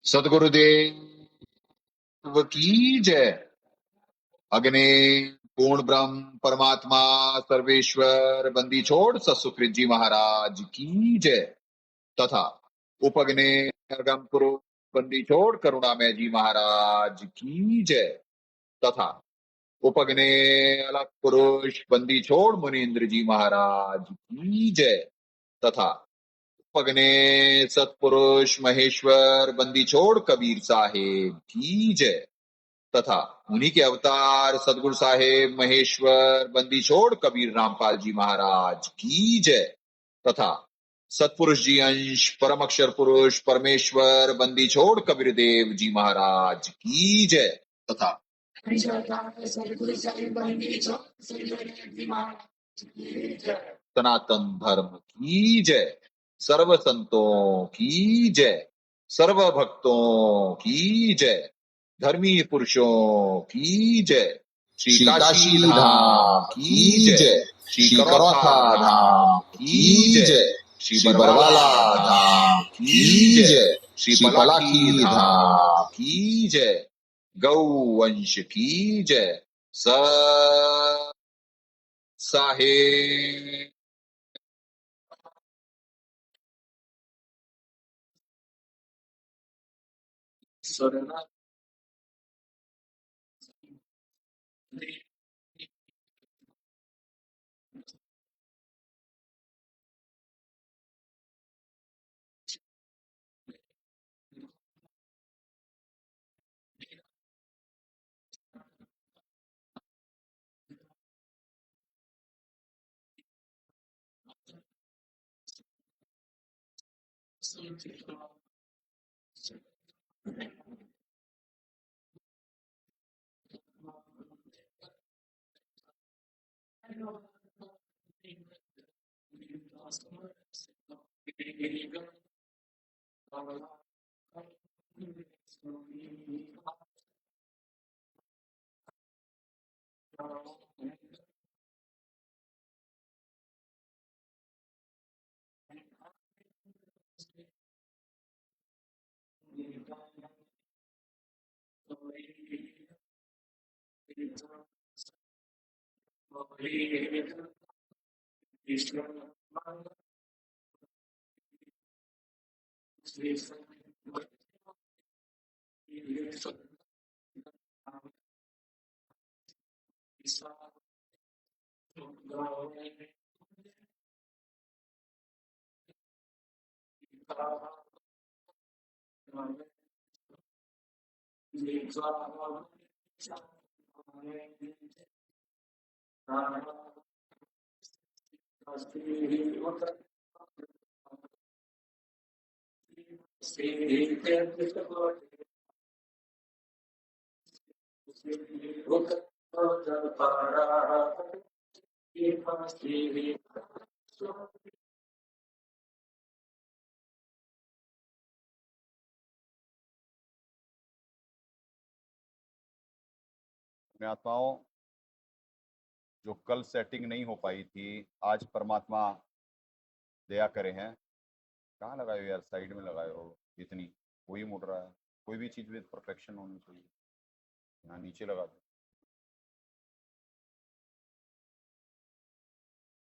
सदगुरुदेव की जय। अग्नि पूर्ण ब्रह्म परमात्मा सर्वेश्वर बंदी छोड़ सतसुकृत जी महाराज की जय तथा उपग्ने अगम पुरुष बंदी छोड़ करुणामय जी महाराज की जय तथा उपग्ने अलग पुरुष बंदी छोड़ मुनीन्द्र जी महाराज की जय तथा उपग्ने सतपुरुष महेश्वर बंदी छोड़ कबीर साहेब की जय तथा उन्हीं के अवतार सदगुरु साहेब महेश्वर बंदी छोड़ कबीर रामपाल जी महाराज की जय तथा सतपुरुष जी अंश परम अक्षर पुरुष परमेश्वर बंदी छोड़ कबीर देव जी महाराज की जय तथा सनातन धर्म की जय। सर्व संतों की जय। सर्व भक्तों की जय। धर्मी पुरुषों की जय। श्री काशी धाम की जय। श्री करौथा धाम की जय। श्री बरवाला धाम की जय। श्री पलाखी धाम की जय। गौ वंश की जय। साहेब आत्माओं, जो कल सेटिंग नहीं हो पाई थी, आज परमात्मा दया करे हैं। कहाँ लगाए हो यार? साइड में लगाए हो। इतनी कोई मुड़ रहा है। कोई भी चीज विद परफेक्शन होनी चाहिए। यहाँ नीचे लगा दो।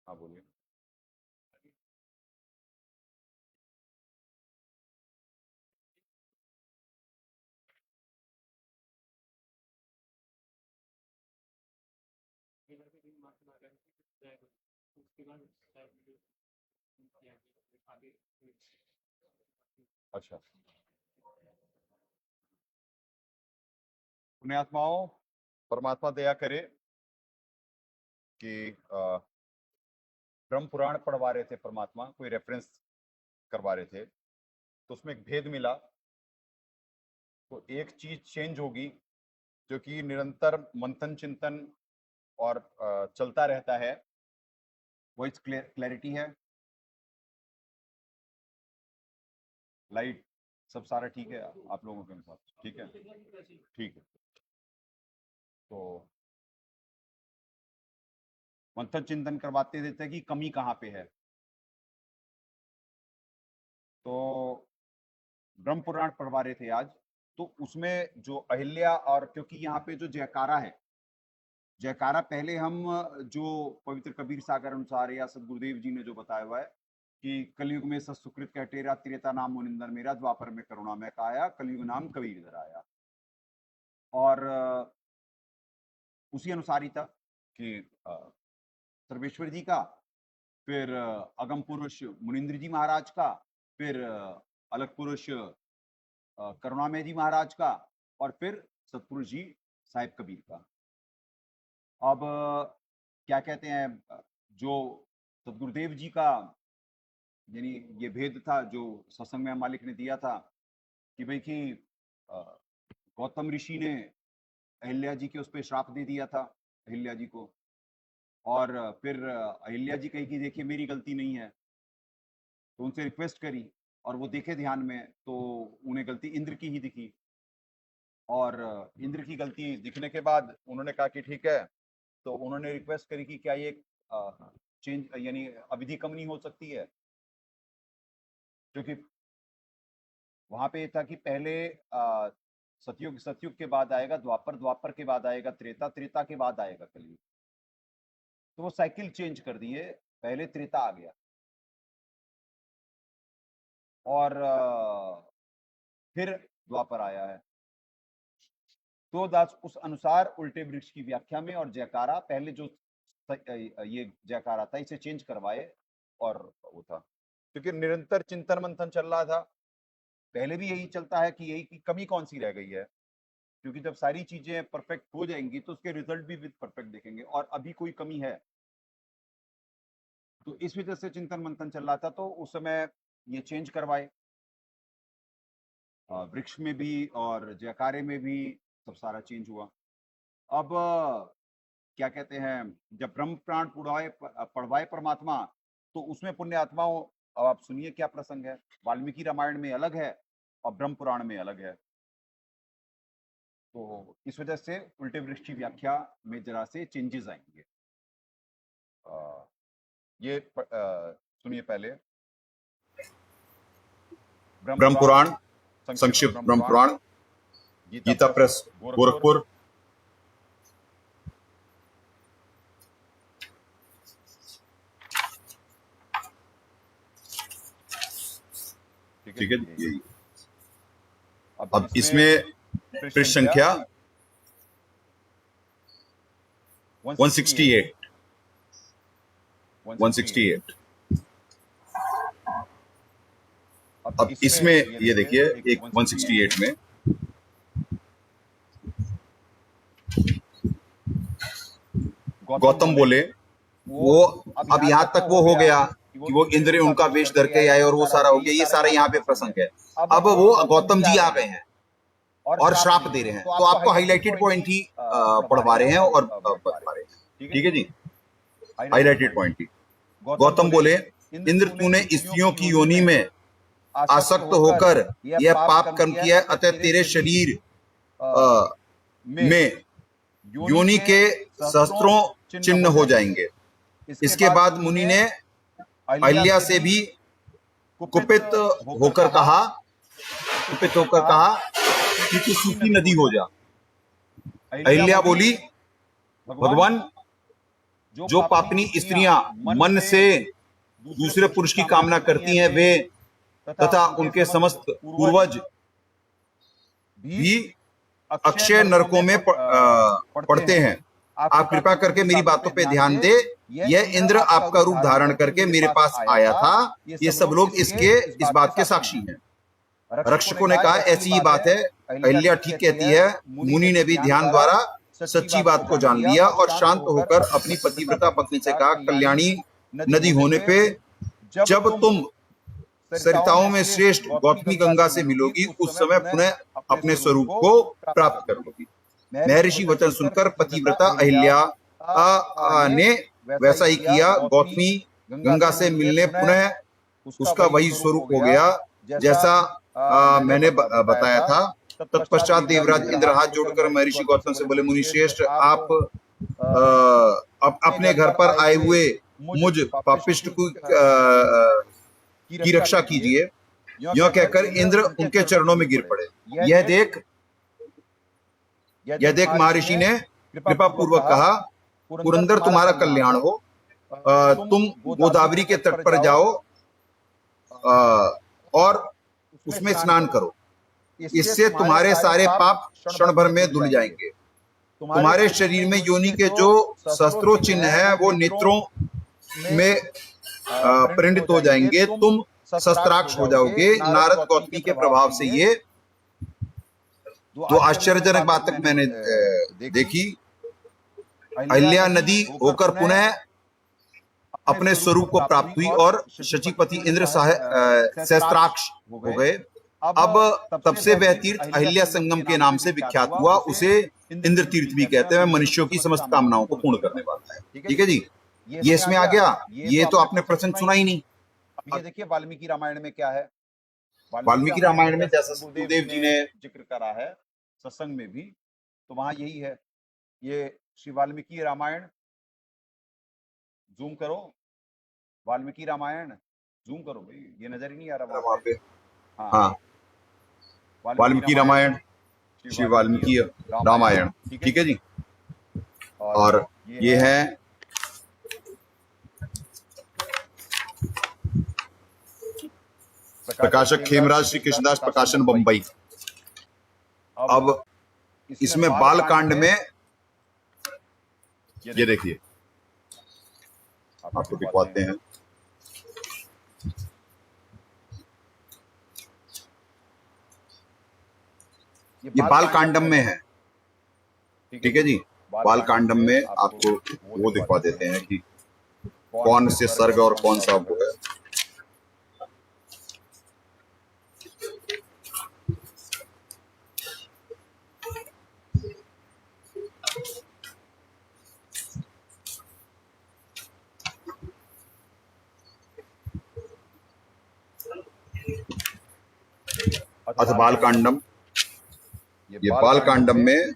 हाँ बोलिए। अच्छा, पुण्यात्माओं, परमात्मा दया करे कि ब्रह्म पुराण पढ़वा रहे थे। परमात्मा कोई रेफरेंस करवा रहे थे, तो उसमें एक भेद मिला। तो एक चीज चेंज होगी जो कि निरंतर मंथन चिंतन और चलता रहता है। वो इस क्लैरिटी है। लाइट सब सारा ठीक है आप लोगों के अनुसार? ठीक है, ठीक है। तो मंथन चिंतन करवाते देते हैं कि कमी कहाँ पे है। तो ब्रह्म पुराण पढ़वा रहे थे आज, तो उसमें जो अहिल्या, और क्योंकि यहाँ पे जो जयकारा है, जयकारा पहले हम जो पवित्र कबीर सागर अनुसार या सदगुरुदेव जी ने जो बताया हुआ है कि कलयुग में सत सुकृत कह टेरा, त्रेता नाम मुनिंदर मेरा, द्वापर में करुणा में काया, कलयुग नाम कबीर इधर आया। और उसी अनुसार ही था कि सर्वेश्वर जी का, फिर अगम पुरुष मुनिंद्र जी महाराज का, फिर अलग पुरुष करुणामय जी महाराज का, और फिर सतपुरुष जी साहिब कबीर का। अब क्या कहते हैं, जो सदगुरुदेव जी का यानी ये भेद था जो सत्संग में मालिक ने दिया था कि भाई कि गौतम ऋषि ने अहिल्या जी के उस पर श्राप दे दिया था अहिल्या जी को, और फिर अहिल्या जी कही कि देखिए मेरी गलती नहीं है, तो उनसे रिक्वेस्ट करी और वो देखे ध्यान में तो उन्हें गलती इंद्र की ही दिखी, और इंद्र की गलती दिखने के बाद उन्होंने कहा कि ठीक है, तो उन्होंने रिक्वेस्ट करी कि क्या ये चेंज यानी अवधि कम नहीं हो सकती है, क्योंकि वहां पे था कि पहले सतयुग, सतयुग के बाद आएगा द्वापर, द्वापर के बाद आएगा त्रेता, त्रेता के बाद आएगा कलयुग। तो वो साइकिल चेंज कर दिए, पहले त्रेता आ गया और फिर द्वापर आया है। तो दास उस अनुसार उल्टे वृक्ष की व्याख्या में और जयकारा, पहले जो ये जयकारा था इसे चेंज करवाए, और वो था क्योंकि निरंतर चिंतन मंथन चल रहा था। पहले भी यही चलता है कि यही की कमी कौन सी रह गई है, क्योंकि जब सारी चीजें परफेक्ट हो जाएंगी तो उसके रिजल्ट भी विद परफेक्ट देखेंगे, और अभी कोई कमी है। तो इस वजह से चिंतन मंथन चल रहा था, तो उस समय ये चेंज करवाए, वृक्ष में भी और जयकारे में भी सब सारा चेंज हुआ। अब क्या कहते हैं, जब ब्रह्म प्राण पढ़वाए परमात्मा, तो उसमें पुण्य आत्माओं, अब आप सुनिए क्या प्रसंग है, वाल्मीकि रामायण में अलग है और ब्रह्म पुराण में अलग है। तो इस वजह से उल्टे वृक्ष की व्याख्या में जरा से चेंजेस आएंगे। ये सुनिए पहले ब्रह्म पुराण, संक्षिप्त ब्रह्म पुराण, गीता प्रेस गोरखपुर। ठीक है जी। अब इसमें पृष्ठ संख्या 168। अब इसमें ये देखिए, एक 168 में गौतम बोले, वो अब यहाँ तक वो हो गया कि वो इंद्र उनका वेश धर के आए और वो सारा हो गया, ये सारा यहाँ पे प्रसंग है। अब वो गौतम जी आ गए हैं और श्राप दे रहे हैं, तो आपको हाईलाइटेड पॉइंट ही पढ़वा रहे हैं और बता रहे हैं। ठीक है जी, हाईलाइटेड पॉइंट ही। गौतम बोले, इंद्र तूने स्त्रियों की योनि में आसक्त होकर यह पाप कर्म किया है, अतः तेरे शरीर में योनि के सहस्त्रों चिन्ह हो जाएंगे। इसके बाद मुनि ने अहिल्या से भी कुपित होकर कहा कि तू सूखी नदी हो जा। अहिल्या बोली, भगवान, जो पापनी स्त्रियां मन से दूसरे पुरुष की कामना करती हैं, वे तथा उनके समस्त पूर्वज भी अक्षय नरकों में पड़ते हैं। आप कृपा करके मेरी बातों पे ध्यान दे। यह इंद्र आपका रूप धारण करके मेरे पास आया था। ये सब लोग इस बात के साक्षी हैं। रक्षकों ने कहा, ऐसी ही बात है। अहिल्या ठीक कहती है। मुनि ने भी ध्यान द्वारा सच्ची बात को जान लिया और शांत होकर अपनी पतिव्रता पत्नी से कहा, कल्याणी नदी होने पे जब तुम सरिताओं में श्रेष्ठ गौतमी गंगा से मिलोगी, उस समय पुनः अपने स्वरूप को प्राप्त करोगी। महर्षि वचन सुनकर पतिव्रता अहिल्या ने वैसा ही किया। गौतमी गंगा से मिलने पुनः उसका वही स्वरूप हो गया जैसा मैंने बताया था। तत्पश्चात देवराज इंद्र हाथ जोड़कर महर्षि गौतम से बोले, मुनि श्रेष्ठ, आप अपने घर पर आए हुए मुझ पापिष्ट की रक्षा कीजिए। यह कहकर इंद्र उनके चरणों में गिर पड़े। यह देख महर्षि ने कृपा पूर्वक कहा, पुरंदर तुम्हारा कल्याण हो, तुम गोदावरी के तट पर जाओ और उसमें स्नान करो, इससे तुम्हारे सारे पाप क्षण भर में धुल जाएंगे। तुम्हारे शरीर में योनि के जो शस्त्रों चिन्ह है वो नेत्रों में परिणित हो जाएंगे, तुम शस्त्राक्ष हो जाओगे। नारद गौतमी के प्रभाव से ये दो आश्चर्यजनक बातें मैंने देखी। अहिल्या नदी होकर पुनः अपने स्वरूप को प्राप्त हुई और शचीपति इंद्र सहस्त्राक्ष हो गए। अब तब से वह तीर्थ अहिल्या संगम के नाम से विख्यात हुआ। उसे इंद्र तीर्थ भी कहते हैं। मनुष्यों की समस्त कामनाओं को पूर्ण करने वाला है। ठीक है जी, ये इसमें आ गया। ये तो आपने प्रसंग सुना ही नहीं। अब ये देखिए वाल्मीकि रामायण में क्या है। वाल्मीकि रामायण में जैसा सुखदेव जी ने जिक्र करा है सत्संग में भी, तो वहां यही है। ये श्री वाल्मीकि रामायण, जूम करो, वाल्मीकि रामायण जूम करो भाई, ये नजर ही नहीं आ रहा वहां पे। हाँ, वाल्मीकि रामायण, श्री वाल्मीकि रामायण। ठीक है जी। और ये है प्रकाशक खेमराज श्री कृष्णदास प्रकाशन बंबई। अब इसमें बाल कांड में ये देखिए, आपको दिखवाते हैं। ये बाल कांडम में है। ठीक है जी, बाल कांडम में आपको वो दिखवा देते हैं कि कौन से सर्ग और कौन सा वो है। अच्छा, बाल कांडम, ये बाल कांडम में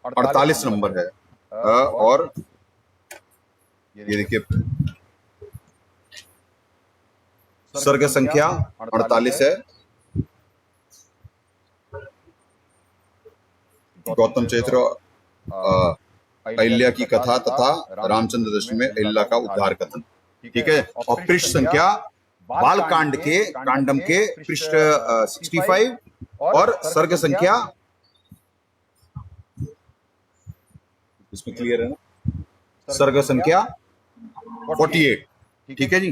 48 नंबर है। और ये देखिए सर्ग संख्या 48 है। गौतम चरित्र, अहिल्या की कथा तथा रामचंद्र दशमी में अहिल्या का उद्धार कथन। ठीक है। और पृष्ठ संख्या बाल कांड के कांडम के पृष्ठ 65 और सर्ग संख्या, इसमें क्लियर है ना, सर्ग संख्या 48। ठीक है जी।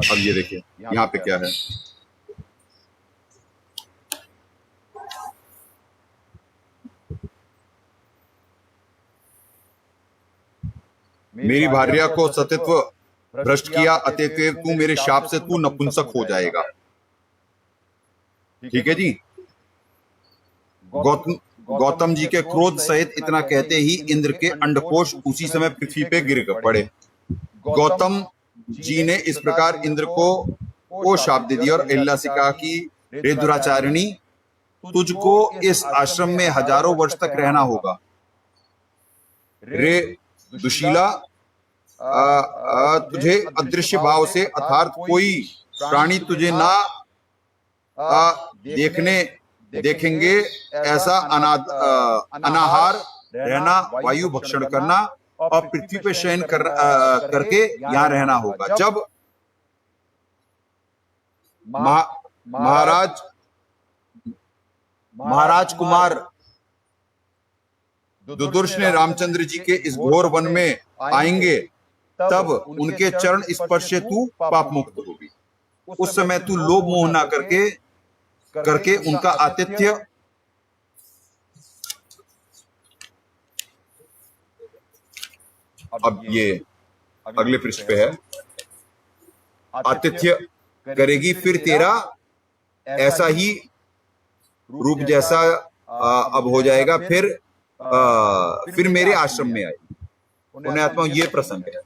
अब ये देखिए यहाँ पे क्या है। मेरी भार्या को सतीत्व भ्रष्ट किया, अतएव तू मेरे शाप से तू नपुंसक हो जाएगा। ठीक है जी। गौतम जी के क्रोध सहित इतना कहते ही इंद्र के अंडकोश उसी समय पृथ्वी पे गिर पड़े। गौतम जी ने इस प्रकार इंद्र को शाप दे दिया और अहिल्या से कहा कि रे दुराचारिणी, तुझको इस आश्रम में हजारों वर्ष तक रहना होगा। रे दुशीला, तुझे अदृश्य भाव से अर्थात कोई प्राणी तुझे ना देखेंगे ऐसा अनाहार रहना, वायु भक्षण करना और पृथ्वी पे शयन करके यहाँ रहना होगा। जब महाराज कुमार दुदुर्ष ने रामचंद्र जी के इस घोर वन में आएंगे, तब उनके चरण स्पर्श से तू पाप मुक्त होगी। उस समय तू लोभ मोह ना करके उनका आतिथ्य अब ये अगले पृष्ठ पे है, आतिथ्य करेगी, फिर तेरा ऐसा ही रूप जैसा अब हो जाएगा, फिर मेरे आश्रम में आएगी। पुण्यात्मा, ये प्रसंग है।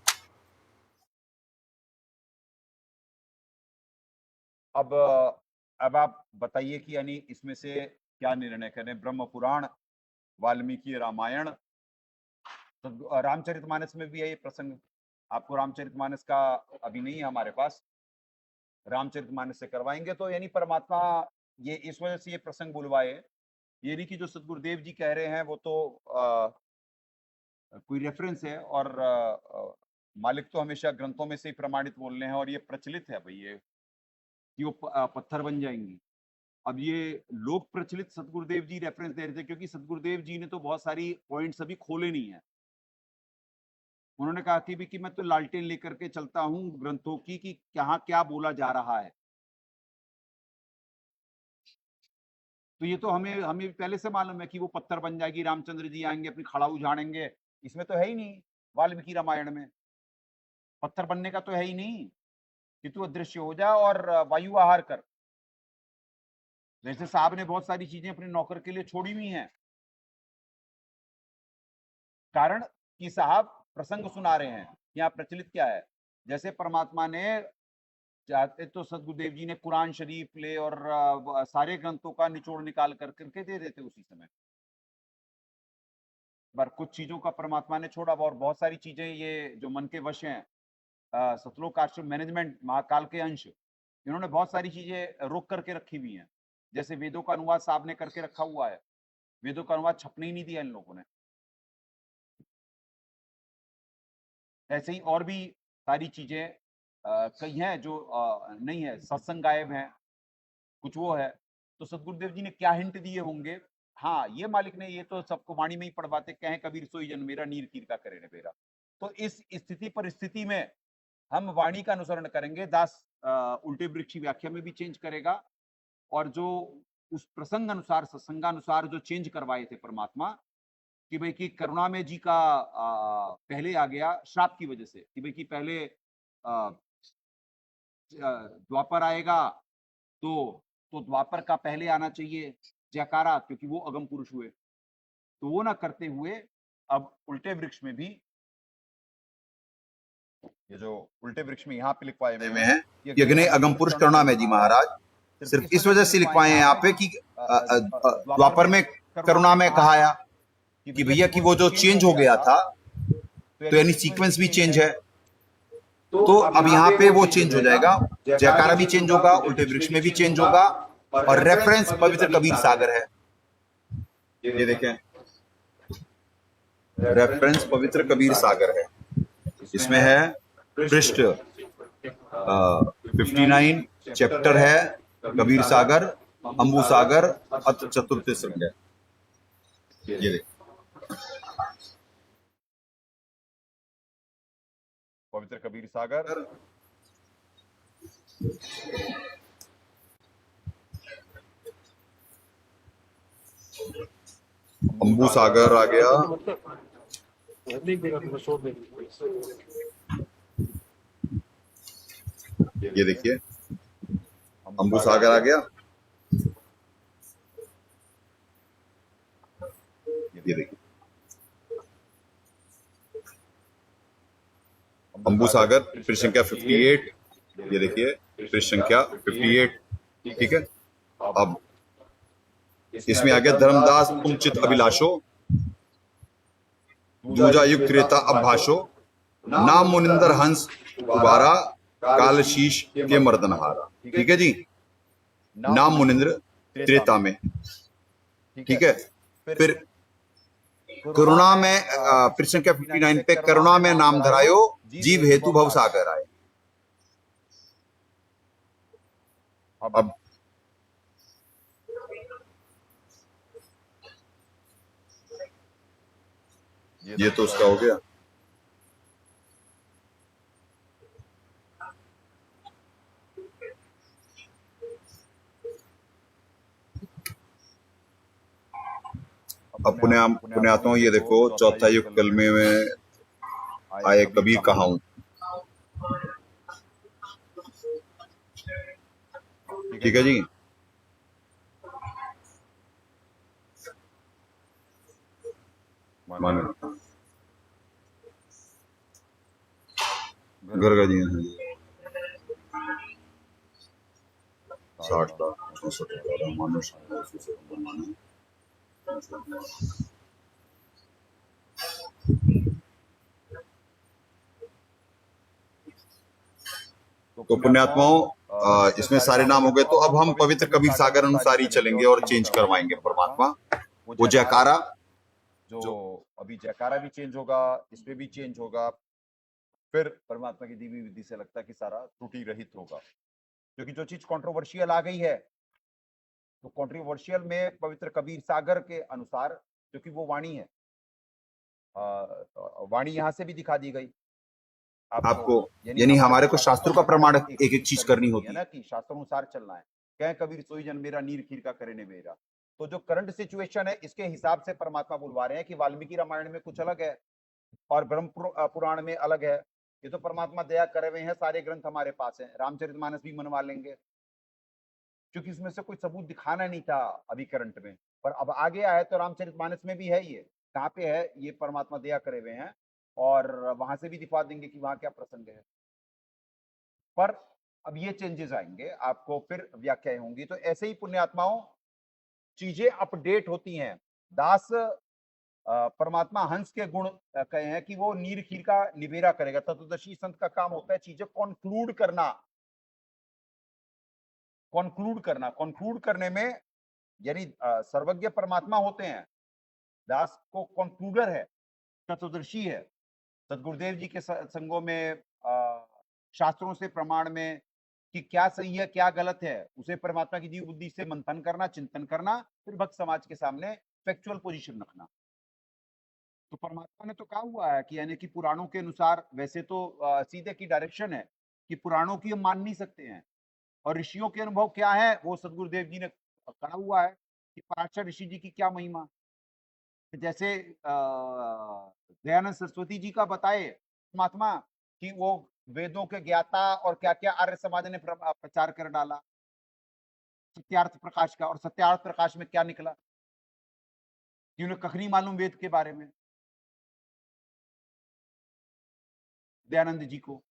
अब आप बताइए कि यानी इसमें से क्या निर्णय करें, ब्रह्म पुराण, वाल्मीकि रामायण रामचरितमानस में भी है ये प्रसंग। आपको रामचरितमानस का अभी नहीं है हमारे पास, रामचरितमानस से करवाएंगे। तो यानी परमात्मा ये इस वजह से ये प्रसंग बुलवाए, ये नहीं कि जो सदगुरुदेव जी कह रहे हैं वो तो कोई रेफरेंस है, और मालिक तो हमेशा ग्रंथों में से ही प्रमाणित बोलने हैं, और ये प्रचलित है भाई ये कि वो पत्थर बन जाएंगी। अब ये लोग प्रचलित सदगुरुदेव जी रेफरेंस दे रहे थे, क्योंकि सदगुरुदेव जी ने तो बहुत सारी पॉइंट्स अभी खोले नहीं है। उन्होंने कहा कि मैं तो लालटेन लेकर के चलता हूं ग्रंथों की कि कहाँ क्या बोला जा रहा है। तो ये तो हमें हमें पहले से मालूम है कि वो पत्थर बन जाएगी, रामचंद्र जी आएंगे अपनी खड़ा उजाड़ेंगे, इसमें तो है ही नहीं वाल्मीकि रामायण में पत्थर बनने का तो है ही नहीं कि तू अदृश्य हो जा और वायु आहार कर। जैसे साहब ने बहुत सारी चीजें अपने नौकर के लिए छोड़ी हुई हैं, कारण कि साहब प्रसंग सुना रहे हैं। यहाँ प्रचलित क्या है, जैसे परमात्मा ने चाहते तो सदगुरुदेव जी ने कुरान शरीफ ले और सारे ग्रंथों का निचोड़ निकाल कर करके दे देते उसी समय, पर कुछ चीजों का परमात्मा ने छोड़ा, और बहुत सारी चीजें ये जो मन के वश हैं, सतलोक आश्रम मैनेजमेंट महाकाल के अंश, इन्होंने बहुत सारी चीजें रोक करके रखी हुई हैं। जैसे वेदों का अनुवाद साहब ने करके रखा हुआ है, वेदों का अनुवाद छपने ही नहीं दिया इन लोगों ने। ऐसे ही और भी सारी चीजें कई हैं जो नहीं है, सत्संग गायब है, कुछ वो है। तो सदगुरुदेव जी ने क्या हिंट दिए होंगे? हाँ, ये मालिक ने ये तो सबको वाणी में ही पढ़वाते, कहें कबीर सोई जन मेरा, नीर तीर का करे न बेरा। तो इस स्थिति परिस्थिति में हम वाणी का अनुसरण करेंगे। दास उल्टे वृक्ष की व्याख्या में भी चेंज करेगा, और जो उस प्रसंग अनुसार सत्संगानुसार जो चेंज करवाए थे परमात्मा कि भाई कि करुणामय जी का पहले आ गया श्राप की वजह से, कि भाई कि पहले द्वापर आएगा तो द्वापर का पहले आना चाहिए जयकारा, क्योंकि वो अगम पुरुष हुए। तो वो ना करते हुए अब उल्टे वृक्ष में भी, ये जो उल्टे वृक्ष में यहाँ पे लिखवाए में है यज्ञ अगम पुरुष करुणामय जी महाराज सिर्फ इस वजह से लिखवाए हैं यहाँ पे कि द्वापर में करुणामय कहा कि भैया कि वो जो चेंज हो गया था, तो यानी सीक्वेंस भी चेंज है, तो अब यहाँ पे वो चेंज हो जाएगा, जयकारा भी चेंज होगा, उल्टे वृक्ष में भी चेंज होगा, और रेफरेंस पवित्र कबीर सागर है। ये देखें, रेफरेंस पवित्र कबीर सागर है, इसमें है पृष्ठ 59 चैप्टर है कबीर सागर, अंबु सागर अथ चतुर्थ संज्ञा। ये देखें, पवित्र कबीर सागर, अंबु सागर आ गया, ये देखिए अंबु सागर आ गया, ये देखिए अंबु सागर पृष्ठ संख्या 58, ये देखिए पृष्ठ संख्या 58, ठीक है। अब इसमें आ गया धर्मदास पुंचित अभिलाषो, दूजा युग त्रेता अभाषो, नाम मुनिंदर हंस उबारा, कालशीष के मर्दनहारा। ठीक है जी, नाम मुनिंद्र त्रेता में, ठीक है। फिर करुणा में फिर संख्या 59 पे करुणा में नाम धरायो, जीव हेतु भव सागर आए। अब ये तो उसका हो गया। अब पुण्यात्माओं ये देखो, चौथा युग कलमे में आए कबीर कहा हूं, ठीक है जी। मानो गर्ग जी 60 लाख 64 मनुष्य मानो तो पुण्यात्माओं इसमें सारे नाम हो गए, तो अब हम पवित्र कबीर सागर अनुसार ही चलेंगे और चेंज करवाएंगे परमात्मा। वो जयकारा जो अभी जयकारा भी चेंज होगा, इसमें भी चेंज होगा, फिर परमात्मा की दिव्य विधि से लगता है कि सारा त्रुटि रहित होगा। क्योंकि जो चीज कंट्रोवर्शियल आ गई है, तो कंट्रोवर्शियल में पवित्र कबीर सागर के अनुसार, क्योंकि वो वाणी है, वाणी यहां से भी दिखा दी गई आपको, यानी हमारे को शास्त्रों का प्रमाण एक एक चीज करनी होती है ना, कि शास्त्रों अनुसार चलना है। कह कबीर सोई जन मेरा, नीर खीर का करे ने मेरा। तो जो करंट सिचुएशन है, इसके हिसाब से परमात्मा बुलवा रहे हैं कि वाल्मीकि रामायण में कुछ अलग है और ब्रह्म पुराण में अलग है। ये तो परमात्मा दया करे हुए हैं, सारे ग्रंथ हमारे पास हैं। रामचरितमानस भी मनवा लेंगे, क्योंकि उसमें से कोई सबूत दिखाना नहीं था अभी करंट में, पर अब आ गया है तो रामचरितमानस में भी है। ये कहाँ पे है, ये परमात्मा दया करे हुए हैं, और वहां से भी दिखा देंगे कि वहां क्या प्रसंग है। पर अब ये चेंजेस आएंगे, आपको फिर व्याख्याएं होंगी। तो ऐसे ही पुण्यात्माओं, चीजें अपडेट होती हैं। दास परमात्मा हंस के गुण कहे हैं कि वो नीर खीर का निबेरा करेगा। तत्वदर्शी संत का काम होता है चीजें कॉन्क्लूड करना। कॉन्क्लूड करने में, यानी सर्वज्ञ परमात्मा होते हैं, दास को कॉन्क्लूडर है, तत्वदर्शी है। सदगुरुदेव जी के संगों में शास्त्रों से प्रमाण में कि क्या सही है क्या गलत है, उसे परमात्मा की दिव्य बुद्धि से मंथन करना, चिंतन करना, फिर भक्त समाज के सामने फैक्चुअल पोजीशन रखना। तो परमात्मा ने तो कहा हुआ है कि यानी कि पुराणों के अनुसार, वैसे तो सीधे की डायरेक्शन है कि पुराणों की हम मान नहीं सकते हैं, और ऋषियों के अनुभव क्या है वो सदगुरुदेव जी ने कहा हुआ है कि पराशर ऋषि जी की क्या महिमा। जैसे दयानंद सरस्वती जी का बताए परमात्मा कि वो वेदों के ज्ञाता, और क्या क्या आर्य समाज ने प्रचार कर डाला सत्यार्थ प्रकाश का, और सत्यार्थ प्रकाश में क्या निकला कि उन्हें कख नहीं मालूम वेद के बारे में, दयानंद जी को,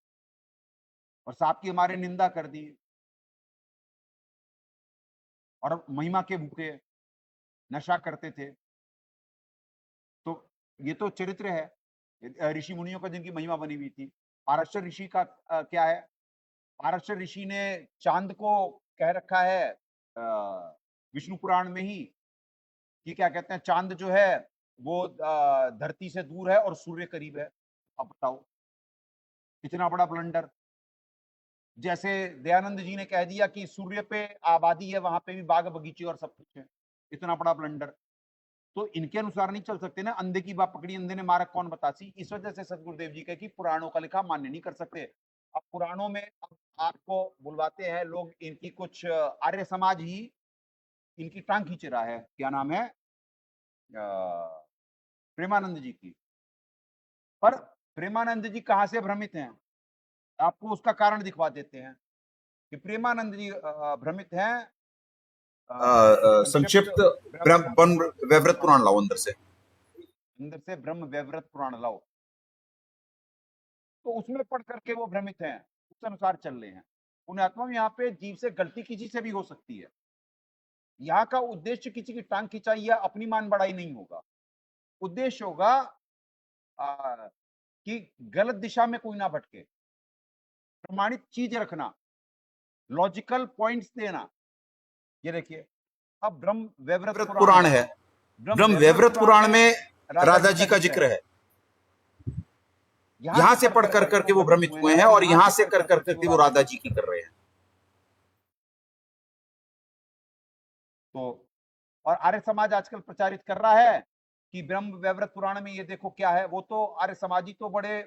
और साहब की हमारे निंदा कर दी, और महिमा के भूखे नशा करते थे। तो ये तो चरित्र है ऋषि मुनियों का जिनकी महिमा बनी हुई थी। पारशर ऋषि का क्या है, पारशर ऋषि ने चांद को कह रखा है विष्णु पुराण में ही कि क्या कहते हैं, चांद जो है वो धरती से दूर है और सूर्य करीब है। अब बताओ कितना बड़ा ब्लंडर। जैसे दयानंद जी ने कह दिया कि सूर्य पे आबादी है, वहां पे भी बाग बगीचे और सब कुछ है, इतना बड़ा ब्लंडर। तो इनके अनुसार नहीं चल सकते ना, अंधे की बात पकड़ी अंधे ने मारा कौन बतासी। इस वजह से सदगुरुदेव जी कहे कि पुराणों का लिखा मान्य नहीं कर सकते। अब पुराणों में अब आपको बुलवाते हैं लोग, इनकी कुछ आर्य समाज ही इनकी टांग खींच रहा है। क्या नाम है, प्रेमानंद जी की। पर प्रेमानंद जी कहां से भ्रमित हैं, आपको उसका कारण दिखवा देते हैं कि प्रेमानंद जी भ्रमित हैं। संक्षिप्त ब्रह्म वैवृत पुराण लाओ, अंदर से ब्रह्म वैवृत पुराण लाओ, तो उसमें पढ़ करके वो भ्रमित हैं, उस अनुसार चल रहे हैं। पुण्यात्मा में यहाँ पे जीव से गलती किसी से भी हो सकती है। यहाँ का उद्देश्य किसी की टांग खिंचाई या अपनी मान बढ़ाई नहीं होगा। उद्देश्य होगा कि गलत दिशा में कोई ना भटके, प्रमाणित चीज रखना, लॉजिकल पॉइंट्स देना। ये देखिए, अब ब्रह्म वैवृत पुराण है, ब्रह्म वैवृत पुराण में राधा जी का जिक्र है। यहां से पढ़ कर करके वो भ्रमित हुए हैं, और यहां से कर करके वो राधा जी की कर रहे हैं। तो और आर्य समाज आजकल प्रचारित कर रहा है कि ब्रह्म वैवृत पुराण में ये देखो क्या है। वो तो आर्य समाजी तो बड़े,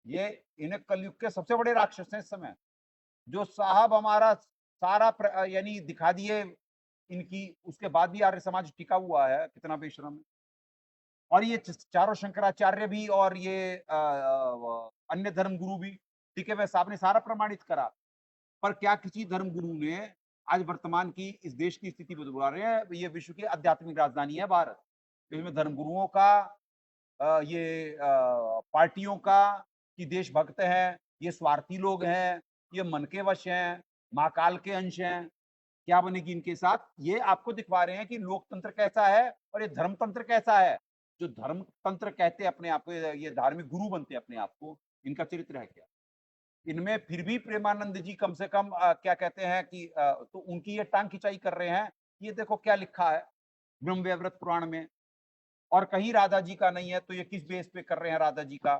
ये इन्हें कलयुग के सबसे बड़े राक्षस हैं इस समय, जो साहब हमारा सारा यानी दिखा दिए इनकी, उसके बाद भी आर्य समाज टिका हुआ है, कितना बेशरम है। और ये चारों शंकराचार्य भी और ये अन्य धर्म गुरु भी टिके हुए, साहब ने सारा प्रमाणित करा। पर क्या किसी धर्म गुरु ने आज वर्तमान की इस देश की स्थिति बदलवा रहे हैं। ये विश्व की आध्यात्मिक राजधानी है भारत, इसमें धर्म गुरुओं का ये पार्टियों का कि देशभक्त हैं, ये स्वार्थी लोग हैं, ये मन के वश हैं, महाकाल के अंश हैं। क्या बनेगी इनके साथ, ये आपको दिखवा रहे हैं कि लोकतंत्र कैसा है और ये धर्मतंत्र कैसा है। जो धर्मतंत्र कहते हैं अपने आप को, ये धार्मिक गुरु बनते हैं अपने आप को, इनका चरित्र है क्या। इनमें फिर भी प्रेमानंद जी कम से कम क्या कहते हैं कि तो उनकी ये टांग खिंचाई कर रहे हैं। ये देखो क्या लिखा है ब्रह्म वैवर्त पुराण में, और कहीं राधा जी का नहीं है, तो ये किस बेस पे कर रहे हैं राधा जी का?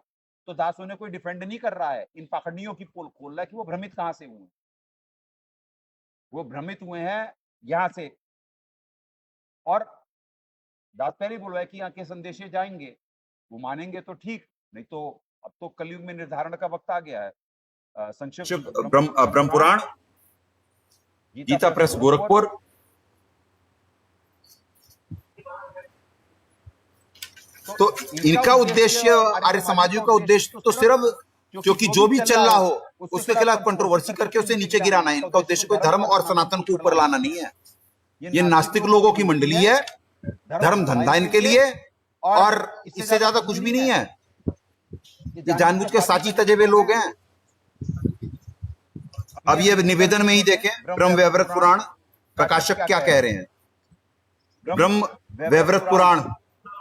तो दासों ने कोई डिफेंड नहीं कर रहा है, इन पाखंडियों की पोल खोल रहा है कि वो भ्रमित कहां से हुए। वो भ्रमित हुए हैं यहां से, और दास पहले बोल रहा है कि यहाँ के संदेशे जाएंगे, वो मानेंगे तो ठीक, नहीं तो अब तो कलयुग में निर्धारण का वक्त आ गया है। संक्षिप्त ब्रह्म पुराण, गीता प्रेस गोरखपुर। तो इनका उद्देश्य, आर्य समाजियों का उद्देश्य तो सिर्फ क्योंकि जो भी चल रहा हो उसके खिलाफ कंट्रोवर्सी करके उसे नीचे गिराना है। इनका उद्देश्य कोई धर्म और सनातन को ऊपर लाना नहीं है। ये नास्तिक लोगों की मंडली है, धर्म धंधा इनके लिए, और इससे ज्यादा कुछ भी नहीं है। ये जानबूझ के साची तजे हुए लोग हैं। अब ये निवेदन में ही देखें, ब्रह्म वैवर्त पुराण प्रकाशक क्या कह रहे हैं। ब्रह्म वैवर्त पुराण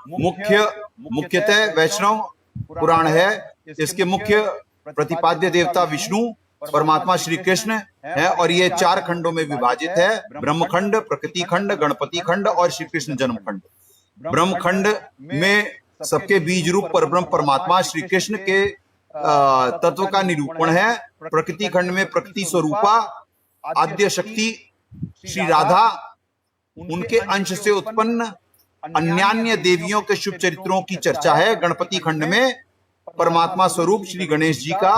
मुख्यतः वैष्णव पुराण है। इसके मुख्य प्रतिपाद्य देवता विष्णु परमात्मा श्री कृष्ण है, और ये 4 खंडों में विभाजित है: ब्रह्म खंड, प्रकृति खंड, गणपति खंड और श्री कृष्ण जन्म खंड। ब्रह्म खंड में सबके बीज रूप परब्रह्म परमात्मा श्री कृष्ण के तत्व का निरूपण है। प्रकृति खंड में प्रकृति स्वरूपा आद्य शक्ति श्री राधा, उनके अंश से उत्पन्न अन्यान्य देवियों के शुभ चरित्रों की चर्चा है। गणपति खंड में परमात्मा स्वरूप श्री गणेश जी का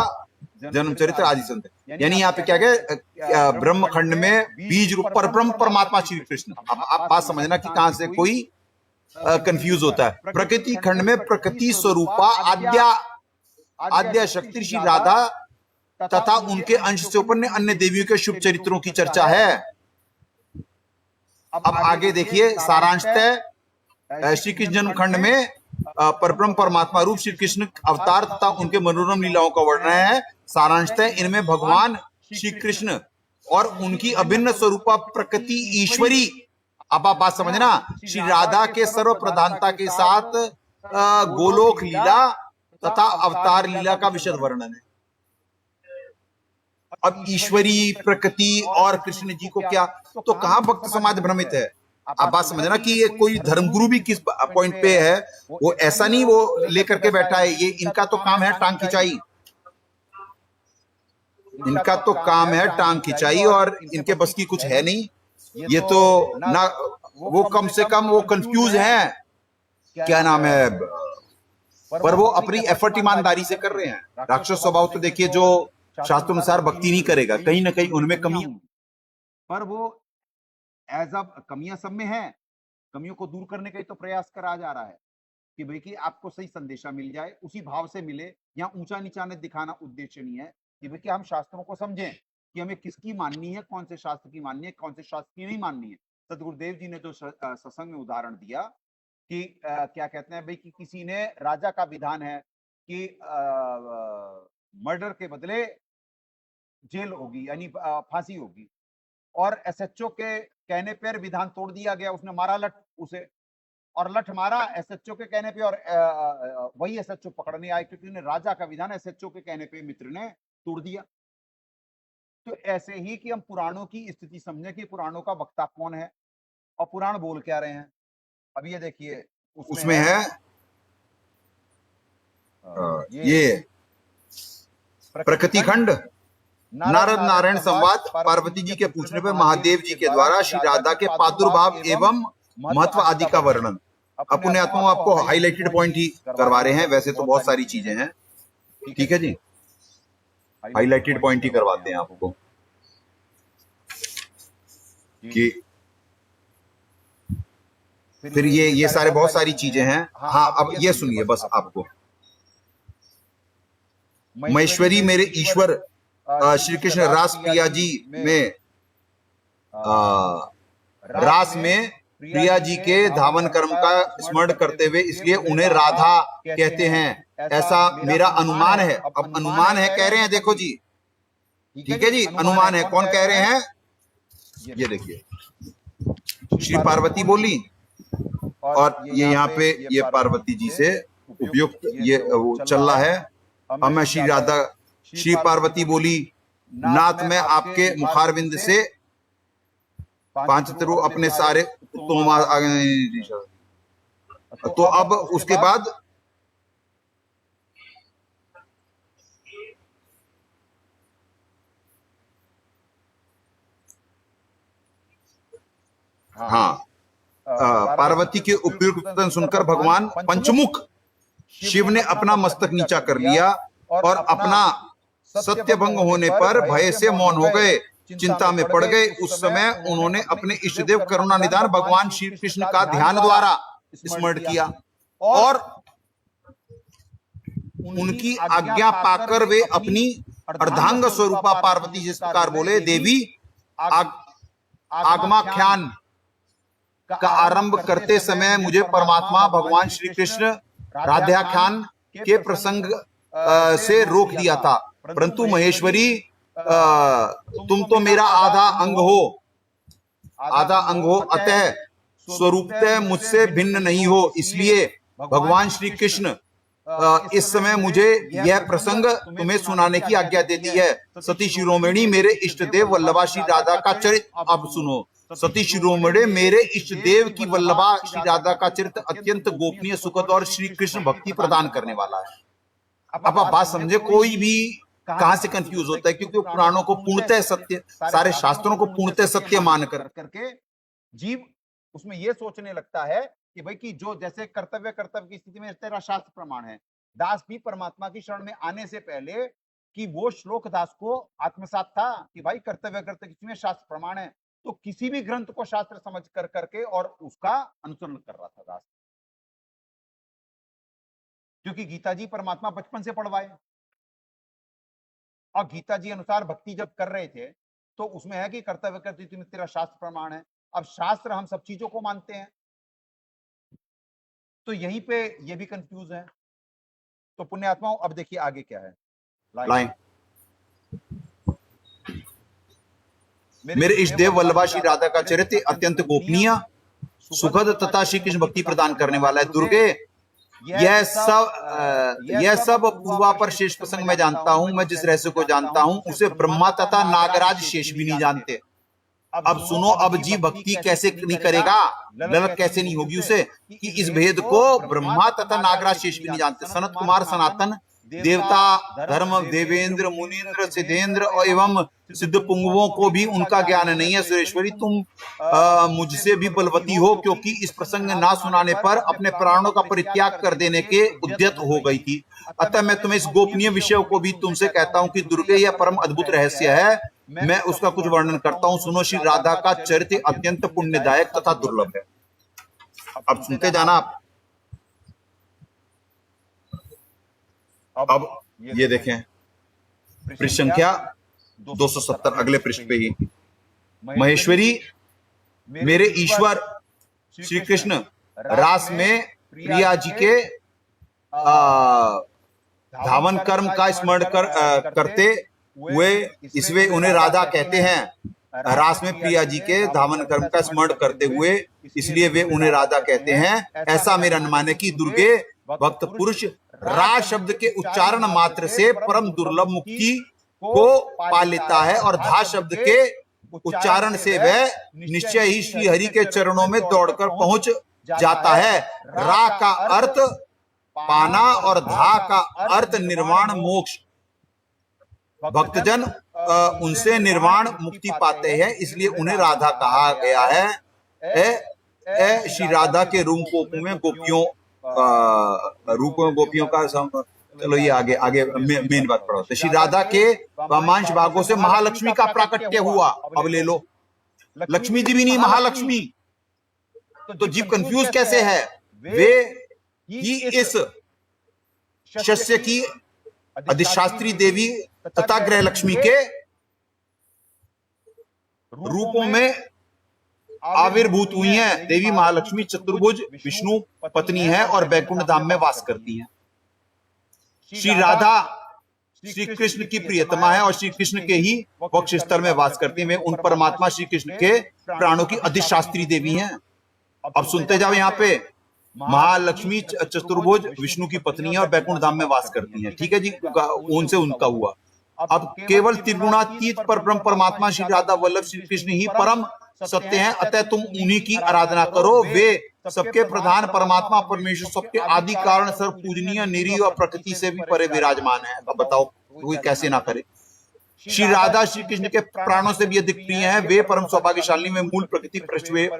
जन्म चरित्र आदि संत। यानी यहाँ पे क्या है, ब्रह्म खंड में बीज रूप परब्रह्म परमात्मा श्री कृष्ण। अब आप बात समझना कि कहां से कोई कंफ्यूज होता है। प्रकृति खंड में प्रकृति स्वरूपा आद्या शक्ति श्री राधा तथा उनके अंश से उत्पन्न अन्य देवियों के शुभ चरित्रों की चर्चा है। अब आगे देखिए, सारांशतः श्री कृष्ण जन्म खंड में परब्रह्म परमात्मा रूप श्री कृष्ण अवतार तथा उनके मनोरम लीलाओं का वर्णन है। सारांशतः इनमें भगवान श्री कृष्ण और उनकी अभिन्न स्वरूपा प्रकृति ईश्वरी, अब आप बात समझना, श्री राधा के सर्व प्रधानता के साथ गोलोक लीला तथा अवतार लीला का विशद वर्णन है। अब ईश्वरी, प्रकृति और कृष्ण जी को क्या, तो कहां भक्त समाज भ्रमित है। आप बात समझना कि ये कोई धर्मगुरु भी किस पॉइंट पे है, वो ऐसा नहीं वो लेकर के बैठा है। ये इनका तो काम है टांग खिंचाई, इनका तो काम है टांग खिंचाई, और इनके बस की कुछ है नहीं। ये तो ना, वो कम से कम वो कंफ्यूज हैं, क्या नाम है, पर वो अपनी एफर्ट ईमानदारी से कर रहे हैं। राक्षस स्वभाव तो देखिए, जो शास्त्र अनुसार भक्ति नहीं करेगा, कहीं ना कहीं उनमें कमी, पर वो एज अब कमियां सब में है, कमियों को दूर करने का ही तो प्रयास करा जा रहा है कि भाई कि आपको सही संदेशा मिल जाए, उसी भाव से मिले। यहाँ ऊंचा नीचा ने दिखाना उद्देश्य नहीं है कि भाई कि हम शास्त्रों को समझें कि हमें किसकी माननी है, कौन से शास्त्र की माननी है, कौन से शास्त्र की नहीं माननी है। सदगुरुदेव जी ने जो सत्संग में उदाहरण दिया कि क्या कहते हैं भाई कि किसी ने, राजा का विधान है कि मर्डर के बदले जेल होगी, यानी फांसी होगी, और एसएचओ के कहने पर विधान तोड़ दिया गया। उसने मारा लठ उसे, और लठ मारा एसएचओ के कहने पे, और वही एसएचओ पकड़ने आए क्योंकि राजा का विधान एसएचओ के कहने पे मित्र ने तोड़ दिया। तो ऐसे ही कि हम पुराणों की स्थिति समझें कि पुराणों का वक्ता कौन है और पुराण बोल क्या रहे हैं। अब ये देखिए, उसमें है ये प्रकृति खंड, नारद नारायण संवाद। पार्वती जी के पूछने पर महादेव जी के द्वारा श्री राधा के प्रादुर्भाव एवं महत्व आदि का वर्णन। अपने आत्मा आपको हाईलाइटेड पॉइंट ही करवा रहे हैं, वैसे तो बहुत सारी चीजें हैं, ठीक है जी, हाईलाइटेड पॉइंट ही करवाते हैं आपको कि फिर ये सारे बहुत सारी चीजें हैं। हाँ, अब ये सुनिए बस आपको, महेश्वरी मेरे ईश्वर श्री कृष्ण रास प्रिया जी में, रास में प्रिया जी के धावन कर्म का स्मरण करते हुए इसलिए उन्हें राधा कहते हैं, ऐसा मेरा अनुमान है। अब अनुमान है कह रहे हैं, देखो जी, ठीक है जी, अनुमान है। कौन कह रहे हैं, ये देखिए, श्री पार्वती बोली, और ये यहाँ पे ये पार्वती जी से उपयुक्त ये वो चल रहा है। अब मैं श्री राधा श्री पार्वती बोली, नाथ मैं आपके मुखारविंद से पांचतरु अपने सारे तो अब उसके बाद हाँ, पार्वती के उपयुक्त कथन सुनकर भगवान पंचमुख शिव ने अपना मस्तक नीचा कर लिया और अपना सत्यभंग होने पर भय से मौन हो गए, चिंता में पड़ गए। उस समय उन्होंने अपने इष्टदेव करुणा निधान भगवान श्री कृष्ण का ध्यान द्वारा स्मरण किया और उनकी आज्ञा पाकर वे अपनी अर्धांग स्वरूपा पार्वती जिस प्रकार बोले, देवी आगमाख्यान का आरंभ करते समय मुझे परमात्मा भगवान श्री कृष्ण राध्याख्यान के प्रसंग से रोक दिया था, परंतु महेश्वरी तुम तो मेरा आधा अंग हो, अतः स्वरूपतः मुझसे भिन्न नहीं हो। इसलिए भगवान श्री कृष्ण इस समय मुझे यह प्रसंग तुम्हें सुनाने की आज्ञा देती है। सती शिरोमणि मेरे इष्ट देव वल्लभा श्री राधा का चरित्र अब सुनो। सती शिरोमणि मेरे इष्ट देव की वल्लभा श्री राधा का चरित्र अत्यंत गोपनीय, सुखद और श्री कृष्ण भक्ति प्रदान करने वाला है। अब आप बात समझे, कोई भी कहां से कंफ्यूज होता है, क्योंकि पुराणों को पूर्णतः सत्य, सारे शास्त्रों को पूर्णतः सत्य मान करके जीव उसमें यह सोचने लगता है कि भाई कि जो जैसे कर्तव्य की स्थिति में तेरा शास्त्र प्रमाण है, दास भी परमात्मा की शरण में आने से पहले कि वो श्लोक दास को आत्मसात था कि भाई कर्तव्य की स्थिति में शास्त्र प्रमाण है, तो किसी भी ग्रंथ को शास्त्र समझ करके और उसका अनुसरण कर रहा था दास, क्योंकि गीता जी परमात्मा बचपन से पढ़वाए और गीता जी अनुसार भक्ति जब कर रहे थे तो उसमें है कि कर्तव्य करती तुम्हें तेरा शास्त्र प्रमाण है। अब शास्त्र हम सब चीजों को मानते हैं, तो यहीं पे ये भी कंफ्यूज है। तो पुण्यात्माओं अब देखिए आगे क्या है। लाइन मेरे इष्ट देव वल्लभा श्री राधा का चरित्र अत्यंत गोपनीय, सुखद तथा श्री कृष्ण भक्ति प्रदान करने वाला है। दुर्गे यह सब पूर्वा पर शेष प्रसंग मैं जानता हूं। मैं जिस रहस्य को जानता हूं उसे ब्रह्मा तथा नागराज शेष भी नहीं जानते। अब सुनो, अब जीव भक्ति कैसे नहीं करेगा, ललक कैसे नहीं होगी उसे, कि इस भेद को ब्रह्मा तथा नागराज शेष भी नहीं जानते। सनत कुमार सनातन देवता धर्म देवेंद्र मुनीन्द्र सिद्धेंद्र एवं सिद्ध पुंगवों को भी उनका ज्ञान नहीं है। सुरेश्वरी तुम मुझसे भी बलवती हो, क्योंकि इस प्रसंग ना सुनाने पर अपने प्राणों का परित्याग कर देने के उद्यत हो गई थी। अतः मैं तुम्हें इस गोपनीय विषय को भी तुमसे कहता हूं कि दुर्गे यह परम अद्भुत रहस्य है, मैं उसका कुछ वर्णन करता हूं। सुनो, श्री राधा का चरित्र अत्यंत पुण्यदायक तथा दुर्लभ है। अब सुनते जाना आप। अब ये देखें पृष्ठ संख्या 270, अगले पृष्ठ पे ही। महेश्वरी मेरे ईश्वर श्री कृष्ण रास में प्रिया जी के धावन कर्म का स्मरण करते हुए, इसलिए उन्हें राधा कहते हैं। रास में प्रिया जी के धावन कर्म का स्मरण करते हुए इसलिए वे उन्हें राधा कहते हैं। ऐसा मेरा अनुमान है कि दुर्गे भक्त पुरुष रा शब्द के उच्चारण मात्र से परम दुर्लभ मुक्ति को पा लेता है और धा शब्द के उच्चारण से वह निश्चय ही श्री हरि के चरणों में दौड़कर पहुंच जाता है। रा का अर्थ पाना और धा का अर्थ निर्वाण मोक्ष। भक्तजन उनसे निर्वाण मुक्ति पाते हैं, इसलिए उन्हें राधा कहा गया है। श्री राधा के रूपों में गोपियों का चलो ये आगे मेन बात पढ़ो। श्री राधा के वामांश भागों से महालक्ष्मी का प्राकट्य हुआ। अब ले लो, लक्ष्मी जी भी नहीं, महालक्ष्मी। तो जीव कंफ्यूज कैसे है? वे ही इस शस्य की अधिशास्त्री देवी तथा ग्रह लक्ष्मी के रूपों में आविर्भूत हुई हैं। देवी महालक्ष्मी चतुर्भुज विष्णु पत्नी है और बैकुंठ धाम में वास करती हैं। श्री राधा श्री कृष्ण की प्रियतमा है और श्री कृष्ण के ही वक्ष स्थल में वास करती है। वे उन परमात्मा श्री कृष्ण के प्राणों की अधिशास्त्री देवी हैं। अब सुनते जाओ, यहाँ पे महालक्ष्मी चतुर्भुज विष्णु की पत्नी है और बैकुंठ धाम में वास करती हैं। ठीक है जी, उनसे उनका हुआ। अब केवल त्रिगुणातीत परब्रह्म परमात्मा श्री राधा वल्लभ श्री कृष्ण ही परम सत्य हैं, अतः तुम उन्हीं की आराधना करो। वे सबके प्रधान परमात्मा परमेश्वर, सबके आदि कारण, सर्व पूजनीय, निरीह और प्रकृति से भी परे विराजमान है। अब बताओ कोई कैसे ना करे। श्री राधा श्री कृष्ण के प्राणों से भी अधिक प्रिय हैं। वे परम सौभाग्यशाली में मूल प्रकृति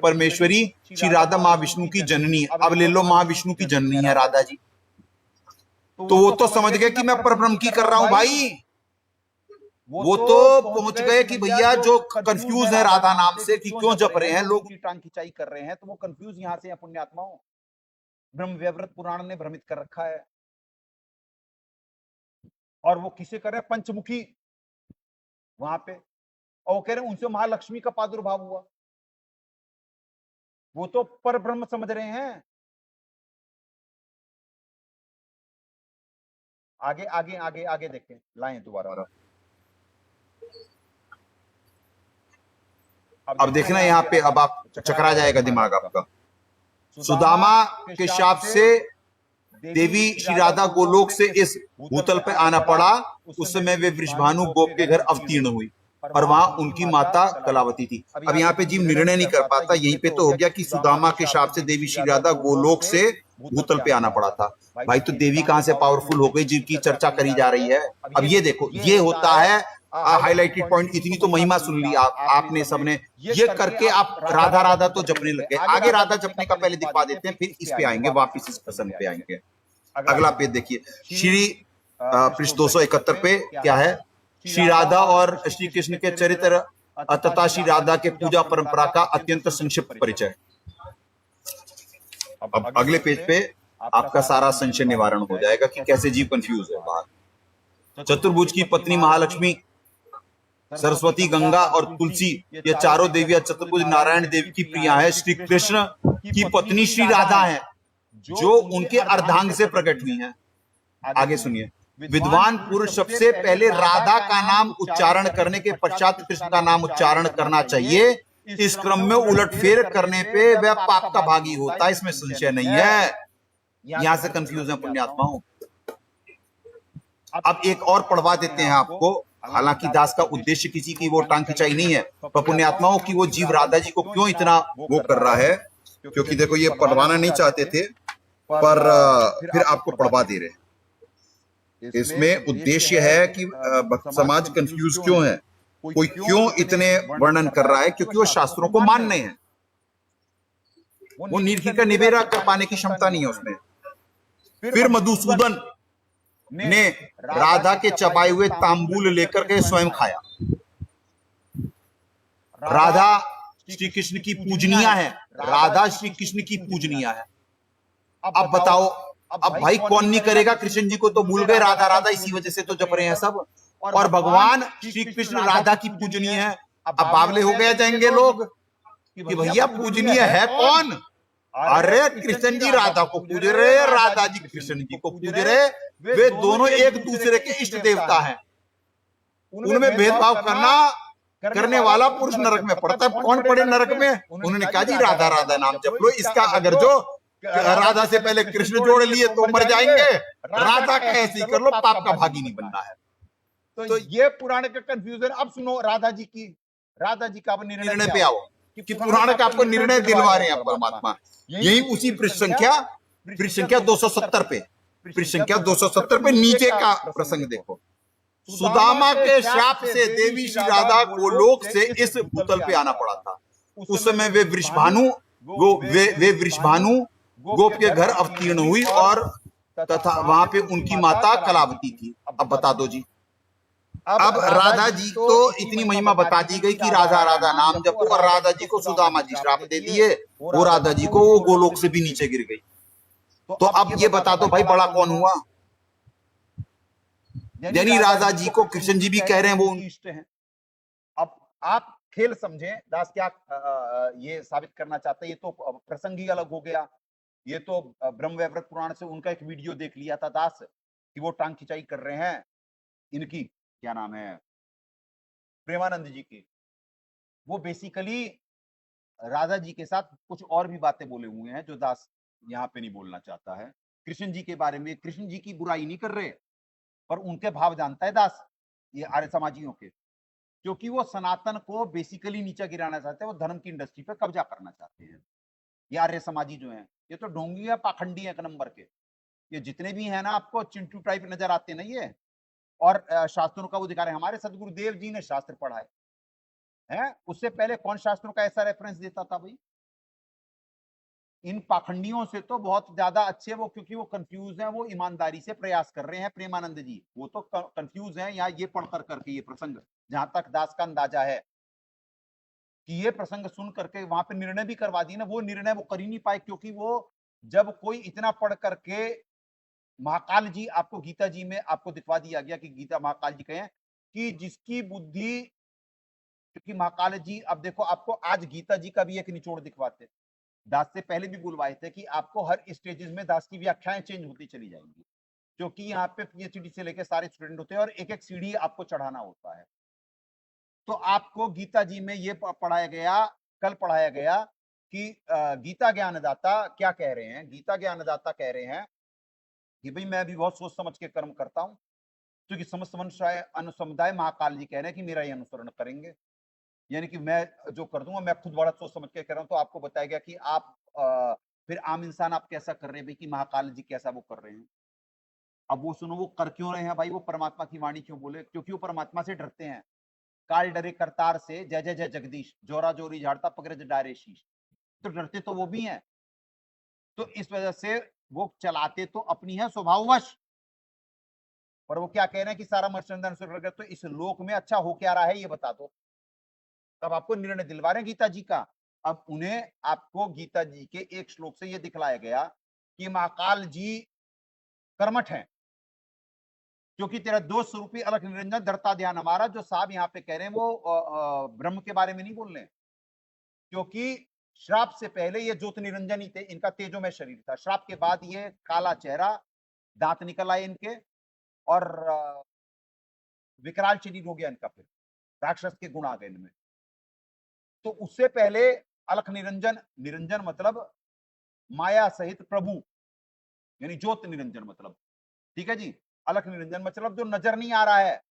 परमेश्वरी श्री राधा महाविष्णु की जननी। अब ले लो, महाविष्णु की जननी है राधा जी। तो वो तो समझ गए कि मैं परब्रह्म की कर रहा हूं भाई। वो तो पहुंच गए कि भैया जो कंफ्यूज है राधा नाम से कि क्यों जप रहे हैं लोग, टांग खिंचाई कर रहे हैं, तो वो कंफ्यूज यहां से है पुण्यात्माओं। ब्रह्म व्यवृत पुराण ने भ्रमित कर रखा है। और वो किसे कर रहे हैं? पंचमुखी वहां पे। और वो कह रहे हैं उनसे महालक्ष्मी का प्रादुर्भाव हुआ। वो तो पर ब्रह्म समझ रहे हैं। आगे आगे आगे आगे देखें, लाएं दोबारा। अब देखना यहाँ पे, अब आप चकरा जाएगा दिमाग आपका। सुदामा के शाप से देवी श्री राधा गोलोक से इस भूतल पे आना पड़ा। उस समय वे वृषभानु गोप के घर अवतीर्ण हुई और वहां उनकी माता कलावती थी। अब यहाँ पे जीव निर्णय नहीं कर पाता, यहीं पे तो हो गया कि सुदामा के शाप से देवी श्री राधा गोलोक से भूतल पे आना पड़ा था। भाई तो देवी कहां से पावरफुल हो गई जिनकी चर्चा करी जा रही है। अब ये देखो, ये होता है हाईलाइटेड पॉइंट। इतनी तो महिमा सुन ली आपने सबने, ये करके आप राधा राधा तो जपने लग गए। आगे राधा जपने का पहले दिखा देते हैं, फिर इस पे आएंगे, वापिस इस प्रसंग पे आएंगे। अगला पेज देखिए, श्री पृष्ठ 271 पे क्या है? श्री राधा और श्री कृष्ण के चरित्र तथा श्री राधा के पूजा परंपरा का अत्यंत संक्षिप्त परिचय। अब अगले पेज पे आपका सारा संशय निवारण हो जाएगा कि कैसे जीव कंफ्यूज है बाहर। चतुर्भुज की पत्नी महालक्ष्मी, सरस्वती, गंगा और तुलसी, ये चारों देवियां चतुर्भुज नारायण देवी की प्रिया है। श्री कृष्ण की पत्नी श्री राधा है जो उनके अर्धांग से प्रकट हुई हैं। आगे सुनिए, विद्वान पुरुष सबसे पहले राधा का नाम उच्चारण करने के पश्चात कृष्ण का नाम उच्चारण करना चाहिए। इस क्रम में उलटफेर करने पे वह पाप का भागी होता है, इसमें संशय नहीं है। यहां से कंफ्यूज है पुण्यात्माओं। अब एक और पढ़वा देते हैं आपको। हालांकि दास का उद्देश्य किसी की वो टांग खिंचाई नहीं है, पर पुण्यात्माओं की वो जीव राधा जी को क्यों इतना वो कर रहा है, क्योंकि देखो ये पढ़वाना नहीं चाहते थे पर फिर आपको पढ़वा दे रहे। इसमें उद्देश्य है कि भक्त समाज कंफ्यूज क्यों है, कोई क्यों इतने वर्णन कर रहा है, क्योंकि वो शास्त्रों को मानने हैं। वो निर्खी का निबेरा कर पाने की क्षमता नहीं है उसमें। फिर मधुसूदन ने राधा के चबाए हुए तांबूल लेकर के स्वयं खाया। राधा श्री कृष्ण की पूजनीय है, राधा श्री कृष्ण की पूजनीय है। अब बताओ, अब भाई कौन नहीं करेगा? कृष्ण जी को तो भूल गए, राधा राधा इसी वजह से तो जप रहे हैं सब। और भगवान श्री कृष्ण राधा की पूजनीय है। अब बावले हो गए जाएंगे लोग कि भैया पूजनीय है कौन? अरे कृष्ण जी राधा को पूज रहे, राधा जी कृष्ण जी को पूज रहे। वे दोनों एक दूसरे के इष्ट देवता हैं। उनमें भेदभाव करने वाला पुरुष नरक में पड़ता है। कौन पड़े नरक में? उन्होंने कहा जी राधा राधा नाम जप लो। इसका अगर जो राधा से पहले कृष्ण जोड़ लिए तो मर जाएंगे, राधा का ऐसे ही कर लो, पाप का भागी नहीं बनना है। तो ये पुराण का कंफ्यूजन। अब सुनो राधा जी का निर्णय पे आओ कि पुराण का आपको निर्णय दिलवा रहे हैं परमात्मा। यही उसी पृष्ठ संख्या 270 पे, पृष्ठ संख्या 270 पे नीचे का प्रसंग देखो। सुदामा के शाप से देवी श्री राधा गोलोक से इस भूतल पे आना पड़ा था। उस समय वे वृषभानु गोप के घर अवतीर्ण हुई और तथा वहां पे उनकी माता कलावती थी। अब बता दो जी, अब राधा जी को इतनी महिमा बता दी गई कि राधा राधा नाम जपो, और राधा जी को सुदामा जी श्राप दे दिए। वो राधा जी को वो गोलोक से भी नीचे गिर गई। तो अब ये बता दो भाई बड़ा कौन हुआ? यानी राधा जी को कृष्ण जी भी कह रहे हैं वो इष्ट हैं। अब आप खेल समझें, दास क्या ये साबित करना चाहते हैं? ये तो प्रसंग ही अलग हो गया। ये तो ब्रह्म वैवर्त पुराण से उनका एक वीडियो देख लिया था दास कि वो टांग खिंचाई कर रहे हैं इनकी, क्या नाम है, प्रेमानंद जी की। वो बेसिकली राधा जी के साथ कुछ और भी बातें बोले हुए हैं जो दास यहाँ पे नहीं बोलना चाहता है। कृष्ण जी के बारे में, कृष्ण जी की बुराई नहीं कर रहे, पर उनके भाव जानता है दास ये आर्य समाजियों के, क्योंकि वो सनातन को बेसिकली नीचे गिराना चाहते हैं, वो धर्म की इंडस्ट्री पे कब्जा करना चाहते हैं। ये आर्य समाजी जो हैं, ये तो ढोंगी है, पाखंडी है एक नंबर के। ये जितने भी हैं ना, आपको चिंटू टाइप नजर आते हैं ना ये, और शास्त्रों का वो दिखा रहे हैं। हमारे सदगुरुदेव जी ने शास्त्र पढ़ा है, उससे पहले कौन शास्त्रों का ऐसा रेफरेंस देता था भाई? इन पाखंडियों से तो बहुत ज्यादा अच्छे वो, क्योंकि वो कंफ्यूज हैं, वो ईमानदारी से प्रयास कर रहे हैं। प्रेमानंद जी वो तो कंफ्यूज हैं यहाँ ये पढ़ कर करके, ये प्रसंग जहां तक दास का अंदाजा है कि ये प्रसंग सुन करके वहां पे निर्णय भी करवा दी ना, वो निर्णय वो कर ही नहीं पाए, क्योंकि वो जब कोई इतना पढ़ करके, महाकाल जी आपको गीता जी में आपको दिखवा दिया गया कि गीता महाकाल जी कहें कि जिसकी बुद्धि, क्योंकि महाकाल जी, अब देखो आपको आज गीता जी का भी एक निचोड़ दिखवाते, दास से पहले भी बुलवाए थे कि आपको हर स्टेजेस में दास की व्याख्याएं चेंज होती चली जाएंगी, क्योंकि यहाँ पे पीएचडी से लेकर सारे स्टूडेंट होते हैं और एक एक सीढ़ी आपको चढ़ाना होता है। तो आपको गीता जी में ये पढ़ाया गया, कल पढ़ाया गया कि गीता ज्ञानदाता क्या कह रहे हैं? गीता ज्ञानदाता कह रहे हैं कि भाई मैं भी बहुत सोच समझ के कर्म करता हूं, क्योंकि समस्त मनुष्य अनुसमुदाय महाकाल जी कह रहे हैं कि मेरा ये अनुसरण करेंगे, यानी कि मैं जो कर दूंगा मैं खुद बड़ा सोच समझ के कर रहा हूं। तो आपको बताया गया कि आप फिर आम इंसान आप कैसा कर रहे हैं भाई, कि महाकाल जी कैसा वो कर रहे हैं। अब वो सुनो, वो कर क्यों रहे हैं भाई? वो परमात्मा की वाणी क्यों बोले? क्योंकि वो परमात्मा से डरते हैं। काल डरे करतार से, जय जय जय जगदीश, जोरा जोरी झाड़ता पकड़े डारे शीश। तो डरते तो वो भी हैं, तो इस वजह से वो चलाते तो अपनी है स्वभाववश, पर वो क्या कह रहे हैं कि सारा मर्चेंदान से गया, तो इस लोक में अच्छा हो क्या रहा है ये बता दो। तब आपको निर्णय दिलवा रहे हैं गीता जी का। अब उन्हें आपको गीता जी के एक श्लोक से ये दिखलाया गया कि महाकाल जी कर्मठ हैं, क्योंकि तेरा दो स्वरूपी अलग निरंजन धरता ध्यान हमारा। जो साहब यहाँ पे कह रहे हैं वो ब्रह्म के बारे में नहीं बोल रहे, क्योंकि श्राप से पहले ये ज्योत निरंजन ही थे, इनका तेजोमय शरीर था। श्राप के बाद ये काला चेहरा, दांत निकल आए इनके, और विकराल शरीर हो गया इनका, फिर राक्षस के गुण आ गए इनमें। तो उससे पहले अलख निरंजन, निरंजन मतलब माया सहित प्रभु, यानी ज्योत निरंजन मतलब, ठीक है जी। अलख निरंजन मतलब जो नजर नहीं आ रहा है,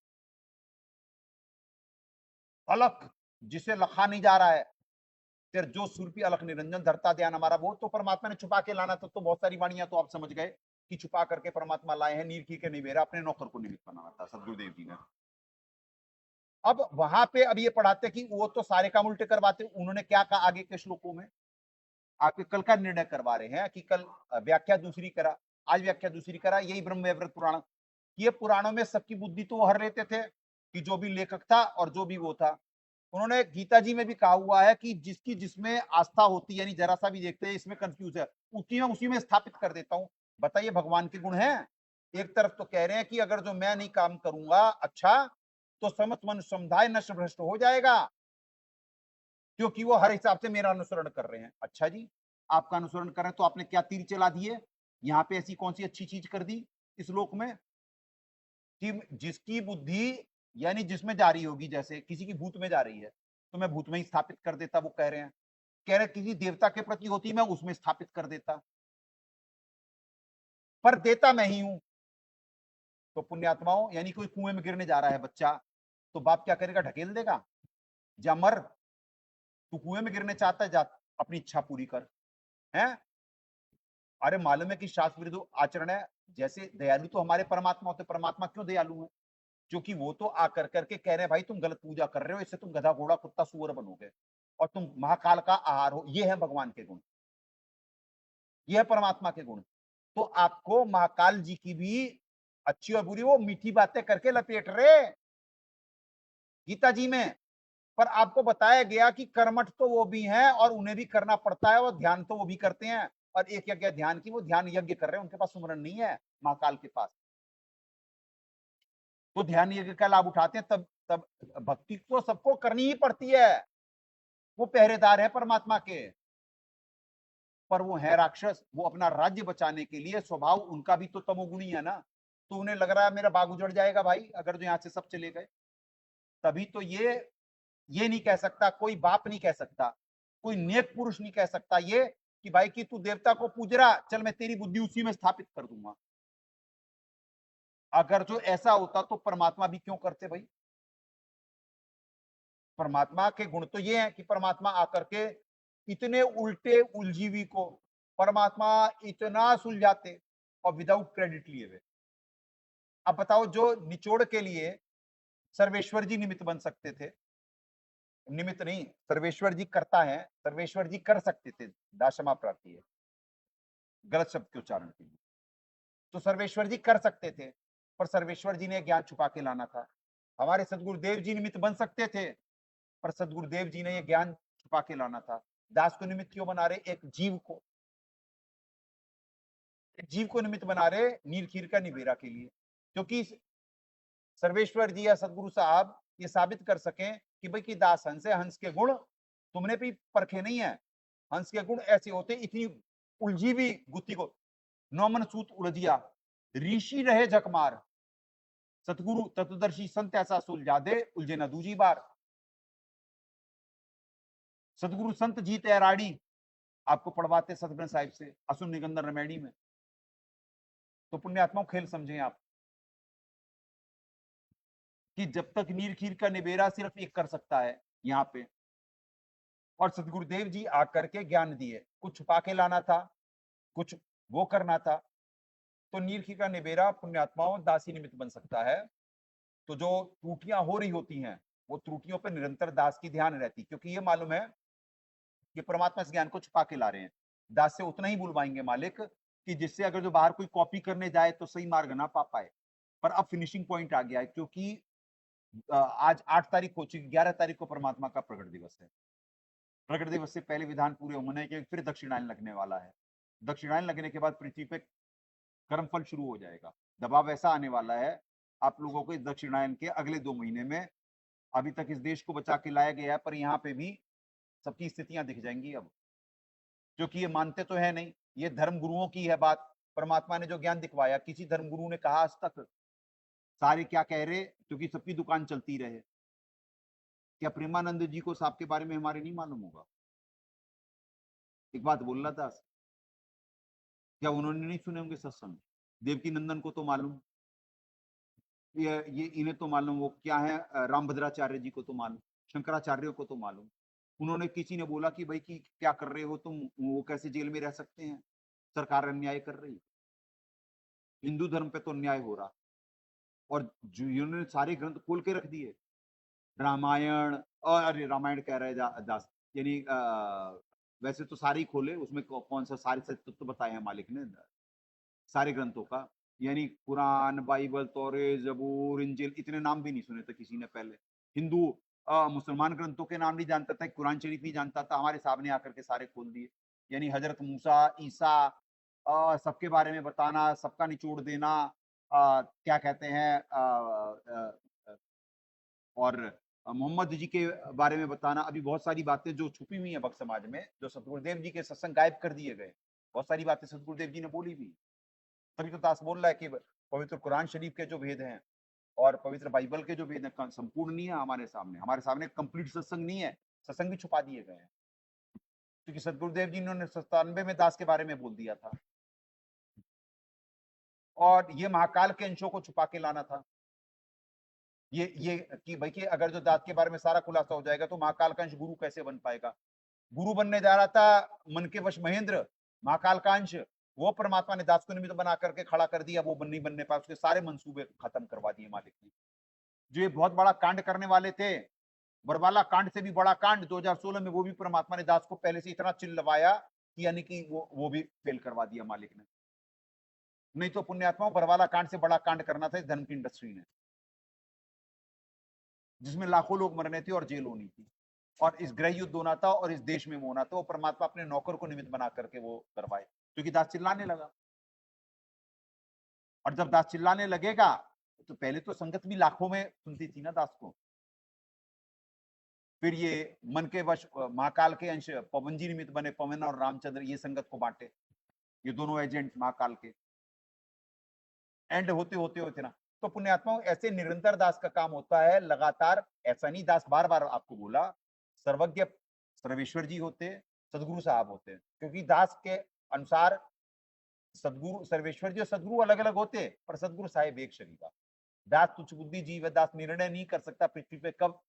अलख जिसे लखा नहीं जा रहा है, फिर जो सुरपी अलख निरंजन धरता ध्यान हमारा, वो तो परमात्मा ने छुपा के लाना था। तो बहुत सारी वाणियां तो आप समझ गए कि छुपा करके परमात्मा लाए हैं, नीर की के नहीं मेरा, अपने नौकर को निमित्त बनाना था सदगुरुदेव जी ने। अब वहां पे अब ये पढ़ाते कि वो तो सारे काम उल्टे करवाते। उन्होंने क्या कहा आगे के श्लोकों में? आपके कल का निर्णय करवा रहे हैं कि कल व्याख्या दूसरी करा, आज व्याख्या दूसरी करा। यही ब्रह्म वैवर्त पुराण, ये पुराणों में सबकी बुद्धि तो वो हर लेते थे कि जो भी लेखक था और जो भी वो था। उन्होंने गीता जी में भी कहा हुआ है कि जिसकी जिसमें आस्था होती, यानी जरा सा भी देखते हैं इसमें कंफ्यूज है, उसी में स्थापित कर देता हूं। बताइए भगवान के गुण हैं। एक तरफ तो कह रहे हैं कि अगर जो मैं नहीं काम करूंगा अच्छा, तो समस्त मनुष्य समुदाय नष्ट भ्रष्ट हो जाएगा, क्योंकि वो हर हिसाब से मेरा अनुसरण कर रहे हैं। अच्छा जी, आपका अनुसरण कर रहे हैं तो आपने क्या तीर चला दिए? यहाँ पे ऐसी कौन सी अच्छी चीज कर दी इस लोक में कि जिसकी बुद्धि, यानी जिसमें जा रही होगी, जैसे किसी की भूत में जा रही है तो मैं भूत में ही स्थापित कर देता। वो कह रहे हैं, किसी देवता के प्रति होती मैं उसमें स्थापित कर देता, पर देता मैं ही हूं। तो पुण्यात्माओं, यानी कोई कुएं में गिरने जा रहा है बच्चा, तो बाप क्या करेगा? ढकेल देगा, जा मर, तू कुएं में गिरने चाहता है, जा अपनी इच्छा पूरी कर। है, अरे मालूम है कि शास्त्र विरुद्ध आचरण है। जैसे दयालु तो हमारे परमात्मा होते, परमात्मा क्यों दयालु है? क्योंकि वो तो आकर करके कह रहे हैं भाई तुम गलत पूजा कर रहे हो, इससे तुम गधा घोड़ा कुत्ता सुअर बनोगे और तुम महाकाल का आहार हो। ये है भगवान के गुण, ये है परमात्मा के गुण। तो आपको महाकाल जी की भी अच्छी और बुरी वो मीठी बातें करके लपेट रहे गीता जी में, पर आपको बताया गया कि कर्मठ तो वो भी हैं और उन्हें भी करना पड़ता है, और ध्यान तो वो भी करते हैं। और एक यज्ञ ध्यान की, वो ध्यान यज्ञ कर रहे हैं, उनके पास सुमरन नहीं है महाकाल के पास, तो ध्यान यज्ञ का लाभ उठाते हैं। तब तब भक्ति तो सबको करनी ही पड़ती है, वो पहरेदार है परमात्मा के, पर वो है राक्षस। वो अपना राज्य बचाने के लिए, स्वभाव उनका भी तो तमोगुणी है ना, तो उन्हें लग रहा है मेरा बाग उजड़ जाएगा भाई अगर जो यहां से सब चले गए। तभी तो ये नहीं कह सकता, कोई बाप नहीं कह सकता, कोई नेक पुरुष नहीं कह सकता ये कि भाई कि तू देवता को पूज रहा, चल मैं तेरी बुद्धि उसी में स्थापित कर दूंगा। अगर जो ऐसा होता तो परमात्मा भी क्यों करते भाई? परमात्मा के गुण तो ये है कि परमात्मा आकर के इतने उल्टे उलझीवी को परमात्मा इतना सुलझाते और विदाउट क्रेडिट लिए हुए। अब बताओ, जो निचोड़ के लिए सर्वेश्वर जी निमित्त बन सकते थे, निमित्त नहीं, सर्वेश्वर जी करता है, सर्वेश्वर जी कर सकते थे, दाशमा प्राप्ति है, गलत शब्द के उच्चारण के लिए, तो सर्वेश्वर जी कर सकते थे, पर सर्वेश्वर जी ने ज्ञान छुपा के लाना था। हमारे सदगुरुदेव जी निमित्त बन सकते थे, पर सदगुरुदेव जी ने यह ज्ञान छुपा के लाना था। दास को निमित्त क्यों बना रहे? एक जीव को, एक जीव को निमित्त बना रहे नील खीर का निबेरा के लिए, क्योंकि सर्वेश्वर जी या सदगुरु साहब ये साबित कर सकें कि भाई कि दास हंस है, हंस के गुण तुमने भी परखे नहीं है, हंस के गुण ऐसे होते। इतनी उलझी भी गुत्थी को नौमन सूत उलझिया, ऋषि रहे झकमार, सतगुरु तत्वदर्शी संत ऐसा सुलझा दे, उलझे न दूजी बार। सतगुरु संत जीत राड़ी आपको पढ़वाते सतगुरु साहिब से असुर निगंधन रमैणी में। तो पुण्यात्माओं, खेल समझें आप कि जब तक नीर खीर का निबेरा सिर्फ एक कर सकता है यहां पे, और सतगुरुदेव जी आकर के ज्ञान दिए, कुछ छुपा के लाना था, कुछ वो करना था, तो नीर खीर का निबेरा पुण्यात्माओं दासी निमित्त बन सकता है। तो जो त्रुटियां हो रही होती हैं, वो त्रुटियों पर निरंतर दास की ध्यान रहती, क्योंकि ये मालूम है कि परमात्मा इस ज्ञान को छुपा के ला रहे हैं। दास से उतना ही बुलवाएंगे मालिक कि जिससे अगर जो बाहर कोई कॉपी करने जाए तो सही मार्ग ना पा पाए। पर अब फिनिशिंग पॉइंट आ गया है, क्योंकि आज 8 तारीख हो चुकी, 11 तारीख को परमात्मा का प्रकट दिवस है। प्रकट दिवस से पहले विधान पूरे होने के फिर दक्षिणायन लगने वाला है। दक्षिणायन लगने के बाद पृथ्वी पे कर्मफल शुरू हो जाएगा। दबाव ऐसा आने वाला है आप लोगों को इस दक्षिणायन के अगले 2 महीने में। अभी तक इस देश को बचा के लाया गया है, पर यहाँ पे भी सबकी स्थितियां दिख जाएंगी अब, क्योंकि ये मानते तो है नहीं। ये धर्म गुरुओं की है बात। परमात्मा ने जो ज्ञान दिखवाया, किसी धर्म गुरु ने कहा आज तक? सारे क्या कह रहे, क्योंकि सबकी दुकान चलती रहे। क्या प्रेमानंद जी को साहब के बारे में हमारे नहीं मालूम होगा? एक बात बोल रहा था, क्या उन्होंने नहीं सुने होंगे सत्संग? देवकी नंदन को तो मालूम, ये इन्हें तो मालूम, वो क्या है, रामभद्राचार्य जी को तो मालूम, शंकराचार्य को तो मालूम। उन्होंने, किसी ने बोला कि भाई कि क्या कर रहे हो तुम, वो कैसे जेल में रह सकते हैं, सरकार अन्याय कर रही, हिंदू धर्म पे तो अन्याय हो रहा। और जो इन्होंने सारे ग्रंथ खोल के रख दिए, रामायण, और अरे रामायण कह रहे दास, यानी वैसे तो सारे ही खोले, उसमें कौन सा सारे सत्य तो बताए हैं मालिक ने सारे ग्रंथों का, यानी कुरान, बाइबल, तौरे, जबूर, इंजिल, इतने नाम भी नहीं सुने थे किसी ने पहले। हिंदू मुसलमान ग्रंथों के नाम नहीं जानता था, कुरान शरीफ नहीं जानता था, हमारे सामने आकर के सारे खोल दिए। यानी हजरत मूसा, ईसा, सबके बारे में बताना, सबका निचोड़ देना, क्या कहते हैं, और मोहम्मद जी के बारे में बताना। अभी बहुत सारी बातें जो छुपी हुई है भक्त समाज में, जो सतगुरुदेव जी के सत्संग गायब कर दिए गए, बहुत सारी बातें सतगुरुदेव जी ने बोली भी। तभी तो दास बोल रहा है कि पवित्र कुरान शरीफ के जो भेद हैं और पवित्र बाइबल के जो भेद हैं संपूर्ण नहीं है हमारे सामने कंप्लीट सत्संग नहीं है, सत्संग भी छुपा दिए गए हैं, क्योंकि सतगुरुदेव जी ने 97 में दास के बारे में बोल दिया था, और ये महाकाल के अंशों को छुपा के लाना था। ये कि भाई कि अगर जो दास के बारे में सारा खुलासा हो जाएगा तो महाकाल का अंश गुरु कैसे बन पाएगा? गुरु बनने जा रहा था मन के वश महेंद्र, महाकाल का अंश वो परमात्मा ने दास को निमित्त बना करके खड़ा कर दिया, वो नहीं बनने पाया, उसके सारे मंसूबे खत्म करवा दिए मालिक ने। जो ये बहुत बड़ा कांड करने वाले थे, बरवाला कांड से भी बड़ा कांड 2016 में, वो भी परमात्मा ने दास को पहले से इतना चिल्लवाया कि यानी कि वो भी फेल करवा दिया मालिक ने। नहीं तो पुण्यात्माओं, बरवाला कांड से बड़ा कांड करना था इस धर्म की इंडस्ट्री ने, जिसमें लाखों लोग मरने थे और जेल होनी थी, और इस गृह युद्ध होना था और इस देश में होना था। वो परमात्मा अपने नौकर को निमित्त बना करके वो करवाए, क्योंकि दास चिल्लाने लगा। और जब दास चिल्लाने लगेगा तो पहले तो संगत भी लाखों में सुनती थी ना दास को, फिर ये मन के वश महाकाल के अंश पवन जी निमित्त बने, पवन और रामचंद्र ये संगत को बांटे, ये दोनों एजेंट महाकाल के। एंड होते होते होते ना, तो पुण्यात्माओं ऐसे निरंतर दास का काम होता है लगातार। ऐसा नहीं दास बार बार आपको बोला, सर्वज्ञ सर्वेश्वर जी होते, सदगुरु साहब होते, क्योंकि दास के अनुसार सदगुरु सर्वेश्वर जी और सदगुरु अलग अलग होते, पर सदगुरु साहेब एक शरीर। दास तुच्छ बुद्धि जीव है, दास निर्णय नहीं कर सकता पृथ्वी पे कब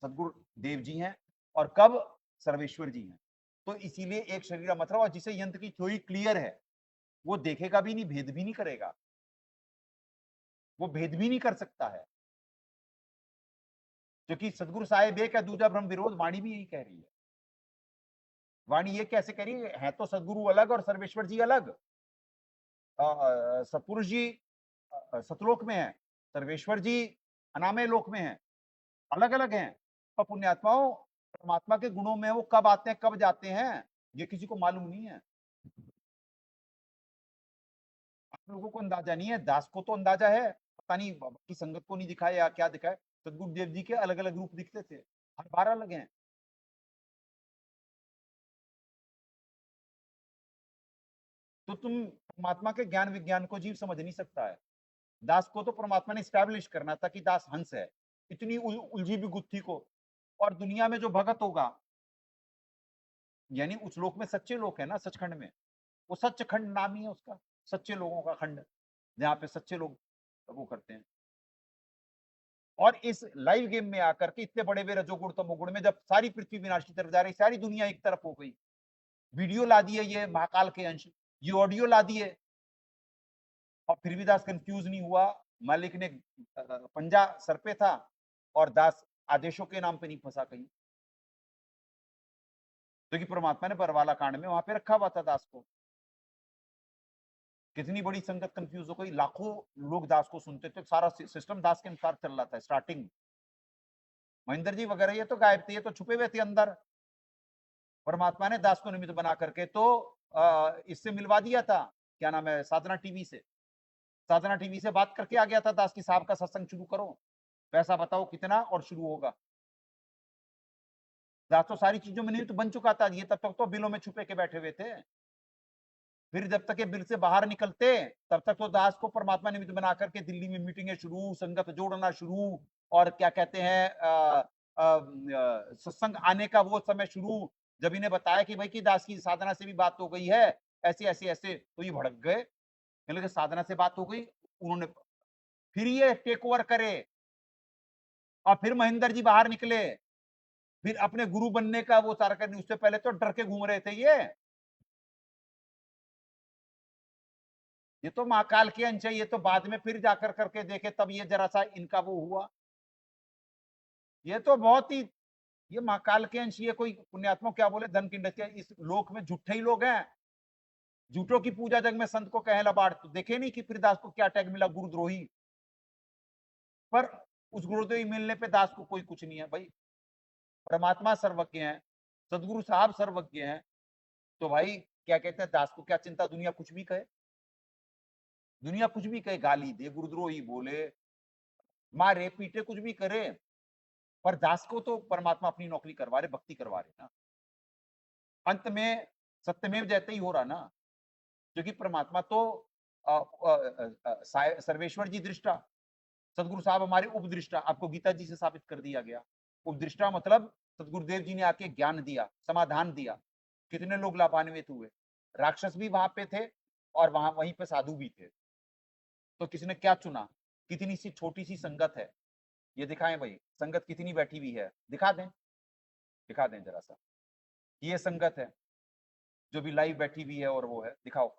सदगुरु देव जी हैं और कब सर्वेश्वर जी हैं। तो इसीलिए एक शरीर का मतलब, और जिसे यंत्र की थ्योरी क्लियर है वो देखेगा भी नहीं, भेद भी नहीं करेगा, वो भेद भी नहीं कर सकता है, क्योंकि सदगुरु साहेब एक है, दूजा ब्रह्म विरोध। वाणी भी यही कह रही है। वाणी ये कैसे कह रही है तो सदगुरु अलग और सर्वेश्वर जी अलग। सतपुरुष जी सतलोक में है, सर्वेश्वर जी अनामय लोक में है, अलग अलग हैं। और पुण्यात्माओं, परमात्मा के गुणों में वो कब आते हैं कब जाते हैं ये किसी को मालूम नहीं है। आप लोगों को अंदाजा नहीं है, दास को तो अंदाजा है, पता नहीं की संगत को नहीं दिखाया या क्या दिखाया। सदगुरुदेव जी के अलग अलग रूप दिखते थे, हर बार अलग हैं। तो तुम परमात्मा के ज्ञान विज्ञान को जीव समझ नहीं सकता है। दास को तो परमात्मा ने स्टैब्लिश करना था कि दास हंस है, इतनी उलझी भी गुत्थी को। और दुनिया में जो भगत होगा, यानी उस लोक में सच्चे लोग हैं ना, सचखंड में, वो सचखंड नाम ही है उसका, सच्चे लोगों का खंड, जहां पे सच्चे लोग वो करते हैं। और इस लाइव गेम में आकर के इतने बड़े बड़े रजोगुण तमोगुण में जब सारी पृथ्वी विनाश की तरफ जा रही, सारी दुनिया एक तरफ हो गई, वीडियो ला दिए ये महाकाल के अंश, ये ऑडियो ला दिए, और फिर भी दास कंफ्यूज नहीं हुआ। मालिक ने पंजा सर पे था और दास आदेशों के नाम पे नहीं फंसा कहीं, क्योंकि परमात्मा ने बरवाला कांड में वहां पे रखा हुआ था दास को। कितनी बड़ी संगत कंफ्यूज हो गई, लाखों लोग दास को सुनते थे, सारा सिस्टम दास के अनुसार चल रहा था। स्टार्टिंग महेंद्र जी वगैरह ये तो गायब थे, ये तो छुपे हुए थे अंदर। परमात्मा ने दास को निमित्त बना करके तो इससे मिलवा दिया था, क्या नाम है, साधना टीवी से। साधना टीवी से बात करके आ गया था दास की, साहब का सत्संग शुरू करो, पैसा बताओ कितना और शुरू होगा। दास तो सारी चीजों में निमित्त बन चुका था, ये तब तक तो बिलों में छुपे के बैठे हुए थे। फिर जब तक ये बिल से बाहर निकलते तब तक तो दास को परमात्मा निमित्त बना करके दिल्ली में मीटिंगें शुरू, संगत जोड़ना शुरू, और क्या कहते हैं सत्संग आने का वो समय शुरू, जब इन्हें बताया कि भाई की दास की साधना से भी बात हो गई है, ऐसे ऐसे ऐसे, तो ये भड़क गए, लगे साधना से बात हो गई। उन्होंने फिर ये टेक ओवर करे, और फिर महेंद्र जी बाहर निकले, फिर अपने गुरु बनने का वो सारा करने। उससे पहले तो डर के घूम रहे थे ये तो महाकाल के अंश है, ये तो बाद में फिर जाकर करके देखे तब ये जरा सा इनका वो हुआ। ये तो बहुत ही, ये महाकाल के अंश, ये कोई पुण्यात्मा क्या बोले, धन की इंडस्ट्री, इस लोक में झूठे ही लोग हैं। झूठों की पूजा जग में संत को कहे लबाड़, तो देखे नहीं कि फिर दास को क्या टैग मिला, गुरुद्रोही। पर उस गुरुद्रोही मिलने पे दास को कोई कुछ नहीं है भाई, परमात्मा सर्वज्ञ है, सदगुरु साहब सर्वज्ञ हैं। तो भाई क्या कहते हैं, दास को क्या चिंता, दुनिया कुछ भी कहे, दुनिया कुछ भी कहे, गाली दे, गुरुद्रोही बोले, मारे पीटे, कुछ भी करे, पर दास को तो परमात्मा अपनी नौकरी करवा रहे, भक्ति करवा रहे ना। अंत में सत्यमेव जयते ही हो रहा ना, क्योंकि परमात्मा तो सर्वेश्वर जी दृष्टा, सदगुरु साहब हमारे उपदृष्टा, आपको गीता जी से साबित कर दिया गया। उपदृष्टा मतलब सदगुरुदेव जी ने आके ज्ञान दिया, समाधान दिया, कितने लोग लाभान्वित हुए। राक्षस भी वहां पे थे और वहां वहीं पे साधु भी थे, तो किसने क्या चुना, कितनी सी छोटी सी संगत है, ये दिखाएं भाई, संगत कितनी बैठी हुई है, दिखा दें, दिखा दें जरा सा, ये संगत है जो भी लाइव बैठी हुई है, और वो है, दिखाओ।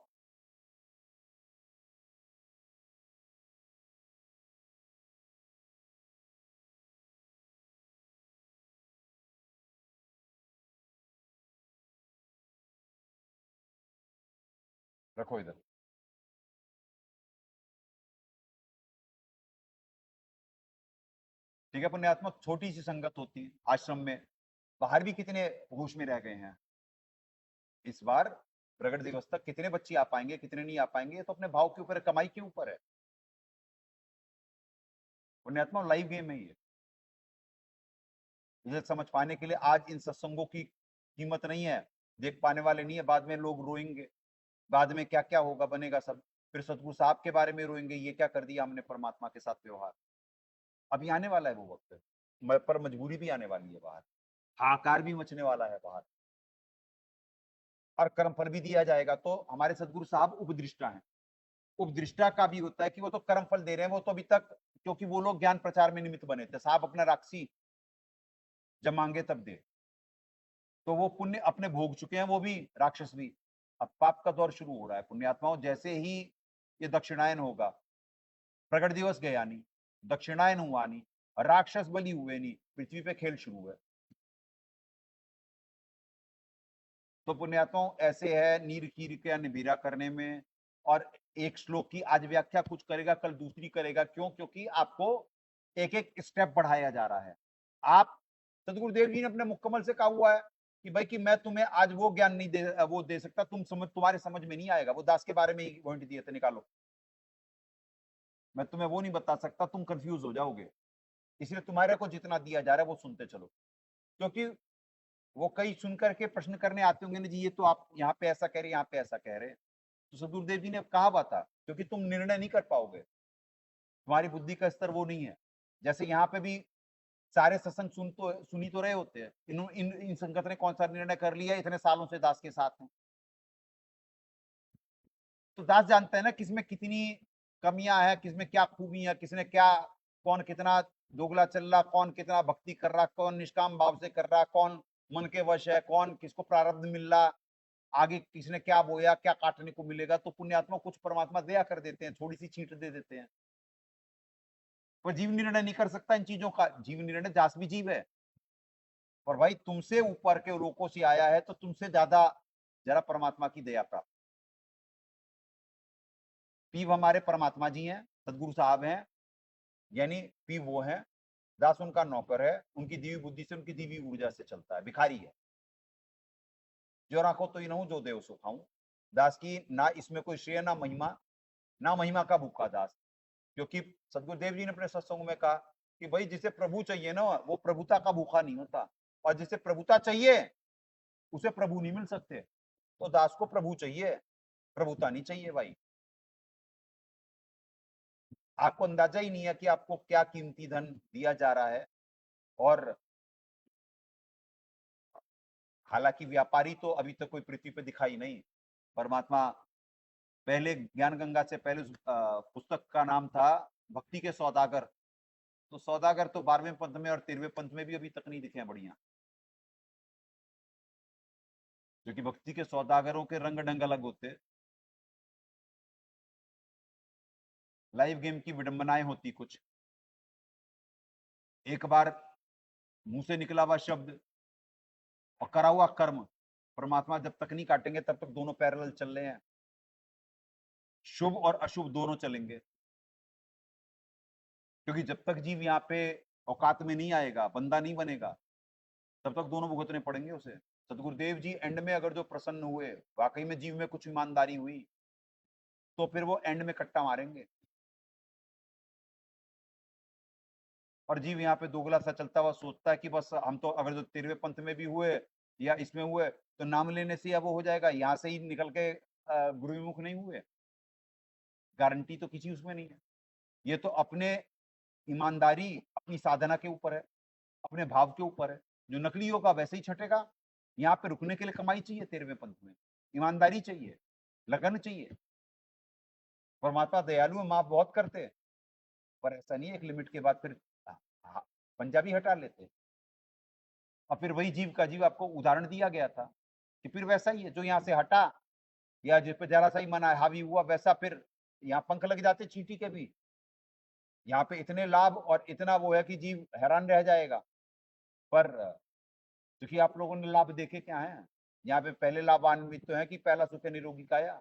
रखो इधर। ठीक है पुण्यात्मा, छोटी सी संगत होती है आश्रम में, बाहर भी कितने होश में रह गए हैं। इस बार प्रगट दिवस तक कितने बच्चे आ पाएंगे, कितने नहीं आ पाएंगे, तो अपने भाव के ऊपर है, कमाई के ऊपर है। पुण्यात्मा लाइव गेम है ये, इसे समझ पाने के लिए आज इन सत्संगों की कीमत नहीं है, देख पाने वाले नहीं है, बाद में लोग रोएंगे, बाद में क्या क्या होगा, बनेगा सब, फिर सतगुरु साहब के बारे में रोएंगे, ये क्या कर दिया हमने परमात्मा के साथ व्यवहार। अभी आने वाला है वो वक्त, पर मजबूरी भी आने वाली है बाहर, हाहाकार भी मचने वाला है बाहर। और कर्मफल भी दिया जाएगा। तो हमारे सदगुरु साहब उपदृष्टा हैं। उपदृष्टा का भी होता है कि वो तो कर्मफल दे रहे हैं, वो तो अभी तक, क्योंकि वो लोग ज्ञान प्रचार में निमित्त बने थे, साहब अपना राक्षसी जब मांगे तब दे, तो वो पुण्य अपने भोग चुके हैं, वो भी राक्षस भी। अब पाप का दौर शुरू हो रहा है पुण्यात्माओं। जैसे ही ये दक्षिणायन होगा, प्रकट दिवस गया नहीं, दक्षिणायन हुआ नहीं, राक्षस बलि हुए नहीं, पृथ्वी पे खेल शुरू है। तो पुण्यात्माओं ऐसे है नीर कीर के निबीरा करने में। और एक श्लोक की आज व्याख्या कुछ करेगा, कल दूसरी करेगा। क्यों? क्योंकि आपको एक एक स्टेप बढ़ाया जा रहा है। आप, सदगुरुदेव जी ने अपने मुक्कमल से कहा हुआ है कि भाई कि मैं तुम्हें आज वो ज्ञान नहीं दे सकता, तुम्हारे समझ में नहीं आएगा। वो दास के बारे में ही पॉइंट दिए थे, निकालो, मैं तुम्हें वो नहीं बता सकता, तुम कंफ्यूज हो जाओगे। इसलिए तुम्हारे को जितना दिया जा रहा है वो सुनते चलो। क्योंकि वो कई सुनकर के प्रश्न करने आते होंगे ना जी, ये तो आप यहाँ पे ऐसा कह रहे, यहाँ पे ऐसा कह रहे। तो सदगुरुदेव जी ने कहा हुआ था, क्योंकि तुम निर्णय नहीं कर पाओगे, तुम्हारी बुद्धि का स्तर वो नहीं है। जैसे यहाँ पे भी सारे सत्संग सुनी तो रहे होते हैं, इन संगत ने कौन सा निर्णय कर लिया, इतने सालों से दास के साथ हैं। तो दास जानते हैं ना किसमें कितनी कमियां हैं, किसमें क्या खूबियां, किसने क्या, कौन कितना दोगला चल रहा, कौन कितना भक्ति कर रहा, कौन निष्काम भाव से कर रहा, कौन मन के वश है, कौन किसको प्रारब्ध मिल रहा, आगे किसने क्या बोया, क्या काटने को मिलेगा। तो पुण्यात्मा कुछ परमात्मा दया कर देते हैं, थोड़ी सी छींट दे देते हैं। पर जीव निर्णय नहीं कर सकता इन चीजों का। जीव निर्णय, दास भी जीव है, और भाई तुमसे ऊपर के लोगों से आया है, तो तुमसे ज्यादा जरा परमात्मा की दया प्राप्त। पीव हमारे परमात्मा जी हैं, सदगुरु साहब हैं, यानी पीव वो हैं, दास उनका नौकर है, उनकी दिव्य बुद्धि से, उनकी दिव्य ऊर्जा से चलता है, भिखारी है। जो राखो तो ही जो देव सो खाऊं। दास की ना इसमें कोई श्रेय, ना महिमा का भूखा दास। क्योंकि सदगुरुदेव जी ने अपने सत्संग में कहा कि भाई जिसे प्रभु चाहिए ना, वो प्रभुता का भूखा नहीं होता, और जिसे प्रभुता चाहिए उसे प्रभु नहीं मिल सकते। तो दास को प्रभु चाहिए, प्रभुता नहीं चाहिए भाई। आपको अंदाजा ही नहीं है कि आपको क्या कीमती धन दिया जा रहा है। और हालांकि व्यापारी तो अभी तक कोई पृथ्वी पे दिखाई नहीं। परमात्मा पहले ज्ञान गंगा से पहले पुस्तक का नाम था भक्ति के सौदागर। तो सौदागर तो 12वें पंथ में और 13वें पंथ में भी अभी तक नहीं दिखे हैं बढ़िया, क्योंकि भक्ति के सौदागरों के रंग ढंग अलग होते, लाइव गेम की विडंबनाएं होती कुछ। एक बार मुंह से निकला हुआ शब्द और करा हुआ कर्म, परमात्मा जब तक नहीं काटेंगे तब तक दोनों पैरेलल चल रहे हैं, शुभ और अशुभ दोनों चलेंगे। क्योंकि जब तक जीव यहाँ पे औकात में नहीं आएगा, बंदा नहीं बनेगा, तब तक दोनों भुगतने पड़ेंगे उसे। सदगुरुदेव जी एंड में अगर जो प्रसन्न हुए, वाकई में जीव में कुछ ईमानदारी हुई, तो फिर वो एंड में कट्टा मारेंगे। और जीव यहाँ पे दोगला सा चलता हुआ सोचता है कि बस हम तो अगर जो 13वें पंथ में भी हुए या इसमें हुए तो नाम लेने से या वो हो जाएगा, यहाँ से ही निकल के गुरु विमुख नहीं हुए, गारंटी तो किसी उसमें नहीं है। ये तो अपने ईमानदारी, अपनी साधना के ऊपर है, अपने भाव के ऊपर है। जो नकली होगा वैसे ही छटेगा। यहाँ पे रुकने के लिए कमाई चाहिए, 13वें पंथ में ईमानदारी चाहिए, लगन चाहिए। परमात्मा दयालु है, माफ बहुत करते हैं, पर ऐसा नहीं है एक लिमिट के बाद फिर पंजाबी हटा लेते। और फिर वही जीव का जीव, आपको उदाहरण दिया गया था कि फिर वैसा ही है, जो यहाँ से हटा या जिस पे जरा सा ही मना हावी हुआ, वैसा फिर यहाँ पंख लग जाते चींटी के भी। यहाँ पे इतने लाभ और इतना वो है कि जीव हैरान रह जाएगा। पर क्योंकि आप लोगों ने लाभ देखे क्या है, यहाँ पे पहले लाभान्वित तो है कि पहला सुख निरोगी काया,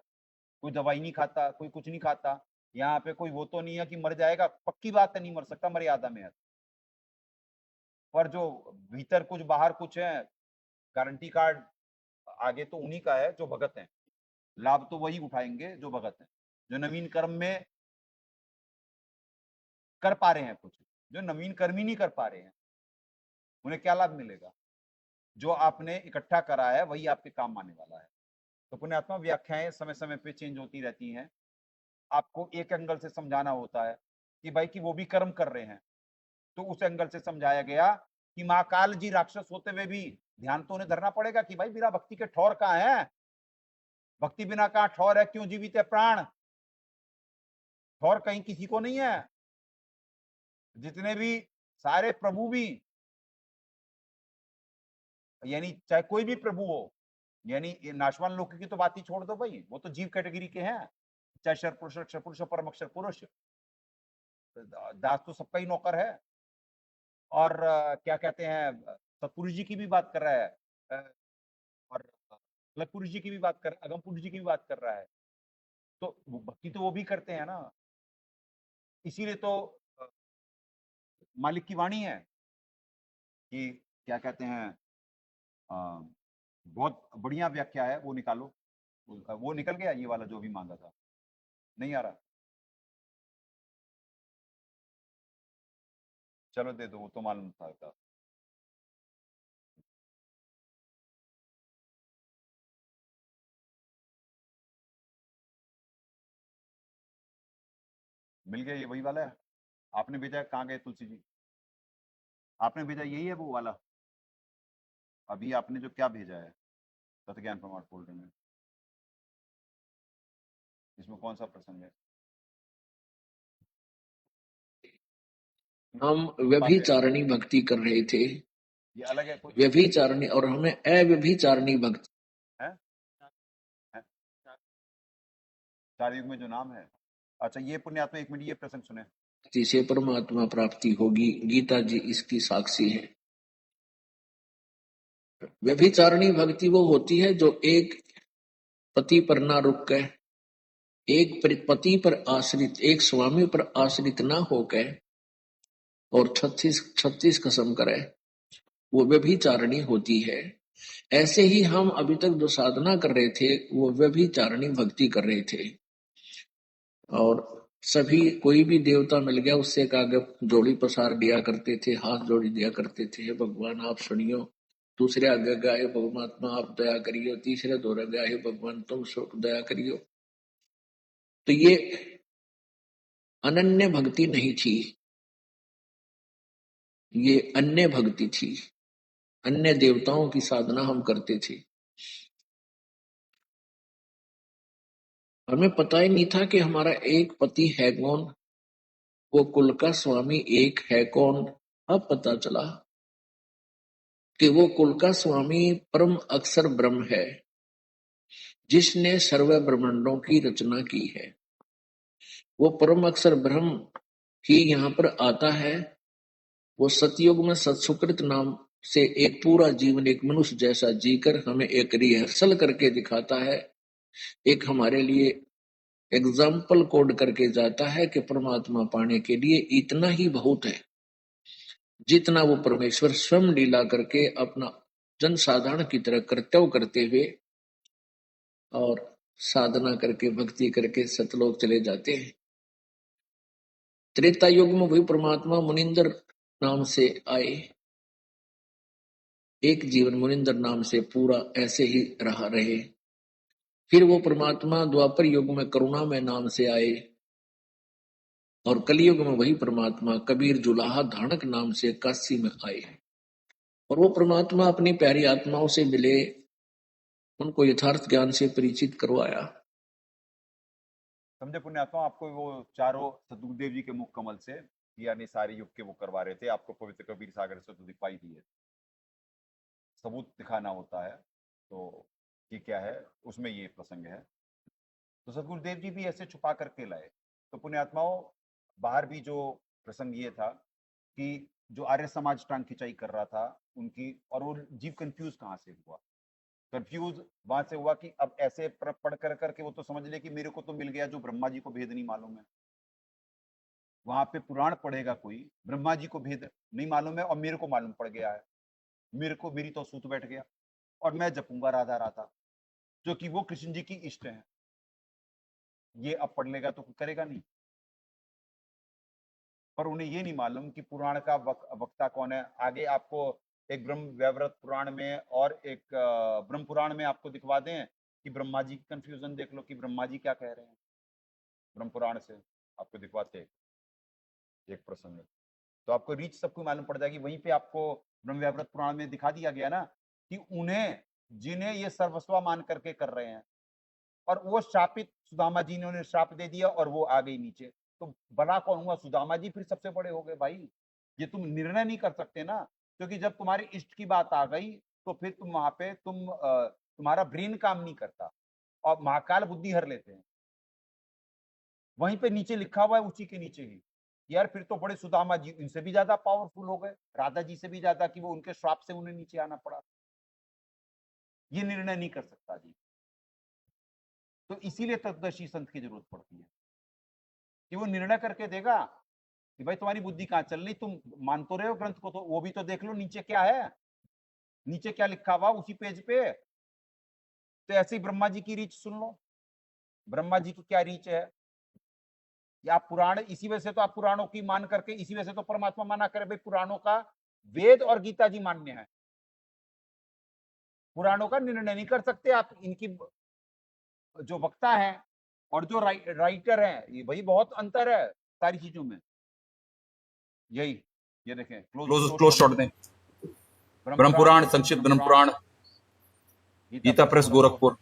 कोई दवाई नहीं खाता, कोई कुछ नहीं खाता। यहाँ पे कोई वो तो नहीं है कि मर जाएगा, पक्की बात है नहीं मर सकता, मर्यादा में है। पर जो भीतर कुछ बाहर कुछ है, गारंटी कार्ड आगे तो उन्हीं का है जो भगत हैं। लाभ तो वही उठाएंगे जो भगत हैं, जो नवीन कर्म में कर पा रहे हैं कुछ। जो नवीन कर्म ही नहीं कर पा रहे हैं, उन्हें क्या लाभ मिलेगा? जो आपने इकट्ठा करा है वही आपके काम आने वाला है। तो पुण्यात्मा व्याख्याएं समय समय पे चेंज होती रहती हैं। आपको एक एंगल से समझाना होता है कि भाई कि वो भी कर्म कर रहे हैं, तो उस एंगल से समझाया गया कि महाकाल जी राक्षस होते हुए भी ध्यान तो उन्हें धरना पड़ेगा कि भाई मेरा भक्ति के ठौर कहाँ है, भक्ति बिना कहाँ ठौर है, क्यों जीवित है प्राण। ठौर कहीं किसी को नहीं है। जितने भी सारे प्रभु भी, यानी चाहे कोई भी प्रभु हो, यानी ये नाशवान लोक की तो बात ही छोड़ दो भाई, वो तो जीव कैटेगरी के हैं, चाहे क्षर पुरुष, अक्षर पुरुष, परम अक्षर पुरुष। दास तो सबका ही नौकर है। और क्या कहते हैं, सतपुरुष जी की भी बात कर रहा है, और अलग पुरुष जी की भी बात कर, अगम पुरुष जी की भी बात कर रहा है। तो भक्ति तो वो भी करते हैं ना। इसीलिए तो मालिक की वाणी है कि क्या कहते हैं, बहुत बढ़िया व्याख्या है, वो निकालो। वो निकल गया ये वाला जो भी मांगा था, नहीं आ रहा। चलो दे दो, वो तो मालूम था। मिल गया, ये वही वाला है। आपने भेजा है, कहाँ गए तुलसी जी? आपने भेजा यही है वो वाला? अभी आपने जो क्या भेजा है तत्व ज्ञान प्रमाण फोल्डर में, इसमें कौन सा प्रसंग है? हम व्यभिचारिणी भक्ति कर रहे थे, ये अलग है कोई? व्यभिचारिणी, और हमें अव्यभिचारिणी भक्ति है? चार युग में जो नाम है। अच्छा, ये पुण्यात्मा, एक मिनट, ये प्रसंग सुने। से परमात्मा प्राप्ति होगी। गीता जी इसकी साक्षी है। व्यभिचारिणी भक्ति वो होती है जो एक पति पर ना रुक कर, एक पति पर आश्रित, एक स्वामी पर आश्रित ना होकर और 36 कसम करे, वो व्यभिचारिणी होती है। ऐसे ही हम अभी तक जो साधना कर रहे थे वो व्यभिचारिणी भक्ति कर रहे थे। और सभी, कोई भी देवता मिल गया उससे एक आगे जोड़ी पसार दिया करते थे, हाथ जोड़ी दिया करते थे, हे भगवान आप सुनियो। दूसरे आगे गाये परमात्मा आप दया करियो। तीसरे दौरे गया, हे भगवान तुम दया करियो। तो ये अनन्य भक्ति नहीं थी, ये अन्य भक्ति थी। अन्य देवताओं की साधना हम करते थे। हमें पता ही नहीं था कि हमारा एक पति है कौन, वो कुल का स्वामी एक है कौन। अब पता चला कि वो कुल का स्वामी परम अक्षर ब्रह्म है, जिसने सर्व ब्रह्मांडों की रचना की है। वो परम अक्षर ब्रह्म ही यहाँ पर आता है। वो सतयुग में सत्सुकृत नाम से एक पूरा जीवन एक मनुष्य जैसा जीकर हमें एक रिहर्सल करके दिखाता है, एक हमारे लिए एग्जाम्पल कोड करके जाता है कि परमात्मा पाने के लिए इतना ही बहुत है, जितना वो परमेश्वर स्वयं लीला करके अपना जनसाधारण की तरह कर्तव्य करते हुए और साधना करके भक्ति करके सतलोक चले जाते हैं। त्रेता युग में वही परमात्मा मुनिंदर नाम से आए, एक जीवन मुनिंदर नाम से पूरा ऐसे ही रहे। फिर वो परमात्मा द्वापर युग में करुणा में नाम से आए, और कलयुग में वही परमात्मा कबीर जुलाहा धानक नाम से काशी में आए। और वो परमात्मा अपनी प्यारी आत्माओं से मिले, उनको यथार्थ ज्ञान से परिचित करवाया। समझे पुण्यात्मा, आपको वो चारों सदगुरुदेव जी के मुख कमल से, यानी सारे युग के वो करवा रहे थे, आपको पवित्र कबीर सागर से तो दिखाई दिए, सबूत दिखाना होता है तो ये क्या है, उसमें ये प्रसंग है। तो सदगुरुदेव जी भी ऐसे छुपा करके लाए। तो पुण्यात्माओं, बाहर भी जो प्रसंग ये था कि जो आर्य समाज टांग खिंचाई कर रहा था उनकी, और वो जीव कंफ्यूज कहाँ से हुआ? कंफ्यूज वहां से हुआ कि अब ऐसे पढ़ कर करके वो तो समझ ले कि मेरे को तो मिल गया जो ब्रह्मा जी को भेद नहीं मालूम है। वहां पे पुराण पढ़ेगा कोई, ब्रह्मा जी को भेद नहीं मालूम है और मेरे को मालूम पड़ गया है, मेरी तो सूत बैठ गया और मैं जपूंगा राधा राधा, जो कि वो कृष्ण जी की इष्ट है। ये अब पढ़ लेगा तो करेगा नहीं। पर उन्हें ये नहीं मालूम कि पुराण का वक्ता कौन है। आगे आपको एक ब्रह्म वैवर्त पुराण में और एक ब्रह्म पुराण में आपको दिखवा दें कि ब्रह्मा जी की कंफ्यूजन देख लो कि ब्रह्मा जी क्या कह रहे हैं। ब्रह्म पुराण से आपको दिखवाते एक प्रसंग, तो आपको रीच सबको मालूम पड़ जाएगी। वहीं पे आपको ब्रह्म वैवर्त पुराण में दिखा दिया गया ना कि उन्हें, जिन्हें ये सर्वस्वा मान करके कर रहे हैं, और वो शापित सुदामा जी ने उन्हें श्राप दे दिया और वो आ गई नीचे, तो भला कौन हुआ? सुदामा जी फिर सबसे बड़े हो गए भाई। ये तुम निर्णय नहीं कर सकते ना, क्योंकि जब तुम्हारी इष्ट की बात आ गई तो फिर तुम वहां पे तुम्हारा ब्रेन काम नहीं करता और महाकाल बुद्धि हर लेते हैं। वहीं पे नीचे लिखा हुआ है, उसी के नीचे ही, यार फिर तो बड़े सुदामा जी इनसे भी ज्यादा पावरफुल हो गए, राधा जी से भी ज्यादा, कि वो उनके श्राप से उन्हें नीचे आना पड़ा। ये निर्णय नहीं कर सकता जी। तो इसीलिए तत्वदर्शी संत की जरूरत पड़ती है कि वो निर्णय करके देगा कि भाई तुम्हारी बुद्धि कहाँ चल रही, तुम मान तो रहे हो ग्रंथ को, तो वो भी तो देख लो नीचे क्या है, नीचे क्या लिखा हुआ उसी पेज पे। तो ऐसे ही ब्रह्मा जी की रीच सुन लो, ब्रह्मा जी की क्या रीच है। या आप पुराण, इसी वजह से तो आप पुराणों की मान करके, इसी वजह से तो परमात्मा माना करे भाई पुराणों का, वेद और गीता जी मान्य है, पुराणों का निर्णय नहीं कर सकते आप। इनकी जो वक्ता है और जो राइटर है, ये भाई बहुत अंतर है सारी चीजों में। यही ये देखें, क्लोज शॉट दें। ब्रह्म पुराण, संक्षिप्त ब्रह्म पुराण, गीता प्रेस गोरखपुर।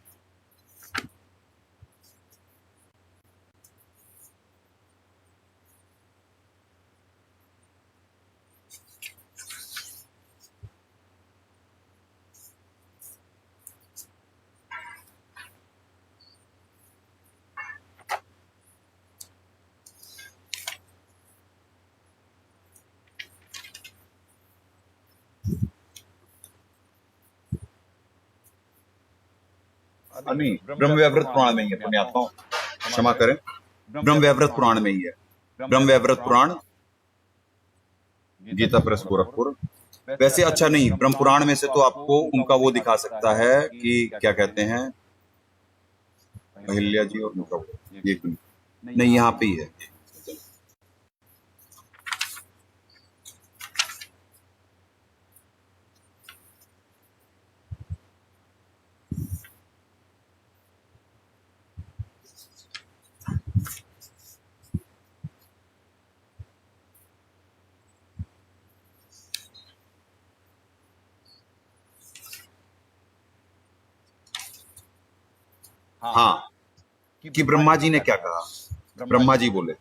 नहीं, ब्रह्म व्यावृत पुराण में ही है पुण्यात्माओं, क्षमा करें, ब्रह्म व्यावृत पुराण में ही है। ब्रह्म व्यावृत पुराण, गीता प्रेस गोरखपुर। वैसे अच्छा नहीं, ब्रह्म पुराण में से तो आपको उनका वो दिखा सकता है कि क्या कहते हैं, अहिल्या जी और उनका एक नहीं, यहाँ पे ही है। हाँ, कि ब्रह्मा जी ने क्या कहा। ब्रह्मा जी बोले,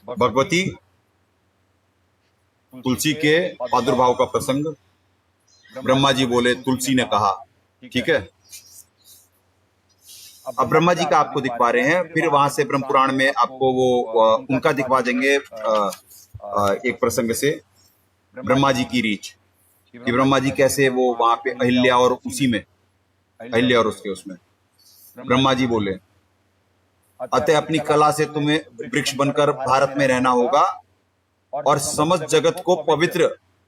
भगवती तुलसी के प्रादुर्भाव का प्रसंग, ब्रह्मा जी बोले तुलसी ने कहा, ठीक है। अब ब्रह्मा जी का आपको दिखवा रहे हैं, फिर वहां से ब्रह्म पुराण में आपको वो उनका दिखवा देंगे एक प्रसंग से, ब्रह्मा जी की रीच, कि ब्रह्मा जी कैसे वो वहां पे अहिल्या और उसी में, अहिल्या और उसके उसमें ब्रह्मा जी बोले, अतः अपनी कला से तुम्हें वृक्ष बनकर भारत में रहना होगा और समस्त जगत को पवित्र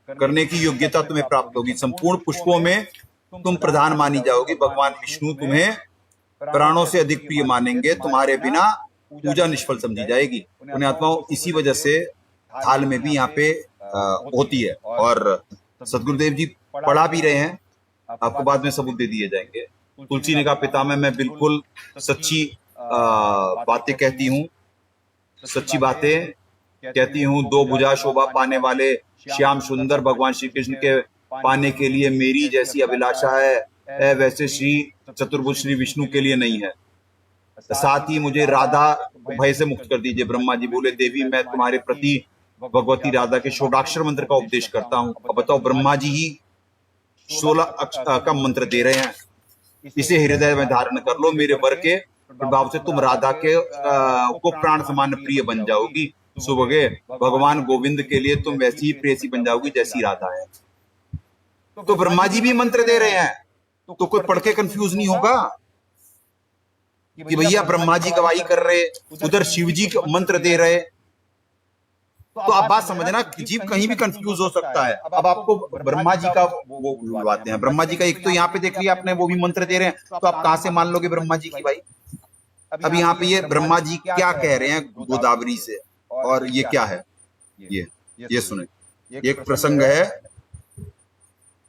करने की योग्यता तुम्हें प्राप्त होगी। संपूर्ण पुष्पों में तुम प्रधान मानी जाओगी। भगवान विष्णु तुम्हें प्राणों से अधिक प्रिय मानेंगे, तुम्हारे बिना पूजा निष्फल समझी जाएगी। पुण्यात्माओं, इसी वजह से थाल में भी यहाँ पे होती है, और सदगुरुदेव जी पढ़ा भी रहे हैं, आपको बाद में सबूत दे दिए जाएंगे। तुलसी ने कहा, पितामह मैं बिल्कुल सच्ची बातें कहती हूँ, सच्ची बातें कहती हूँ। दो भुजा शोभा पाने वाले श्याम सुंदर भगवान श्री कृष्ण के पाने के लिए मेरी जैसी अभिलाषा है, वैसे श्री चतुर्भुज श्री विष्णु के लिए नहीं है। साथ ही मुझे राधा भय से मुक्त कर दीजिए। ब्रह्मा जी बोले, देवी मैं तुम्हारे प्रति भगवती राधा के षोडाक्षर मंत्र का उपदेश करता हूँ। अब बताओ, ब्रह्मा जी ही 16 का मंत्र दे रहे हैं, इसे हृदय में धारण कर लो, मेरे वर के प्रभाव से तुम राधा के को प्राण समान प्रिय बन जाओगी। सुबह भगवान गोविंद के लिए तुम वैसी ही प्रेसी बन जाओगी जैसी राधा है। तो ब्रह्मा जी भी मंत्र दे रहे हैं, तो कोई पढ़ के कंफ्यूज नहीं होगा कि भैया ब्रह्मा जी गवाही कर रहे, उधर शिव जी मंत्र दे रहे। तो आप बात समझना, जीव कहीं भी कंफ्यूज हो सकता है। अब आपको ब्रह्मा जी का वो बुलवाते हैं, ब्रह्मा जी का एक तो यहाँ पे देख लिया आपने, वो भी मंत्र दे रहे हैं, तो आप कहां से मान लोगे ब्रह्मा जी की भाई। अब यहाँ पे ये ब्रह्मा जी क्या कह रहे हैं गोदावरी से, और ये क्या है, ये सुने, एक प्रसंग है,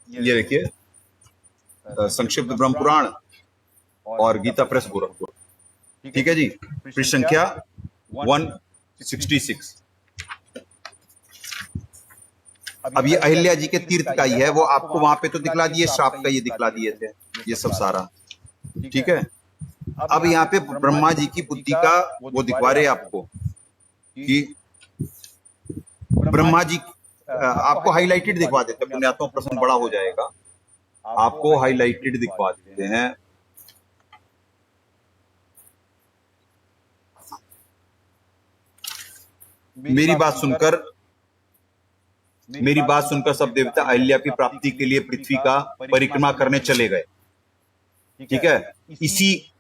ये देखिए, संक्षिप्त ब्रह्म पुराण और गीता प्रेस गोरखपुर, ठीक है जी, पृष्ठ संख्या 166। अब ये अहिल्या जी के तीर्थ का ही है, वो आपको वहां पे तो दिखला दिए, श्राप का ये दिखला दिए थे। ये सब सारा, ठीक ठीक है। अब यहाँ पे ब्रह्मा जी की बुद्धि का वो दिखवा रहे आपको कि ब्रह्मा जी आपको हाईलाइटेड दिखवा देते हैं, पुण्यात्मा प्रश्न बड़ा हो जाएगा, आपको हाईलाइटेड दिखवा देते हैं। मेरी बात सुनकर सब देवता अहिल्या की प्राप्ति के लिए पृथ्वी का परिक्रमा करने चले गए, ठीक है। इसी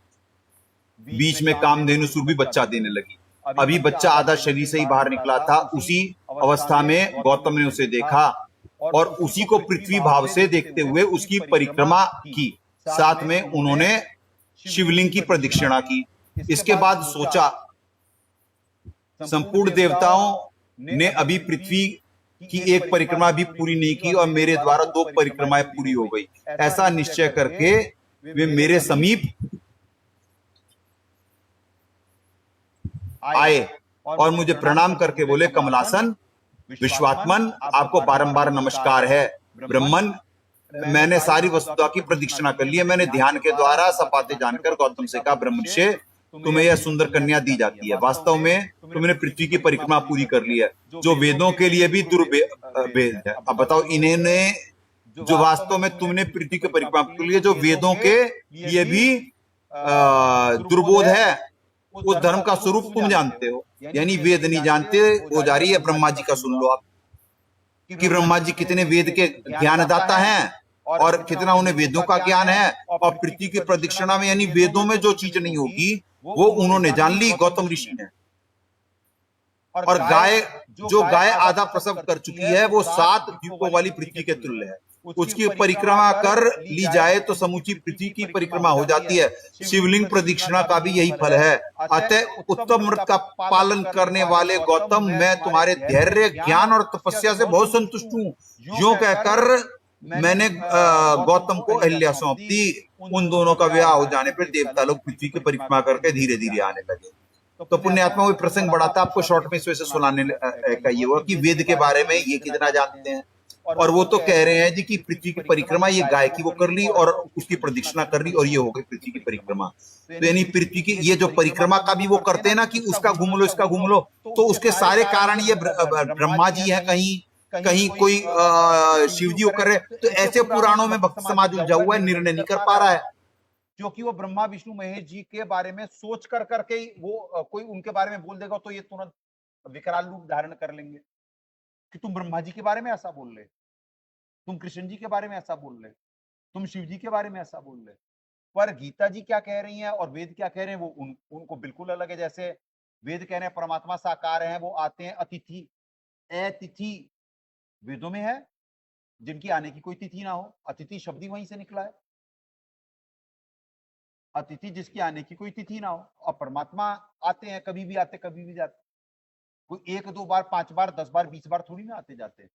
बीच में कामधेनु सुर भी बच्चा देने लगी। अभी बच्चा आधा शरीर से ही बाहर निकला था। उसी अवस्था में गौतम ने उसे देखा और उसी को पृथ्वी भाव से देखते हुए उसकी परिक्रमा की। साथ में उन्होंने शिवलिंग की प्रदक्षिणा की। इसके बाद सोचा, संपूर्ण देवताओं ने अभी पृथ्वी की एक परिक्रमा भी पूरी नहीं की और मेरे द्वारा 2 परिक्रमाएं पूरी हो गई। ऐसा निश्चय करके वे मेरे समीप आए और मुझे प्रणाम करके बोले, कमलासन विश्वात्मन, आपको बारंबार नमस्कार है। ब्रह्मन, मैंने सारी वस्तुता की प्रदक्षिणा कर ली है। मैंने ध्यान के द्वारा सब बातें जानकर गौतम से कहा, ब्रह्मर्षि, तुम्हें यह सुंदर कन्या दी जाती है। वास्तव में तुमने पृथ्वी की परिक्रमा पूरी कर ली है, जो वेदों के लिए भी दुर्भेद है। अब बताओ, इन्होंने जो वास्तव में तुमने पृथ्वी की परिक्रमा कर ली है, जो वेदों के लिए भी दुर्बोध है, उस धर्म का स्वरूप तुम जानते हो। यानी वेद नहीं जानते हो जा रही है। ब्रह्मा जी का सुन लो आप कि ब्रह्मा जी कितने वेद के ज्ञानदाता हैं और कितना उन्हें वेदों का ज्ञान है। और पृथ्वी की प्रदक्षिणा में यानी वेदों में जो चीज नहीं होगी वो उन्होंने जान ली, गौतम ऋषि ने। और गाय आधा प्रसव कर चुकी है, वो 7 द्वीपों वाली पृथ्वी के तुल्य है। उसकी परिक्रमा कर ली जाए तो समूची पृथ्वी की परिक्रमा हो जाती है। शिवलिंग प्रदक्षिणा का भी यही फल है। अतः उत्तम व्रत का पालन करने वाले गौतम, मैं तुम्हारे धैर्य, ज्ञान और तपस्या से बहुत संतुष्ट हूँ। यूं कहकर मैंने गौतम को अहिल्या सौंप दी। उन दोनों का विवाह हो जाने पर देवता लोग पृथ्वी की परिक्रमा करके धीरे धीरे आने लगे। तो पुण्यात्मा, वो प्रसंग बड़ा था, आपको शॉर्ट में इस वजह से सुनाने का ये हुआ कि वेद के बारे में ये कितना जानते हैं। और वो तो कह रहे हैं जी कि पृथ्वी की परिक्रमा ये गाय की वो कर ली और उसकी प्रदक्षिणा कर ली और ये हो गई पृथ्वी की परिक्रमा। तो यानी पृथ्वी की ये जो परिक्रमा का भी वो करते हैं ना कि उसका घूम लो, इसका घूम लो, तो उसके सारे कारण ये ब्रह्मा जी है, कहीं कोई शिव जी वो कर रहे। तो ऐसे पुराणों में भक्त समाज उलझा हुआ है, निर्णय नहीं कर पा रहा है। क्योंकि वो ब्रह्मा विष्णु महेश जी के बारे में सोच कर करके ही वो कोई उनके बारे में बोल देगा तो ये तुरंत विकराल रूप धारण कर लेंगे कि तुम ब्रह्मा जी के बारे में ऐसा बोल रहे, तुम कृष्ण जी के बारे में ऐसा बोल रहे, तुम शिव जी के बारे में ऐसा बोल रहे। पर गीता जी क्या कह रही हैं और वेद क्या कह रहे हैं वो उनको बिल्कुल अलग है। जैसे वेद कह रहे हैं परमात्मा साकार हैं, वो आते हैं अतिथि। अतिथि वेदों में है, जिनकी आने की कोई तिथि ना हो। अतिथि शब्द ही वहीं से निकला है, अतिथि जिसकी आने की कोई तिथि ना हो। और परमात्मा आते हैं, कभी भी आते कभी भी जाते। कोई 1 2 बार 5 बार 10 बार 20 बार थोड़ी ना आते जाते।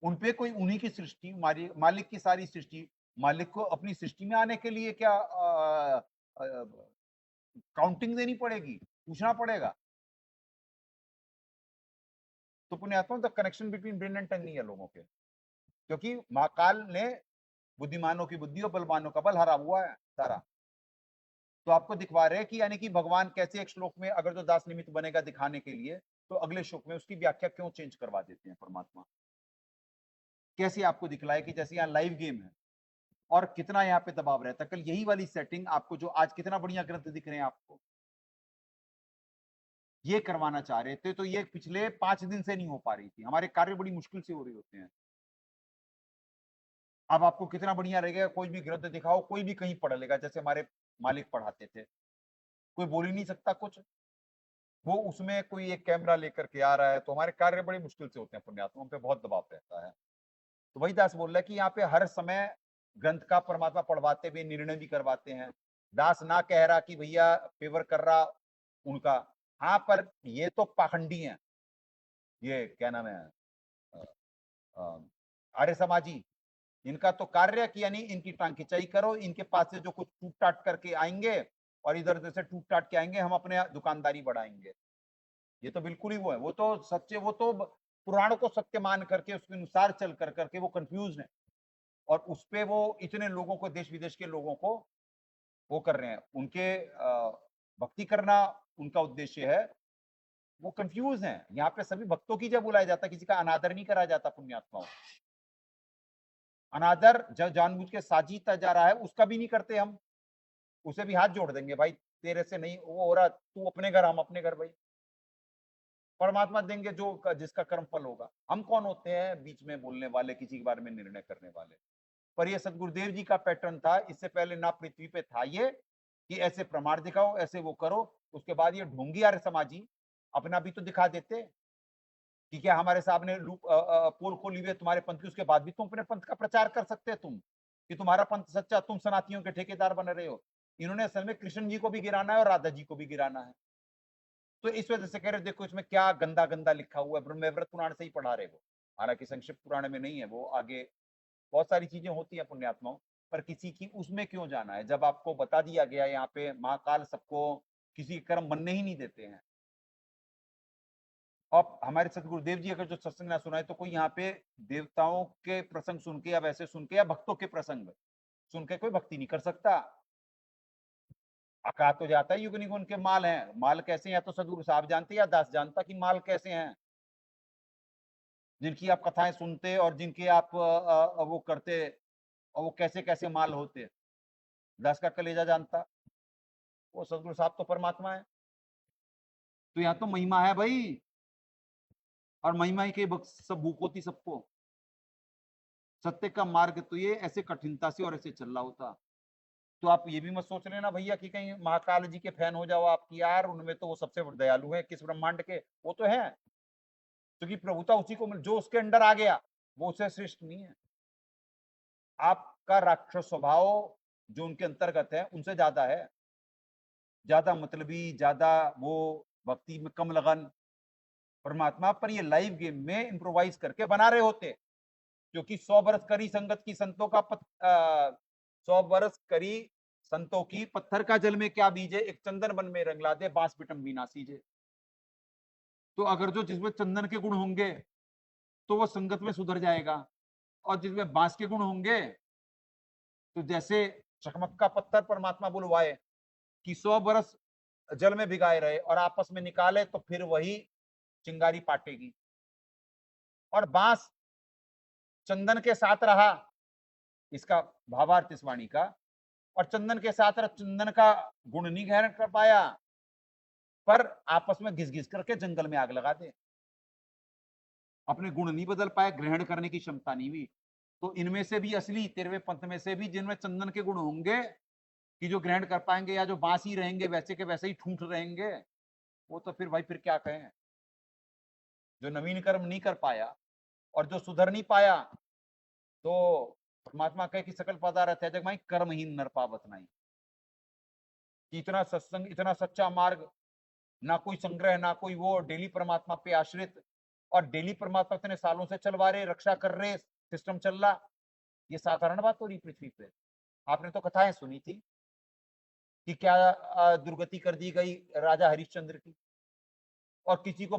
उनपे कोई उन्हीं की सृष्टि, मालिक की सारी सृष्टि, मालिक को अपनी सृष्टि में आने के लिए क्या काउंटिंग देनी पड़ेगी, पूछना पड़ेगा। तो पुण्यात्मा, the connection between brain and tongue नहीं है लोगों के, क्योंकि महाकाल ने बुद्धिमानों की बुद्धि और बलवानों का बल हरा हुआ है सारा। तो आपको दिखवा रहे हैं कि यानी कि भगवान कैसे एक श्लोक में अगर जो दास निमित्त बनेगा दिखाने के लिए, तो अगले श्लोक में उसकी व्याख्या क्यों चेंज करवा देते हैं परमात्मा। कैसे आपको दिखलाए कि जैसे यहाँ लाइव गेम है और कितना यहाँ पे दबाव रहता है। कल यही वाली सेटिंग आपको, जो आज कितना बढ़िया ग्रंथ दिख रहे हैं आपको, ये करवाना चाह रहे थे। तो ये पिछले 5 दिन से नहीं हो पा रही थी। हमारे कार्य बड़ी मुश्किल से हो रहे होते हैं। अब आपको कितना बढ़िया रहेगा, कोई भी ग्रंथ दिखाओ, कोई भी कहीं पढ़ लेगा। जैसे हमारे मालिक पढ़ाते थे, कोई बोल ही नहीं सकता कुछ, वो उसमें कोई एक कैमरा लेकर के आ रहा है। तो हमारे कार्य बड़ी मुश्किल से होते हैं पुण्यात्मा, हम पे बहुत दबाव रहता है। तो वही दास बोल रहा है कि यहाँ पे हर समय ग्रंथ का परमात्मा पढ़वाते हुए निर्णय भी करवाते हैं। दास ना कह रहा कि भैया फेवर कर रहा उनका, हाँ, पर ये तो पाखंडी हैं। ये क्या नाम है, आर्य समाजी, इनका तो कार्य कि यानी इनकी टांग खिंचाई करो, इनके पास से जो कुछ टूट टाट करके आएंगे और इधर उधर से टूट टाट के आएंगे, हम अपने दुकानदारी बढ़ाएंगे। ये तो बिल्कुल ही वो है, वो तो सच्चे, वो तो पुराण को सत्य मान करके उसके अनुसार चल कर करके वो कंफ्यूज है। और उस पे वो इतने लोगों को, देश विदेश के लोगों को वो कर रहे हैं, उनके भक्ति करना उनका उद्देश्य है। वो कंफ्यूज हैं। यहाँ पे सभी भक्तों की जब बुलाया जाता, किसी का अनादर नहीं करा जाता पुण्यात्माओं। अनादर जो जानबूझ के साजीता जा रहा है उसका भी नहीं करते हम, उसे भी हाथ जोड़ देंगे, भाई तेरे से नहीं वो हो रहा, तू अपने घर हम अपने घर, भाई परमात्मा देंगे जो जिसका कर्म फल होगा। हम कौन होते हैं बीच में बोलने वाले, किसी के बारे में निर्णय करने वाले। पर ये सदगुरुदेव जी का पैटर्न था, इससे पहले ना पृथ्वी पे था ये कि ऐसे प्रमाण दिखाओ, ऐसे वो करो। उसके बाद ये ढोंगी आर्य समाजी अपना भी तो दिखा देते कि क्या हमारे सामने पोल खोली हुई है तुम्हारे पंथ की, उसके बाद भी तुम अपने पंथ का प्रचार कर सकते हैं तुम कि तुम्हारा पंथ सच्चा, तुम सनातियों के ठेकेदार बन रहे हो। इन्होंने असल में कृष्ण जी को भी गिराना है और राधा जी को भी गिराना है। तो इस वजह से कह रहे देखो इसमें क्या गंदा गंदा लिखा हुआ है। ब्रह्मवैवर्त पुराण से ही पढ़ा रहे वो, हालांकि संक्षिप्त पुराण में नहीं है वो, आगे बहुत सारी चीजें होती हैं पुण्यात्माओं, पर किसी की उसमें क्यों जाना है जब आपको बता दिया गया यहाँ पे महाकाल सबको किसी कर्म बनने ही नहीं देते हैं। अब हमारे सदगुरुदेव जी अगर जो सत्संग ना सुनाए तो कोई यहाँ पे देवताओं के प्रसंग सुन के या वैसे सुन के या भक्तों के प्रसंग सुन के कोई भक्ति नहीं कर सकता। कहा तो जाता है युग निगुण के माल हैं, माल कैसे हैं या तो सदगुरु साहब जानते या दास जानता कि माल कैसे हैं, जिनकी आप कथाएं सुनते और जिनके आप वो करते, और वो कैसे कैसे माल होते, दास का कलेजा जानता। वो सदगुरु साहब तो परमात्मा है। तो यहाँ तो महिमा है भाई, और महिमा ही के सब भूख होती सबको। सत्य का मार्ग तो ये ऐसे कठिनता से और ऐसे चल रहा होता। तो आप ये भी मत सोच लेना भैया कि कहीं महाकाल जी के फैन हो जाओ आपकी, यार उनमें तो वो सबसे दयालु है किस ब्रह्मांड के, वो तो है, क्योंकि प्रभुता उसी को जो उसके अंडर आ गया वो उससे श्रेष्ठ नहीं है। आपका राक्षस स्वभाव जो उनके अंतर्गत है उनसे ज्यादा है, ज्यादा मतलबी, ज्यादा वो भक्ति में कम लगन। परमात्मा पर ये लाइव गेम में इम्प्रोवाइज करके बना रहे होते, क्योंकि 100 बरस करी संगत की संतों का 100 बरस करी संतों की, पत्थर का जल में क्या बीजे, एक चंदन बन में रंग ला दे, बांस बिटम भी ना सीजे। तो अगर जो जिसमें चंदन के गुण होंगे तो वो संगत में सुधर जाएगा, और जिसमें बांस के गुण होंगे तो जैसे चकमक का पत्थर परमात्मा बुलवाए कि 100 बरस जल में भिगाए रहे और आपस में निकाले तो फिर वही चिंगारी पाटेगी। और बांस चंदन के साथ रहा, इसका भावार्थ इस वाणी का, और चंदन के साथ रहा, चंदन का गुण नहीं ग्रहण कर पाया, पर आपस में घिस घिस करके जंगल में आग लगा दे, अपने गुण नहीं बदल पाए, ग्रहण करने की क्षमता नहीं हुई। तो इनमें से भी असली 13वें पंथ में से भी जिनमें चंदन के गुण होंगे कि जो ग्रहण कर पाएंगे, या जो बांस ही रहेंगे वैसे के वैसे ही ठूठ रहेंगे, वो तो फिर भाई फिर क्या कहें। जो नवीन कर्म नहीं कर पाया और जो सुधर नहीं पाया, तो परमात्मा कहे कि सकल पदार्थ है जग माई कर्महीन नर पावत नहीं। कि इतना सत्संग, इतना सच्चा मार्ग, ना कोई संग्रह, ना कोई वो, डेली परमात्मा पे आश्रित, और डेली परमात्मा इतने सालों से चलवा रहे, रक्षा कर रहे, सिस्टम चल रहा, ये साधारण बात हो रही पृथ्वी पे। आपने तो कथाएं सुनी थी कि क्या दुर्गति कर दी गई राजा हरिश्चंद्र की, और किसी को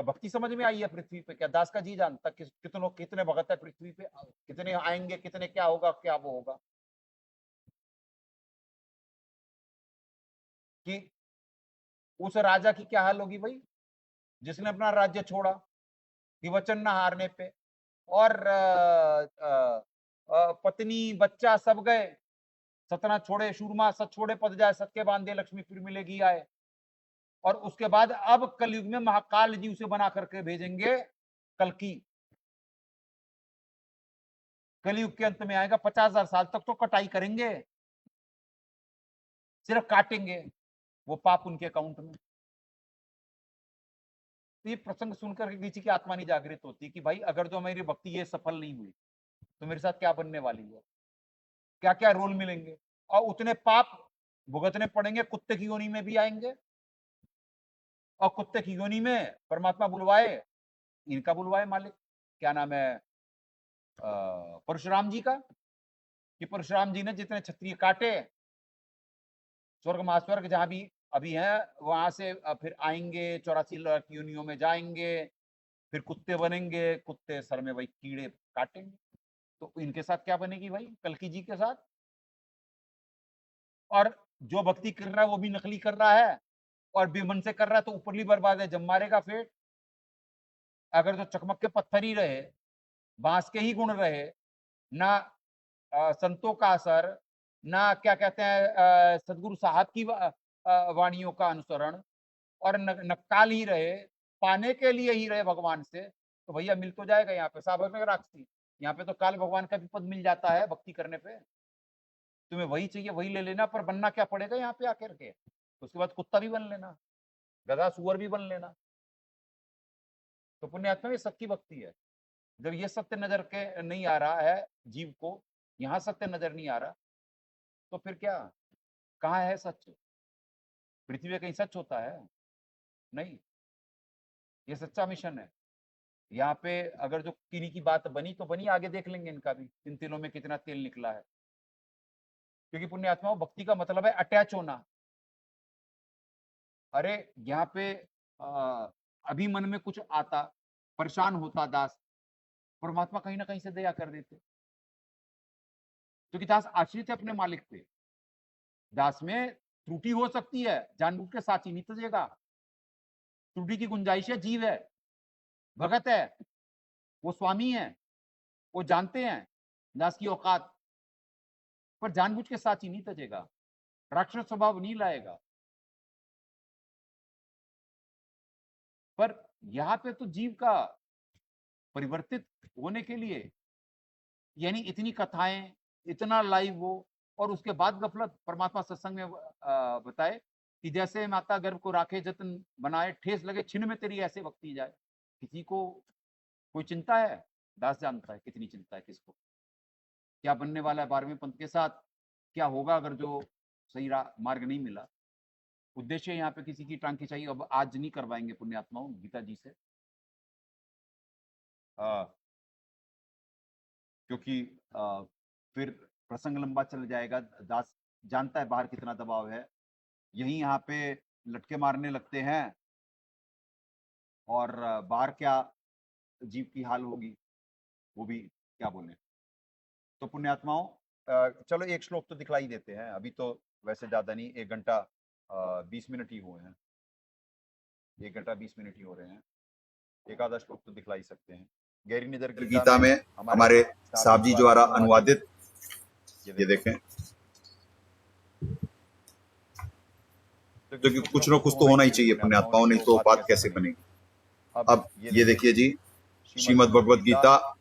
भक्ति समझ में आई है पृथ्वी पे? क्या दास का जी जानता कितने भगत है पृथ्वी पे, कितने आएंगे, कितने क्या होगा, क्या वो होगा। कि उस राजा की क्या हाल होगी भाई जिसने अपना राज्य छोड़ा कि वचन न हारने पे, और पत्नी बच्चा सब गए, सतना छोड़े शूरमा, सत छोड़े पद जाए, सत के बांधे लक्ष्मी फिर मिलेगी आए। और उसके बाद अब कलयुग में महाकाल जी उसे बना करके भेजेंगे कल्कि। कलयुग के अंत में आएगा, 50,000 साल तक तो कटाई करेंगे, सिर्फ काटेंगे वो पाप उनके अकाउंट में। तो ये प्रसंग सुनकर के किसी की आत्मा नहीं जागृत होती कि भाई अगर जो मेरी भक्ति ये सफल नहीं हुई तो मेरे साथ क्या बनने वाली है, क्या क्या रोल मिलेंगे, और उतने पाप भुगतने पड़ेंगे, कुत्ते की योनि में भी आएंगे। और कुत्ते की योनि में परमात्मा बुलवाए, इनका बुलवाए मालिक, क्या नाम है, परशुराम जी का, कि परशुराम जी ने जितने क्षत्रिय काटे, स्वर्ग महास्वर्ग जहां भी अभी है वहां से फिर आएंगे, 84 लाख योनियों में जाएंगे, फिर कुत्ते बनेंगे, कुत्ते सर में वही कीड़े काटेंगे। तो इनके साथ क्या बनेगी भाई, कल्कि जी के साथ? और जो भक्ति कर रहा है वो भी नकली कर रहा है और बेमन से कर रहा है, तो ऊपरली बर्बाद है, जब मारेगा फिर। अगर जो चकमक के पत्थर ही रहे, बांस के ही गुण रहे, ना संतों का असर, ना क्या कहते हैं सदगुरु साहब की वाणियों का अनुसरण, और नक्काल ही रहे, पाने के लिए ही रहे भगवान से, तो भैया मिल तो जाएगा यहाँ पे साबर में राक्षसी। यहाँ पे तो काल भगवान का भी पद मिल जाता है भक्ति करने पे। तुम्हें वही चाहिए वही ले लेना, पर बनना क्या पड़ेगा यहाँ पे आकर के? उसके बाद कुत्ता भी बन लेना, गधा सुअर भी बन लेना। तो पुण्यात्मा ये सच्ची भक्ति है। जब ये सत्य नजर के नहीं आ रहा है जीव को, यहाँ सत्य नजर नहीं आ रहा, तो फिर क्या, कहाँ है सच? पृथ्वी पे कहीं सच होता है? नहीं। ये सच्चा मिशन है। यहाँ पे अगर जो किन्हीं की बात बनी तो बनी, आगे देख लेंगे इनका भी, इन तिलों में कितना तेल निकला है। क्योंकि पुण्यात्माओं, भक्ति का मतलब है अटैच होना। अरे यहाँ पे अभी मन में कुछ आता, परेशान होता दास, परमात्मा कहीं ना कहीं से दया कर देते, क्योंकि दास आश्रित है अपने मालिक पे। दास में त्रुटि हो सकती है, जानबूझ के साची नहीं तजेगा। त्रुटि की गुंजाइश है, जीव है, भगत है, वो स्वामी है, वो जानते हैं दास की औकात, पर जानबूझ के साची नहीं तजेगा, राक्षस स्वभाव नहीं लाएगा। पर यहाँ पे तो जीव का परिवर्तित होने के लिए, यानी इतनी कथाएं, इतना लाइव वो, और उसके बाद गफलत। परमात्मा सत्संग में बताए कि जैसे माता गर्भ को राखे जतन बनाए, ठेस लगे छिन में तेरी ऐसे भक्ति जाए। किसी को कोई चिंता है? दास जानता है कितनी चिंता है किसको, क्या बनने वाला है 12वें पंथ के साथ, क्या होगा अगर जो सही मार्ग नहीं मिला। उद्देश्य यहाँ पे किसी की टांग खिंचाई अब आज नहीं करवाएंगे पुण्यात्माओं गीता जी से, क्योंकि फिर प्रसंग लंबा चल जाएगा। दास जानता है बाहर कितना दबाव है, यही यहाँ पे लटके मारने लगते हैं, और बाहर क्या जीव की हाल होगी वो भी क्या बोले। तो पुण्यात्माओं, चलो एक श्लोक तो दिखलाई देते हैं, अभी तो वैसे ज्यादा नहीं, 1 घंटा 20 मिनट ही हुए हैं, 1 घंटा 20 मिनट ही हो रहे हैं, एक आधा श्लोक तो दिखला ही सकते हैं। गहरी निदर गीता में हमारे साहब जी द्वारा अनुवादित, ये देखें, क्योंकि कुछ न कुछ तो होना ही चाहिए पुण्यात्माओं, नहीं तो बात कैसे बनेगी। अब ये देखिए जी, श्रीमद् भगवद गीता,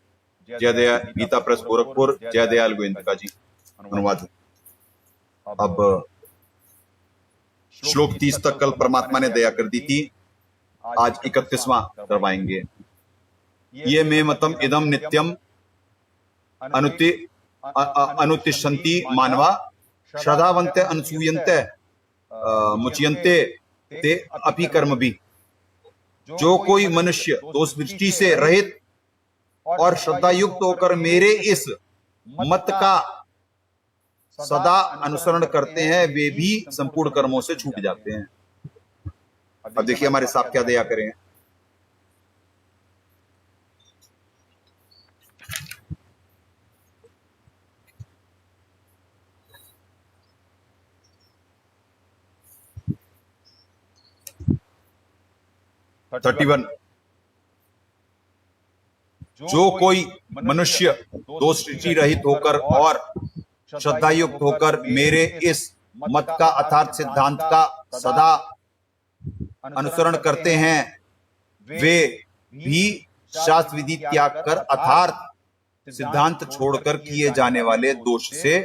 जय दयाल गीता प्रेस गोरखपुर, जय दयाल गोविंद जी अनुवाद। अब श्लोक 30 तक कल परमात्मा ने दया कर दी थी, आज 31वां करवाएंगे। ये मे मतम इदम नित्यम अनुतिष्ठन्ति मानवा श्रद्धावन्ते अनुसूयन्ते मुच्यन्ते ते अपि कर्म भी। जो कोई मनुष्य दोष दृष्टि से रहित और श्रद्धा युक्त होकर मेरे इस मत का सदा अनुसरण करते हैं, वे भी संपूर्ण कर्मों से छूट जाते हैं। अब देखिए हमारे साहब क्या दया करें। जो कोई मनुष्य दोष दृष्टि रहित होकर और श्रद्धा युक्त होकर मेरे इस मत का अर्थात सिद्धांत का सदा अनुसरण करते हैं, वे भी शास्त्र विधि त्याग कर अर्थात सिद्धांत छोड़कर किए जाने वाले दोष से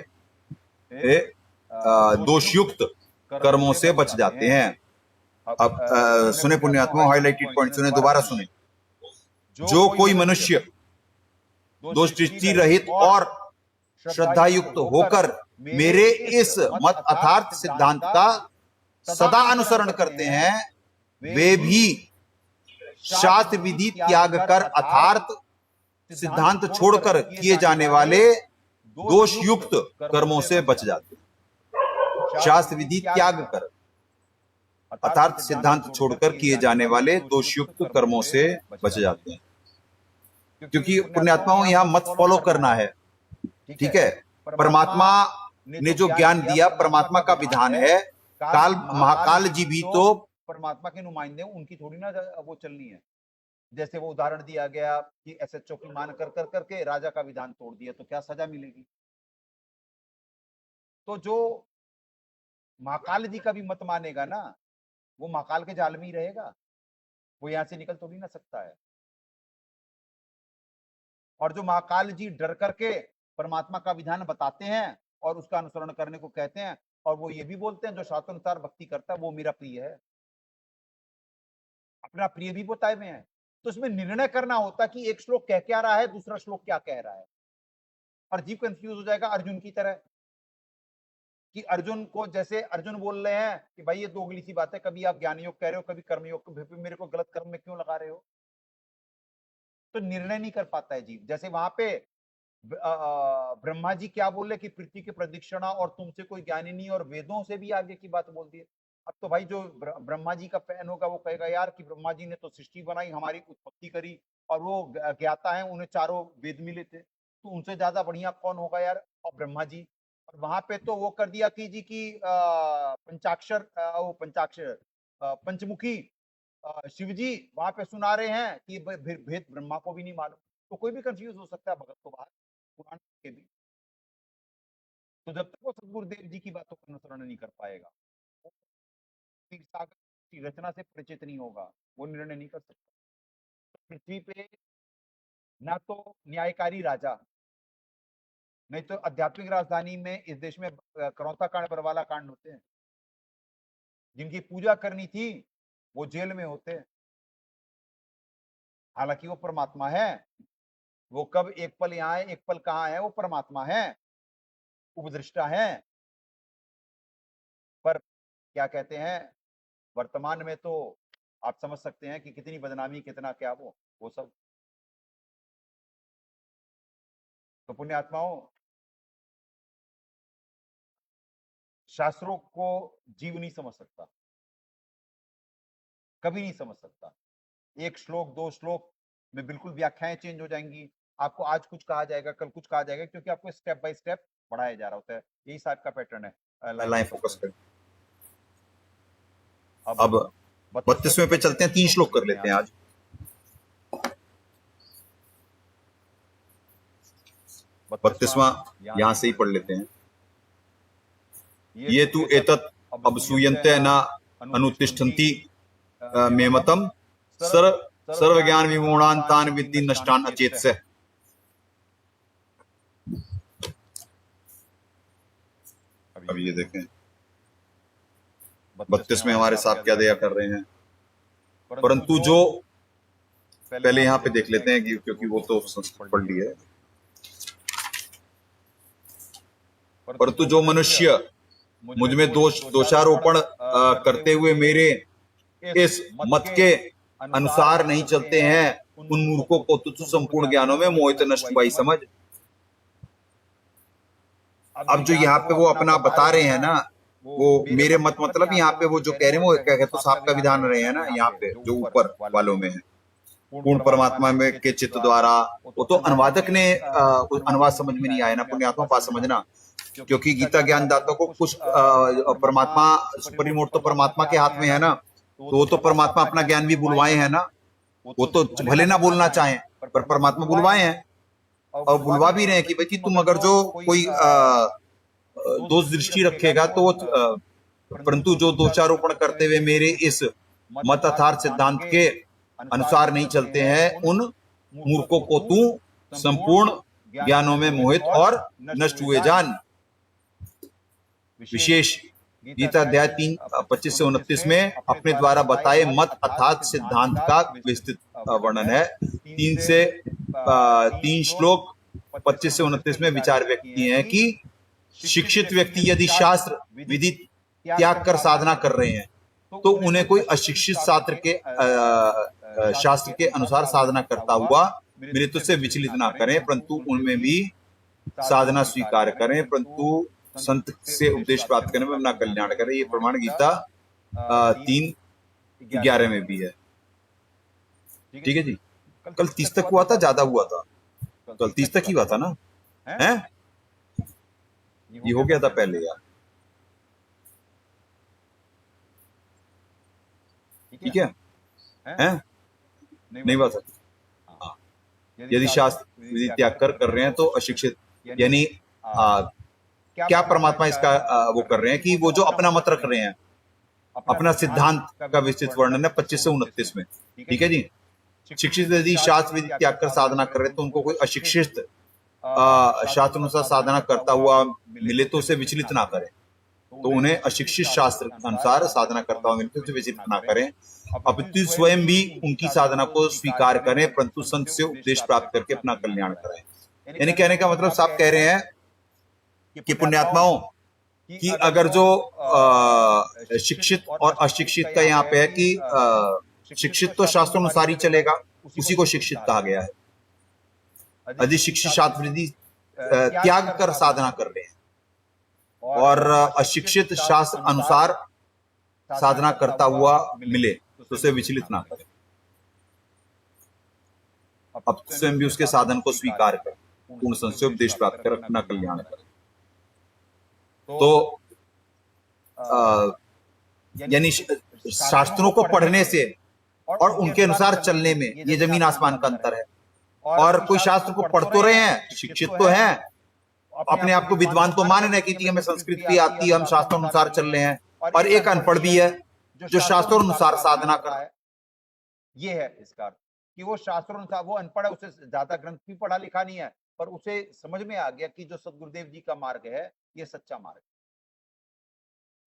दोषयुक्त कर्मों से बच जाते हैं। अब सुने पुण्यात्मा, हाईलाइटेड पॉइंट सुने, दोबारा सुने। जो कोई मनुष्य दोष दृष्टि रहित और श्रद्धा युक्त होकर मेरे इस मत अर्थात सिद्धांत का सदा अनुसरण करते हैं, वे भी शास्त्र विधि त्याग कर अर्थात सिद्धांत छोड़कर किए जाने वाले दोष युक्त कर्मों से बच जाते हैं। शास्त्र विधि त्याग कर अर्थात सिद्धांत छोड़कर किए जाने वाले दोषयुक्त कर्मों से बच जाते हैं। क्योंकि पुण्यात्माओं यहां मत फॉलो करना है, ठीक है, परमात्मा ने जो ज्ञान दिया परमात्मा का विधान है। काल महाकाल जी भी तो परमात्मा के नुमाइंदे हैं, उनकी थोड़ी ना वो चलनी है। जैसे वो उदाहरण दिया गया कि एसएचओ की मान कर करके राजा का विधान तोड़ दिया तो क्या सजा मिलेगी। तो जो महाकाल जी का भी मत मानेगा ना, वो महाकाल के जाल में ही रहेगा, वो यहां से निकल तो नहीं ना सकता है। और जो महाकाल जी डर करके परमात्मा का विधान बताते हैं और उसका अनुसरण करने को कहते हैं, और वो ये भी बोलते हैं जो शास्त्रानुसार भक्ति करता है वो मेरा प्रिय है, अपना प्रिय भी बताए हुए हैं। तो इसमें निर्णय करना होता कि एक श्लोक कह क्या रहा है, दूसरा श्लोक क्या कह रहा है। और जीव कंफ्यूज हो जाएगा अर्जुन की तरह, कि अर्जुन को जैसे अर्जुन बोल रहे हैं कि भाई ये दोगली सी बात है, कभी आप ज्ञान योग कह रहे हो, कभी कर्मयोग, मेरे को गलत कर्म में क्यों लगा रहे हो। तो निर्णय नहीं कर पाता है जीव। जैसे वहां पे ब्रह्मा जी क्या बोले कि पृथ्वी की प्रदक्षिणा और तुमसे कोई ज्ञानी नहीं, और वेदों से भी आगे की बात बोल दी। अब तो भाई जो ब्रह्मा जी का फैन होगा वो कहेगा यार कि ब्रह्मा जी ने तो सृष्टि बनाई, हमारी उत्पत्ति करी, और वो ज्ञाता है, उन्हें चारों वेद मिले थे, तो उनसे ज्यादा बढ़िया कौन होगा यार, और ब्रह्मा जी। और वहां पे तो वो कर दिया कि जी की पंचाक्षर पंचमुखी शिव जी वहां पे सुना रहे हैं कि भेद ब्रह्मा को भी नहीं मालूम। तो कोई भी कंफ्यूज हो सकता है भगत तो बाहर पुराण के भी। तो जब तक वो सदगुरुदेव जी की बातों का अनुसरण नहीं कर पाएगा, वो क्षीर सागर की रचना से परिचित नहीं होगा, वो निर्णय नहीं कर सकता। तो पृथ्वी पे ना तो न्यायकारी राजा, नहीं तो आध्यात्मिक राजधानी में इस देश में करौता कांड बरवाला कांड होते हैं। जिनकी पूजा करनी थी वो जेल में होते हैं, हालांकि वो परमात्मा है। वो कब एक पल यहाँ है एक पल कहाँ है, वो परमात्मा है, उपदृष्टा है। पर क्या कहते हैं, वर्तमान में तो आप समझ सकते हैं कि कितनी बदनामी, कितना क्या वो सब। तो पुण्यात्माओं, शास्त्रों को जीव नहीं समझ सकता, कभी नहीं समझ सकता। एक श्लोक दो श्लोक में बिल्कुल व्याख्याएं चेंज हो जाएंगी। आपको आज कुछ कहा जाएगा, कल कुछ कहा जाएगा, क्योंकि आपको स्टेप बाय स्टेप बढ़ाया जा रहा होता है। यही साहब का पैटर्न है लाइन फोकस कर। अब 32वें पे चलते हैं, 3 श्लोक कर लेते हैं आज। 32वां यहां से ही पढ़ लेते हैं। ये तु एतत् अबसूयन्ते न अनुतिष्ठन्ति मेमतम सर्व ज्ञान विमूढ़ान तान विद्धि नष्टान अचेतस्य। अब ये देखें 32 में हमारे साथ क्या दया कर रहे हैं। परंतु जो पहले यहां पे देख लेते हैं क्योंकि वो तो संस्कृत पढ़ ली है। परंतु जो मनुष्य मुझ में दोषारोपण करते हुए मेरे इस मत के अनुसार नहीं चलते हैं, उन मूर्खों को तुच्छ संपूर्ण ज्ञानों में मोहित नष्ट भाई समझ। अब जो यहाँ पे वो अपना बता रहे हैं ना, वो मेरे मत मतलब यहाँ पे वो जो कह रहे हैं वो क्या कहते तो साहब का विधान रहे हैं ना, यहाँ पे जो ऊपर वालों में है पूर्ण परमात्मा में के चित्त द्वारा। वो तो अनुवादक ने अनुवाद समझ में नहीं आया ना पुण्यात्मा, बात समझना, क्योंकि गीता ज्ञानदाता को कुछ परमात्मा सुप्रीम तो परमात्मा के हाथ में है ना, तो वो तो परमात्मा अपना ज्ञान भी बुलवाए हैं ना। वो तो भले ना बोलना चाहें पर परमात्मा बुलवाए हैं, और बुलवा भी रहे हैं कि भाई कि तुम अगर जो कोई दोष दृष्टि रखेगा तो वो परंतु जो दोषारोपण करते हुए मेरे इस मत अर्थात सिद्धांत के अनुसार नहीं चलते हैं, उन मूर्खों को तू संपूर्ण ज्ञानों में मोहित और नष्ट हुए जान। विशेष गीता अध्याय 3 25 से 29 में अपने द्वारा बताए मत अर्थात सिद्धांत का विस्तृत वर्णन है। 3 श्लोक 25 से 29 में विचार व्यक्त किए हैं कि शिक्षित व्यक्ति यदि शास्त्र विधि त्याग कर साधना कर रहे हैं तो उन्हें कोई अशिक्षित शास्त्र के अनुसार साधना करता हुआ मृत्यु से विचलित ना करें, परंतु उनमें भी साधना स्वीकार करें, परंतु संत से उपदेश प्राप्त करने में अपना कल्याण करें। ये प्रमाण गीता 3:11 में भी है। ठीक है जी। कल 30 तक हुआ था, ज्यादा हुआ था, कल 30 तक ही हुआ था ना, है ये हो गया था पहले यार, ठीक है हैं? नहीं बात है। हाँ, यदि शास्त्र विधि त्याग कर रहे हैं तो अशिक्षित, यानी क्या परमात्मा इसका वो कर रहे हैं कि वो जो अपना मत रख रहे हैं, अपना सिद्धांत का विस्तृत वर्णन है 25 से 29 में, ठीक है जी। शिक्षित यदि शास्त्र विधि त्याग कर साधना कर रहे हैं तो उनको कोई अशिक्षित शास्त्र अनुसार साधना करता हुआ मिले तो उसे विचलित ना करें, तो उन्हें अशिक्षित शास्त्र अनुसार साधना करता हुआ मिले तो उसे विचलित ना करें, अपितु स्वयं भी उनकी साधना को स्वीकार करें, परंतु संत से उपदेश प्राप्त करके अपना कल्याण कराएं। यानी कहने का मतलब साफ कह रहे हैं कि पुण्यात्माओं कि अगर जो शिक्षित और अशिक्षित का यहाँ पे है कि शिक्षित तो शास्त्रोनुसार ही चलेगा, उसी को शिक्षित कहा गया है। यदि शिक्षित शास्त्र विधि त्याग कर साधना कर रहे हैं और अशिक्षित शास्त्र अनुसार साधना करता हुआ मिले तो उसे विचलित ना करें, अब स्वयं भी उसके साधन को स्वीकार कर पूर्ण संशय उपदेश प्राप्त कर अपना कल्याण करें। तो यानी शास्त्रों को पढ़ने से और उनके अनुसार चलने में ये जमीन आसमान का अंतर है। और कोई शास्त्र को पढ़ तो रहे हैं, शिक्षित तो हैं, अपने आप को विद्वान तो मान रहे कि हमें संस्कृत भी आती है, हम शास्त्रों अनुसार चल रहे हैं, और एक अनपढ़ भी है जो शास्त्रों अनुसार साधना कर रहा है। ये है इसका अर्थ कि वो शास्त्रों अनुसार, वो अनपढ़ है, उसे ज्यादा ग्रंथ भी पढ़ा लिखा नहीं है, पर उसे समझ में आ गया कि जो सदगुरुदेव जी का मार्ग है ये सच्चा मार्ग है,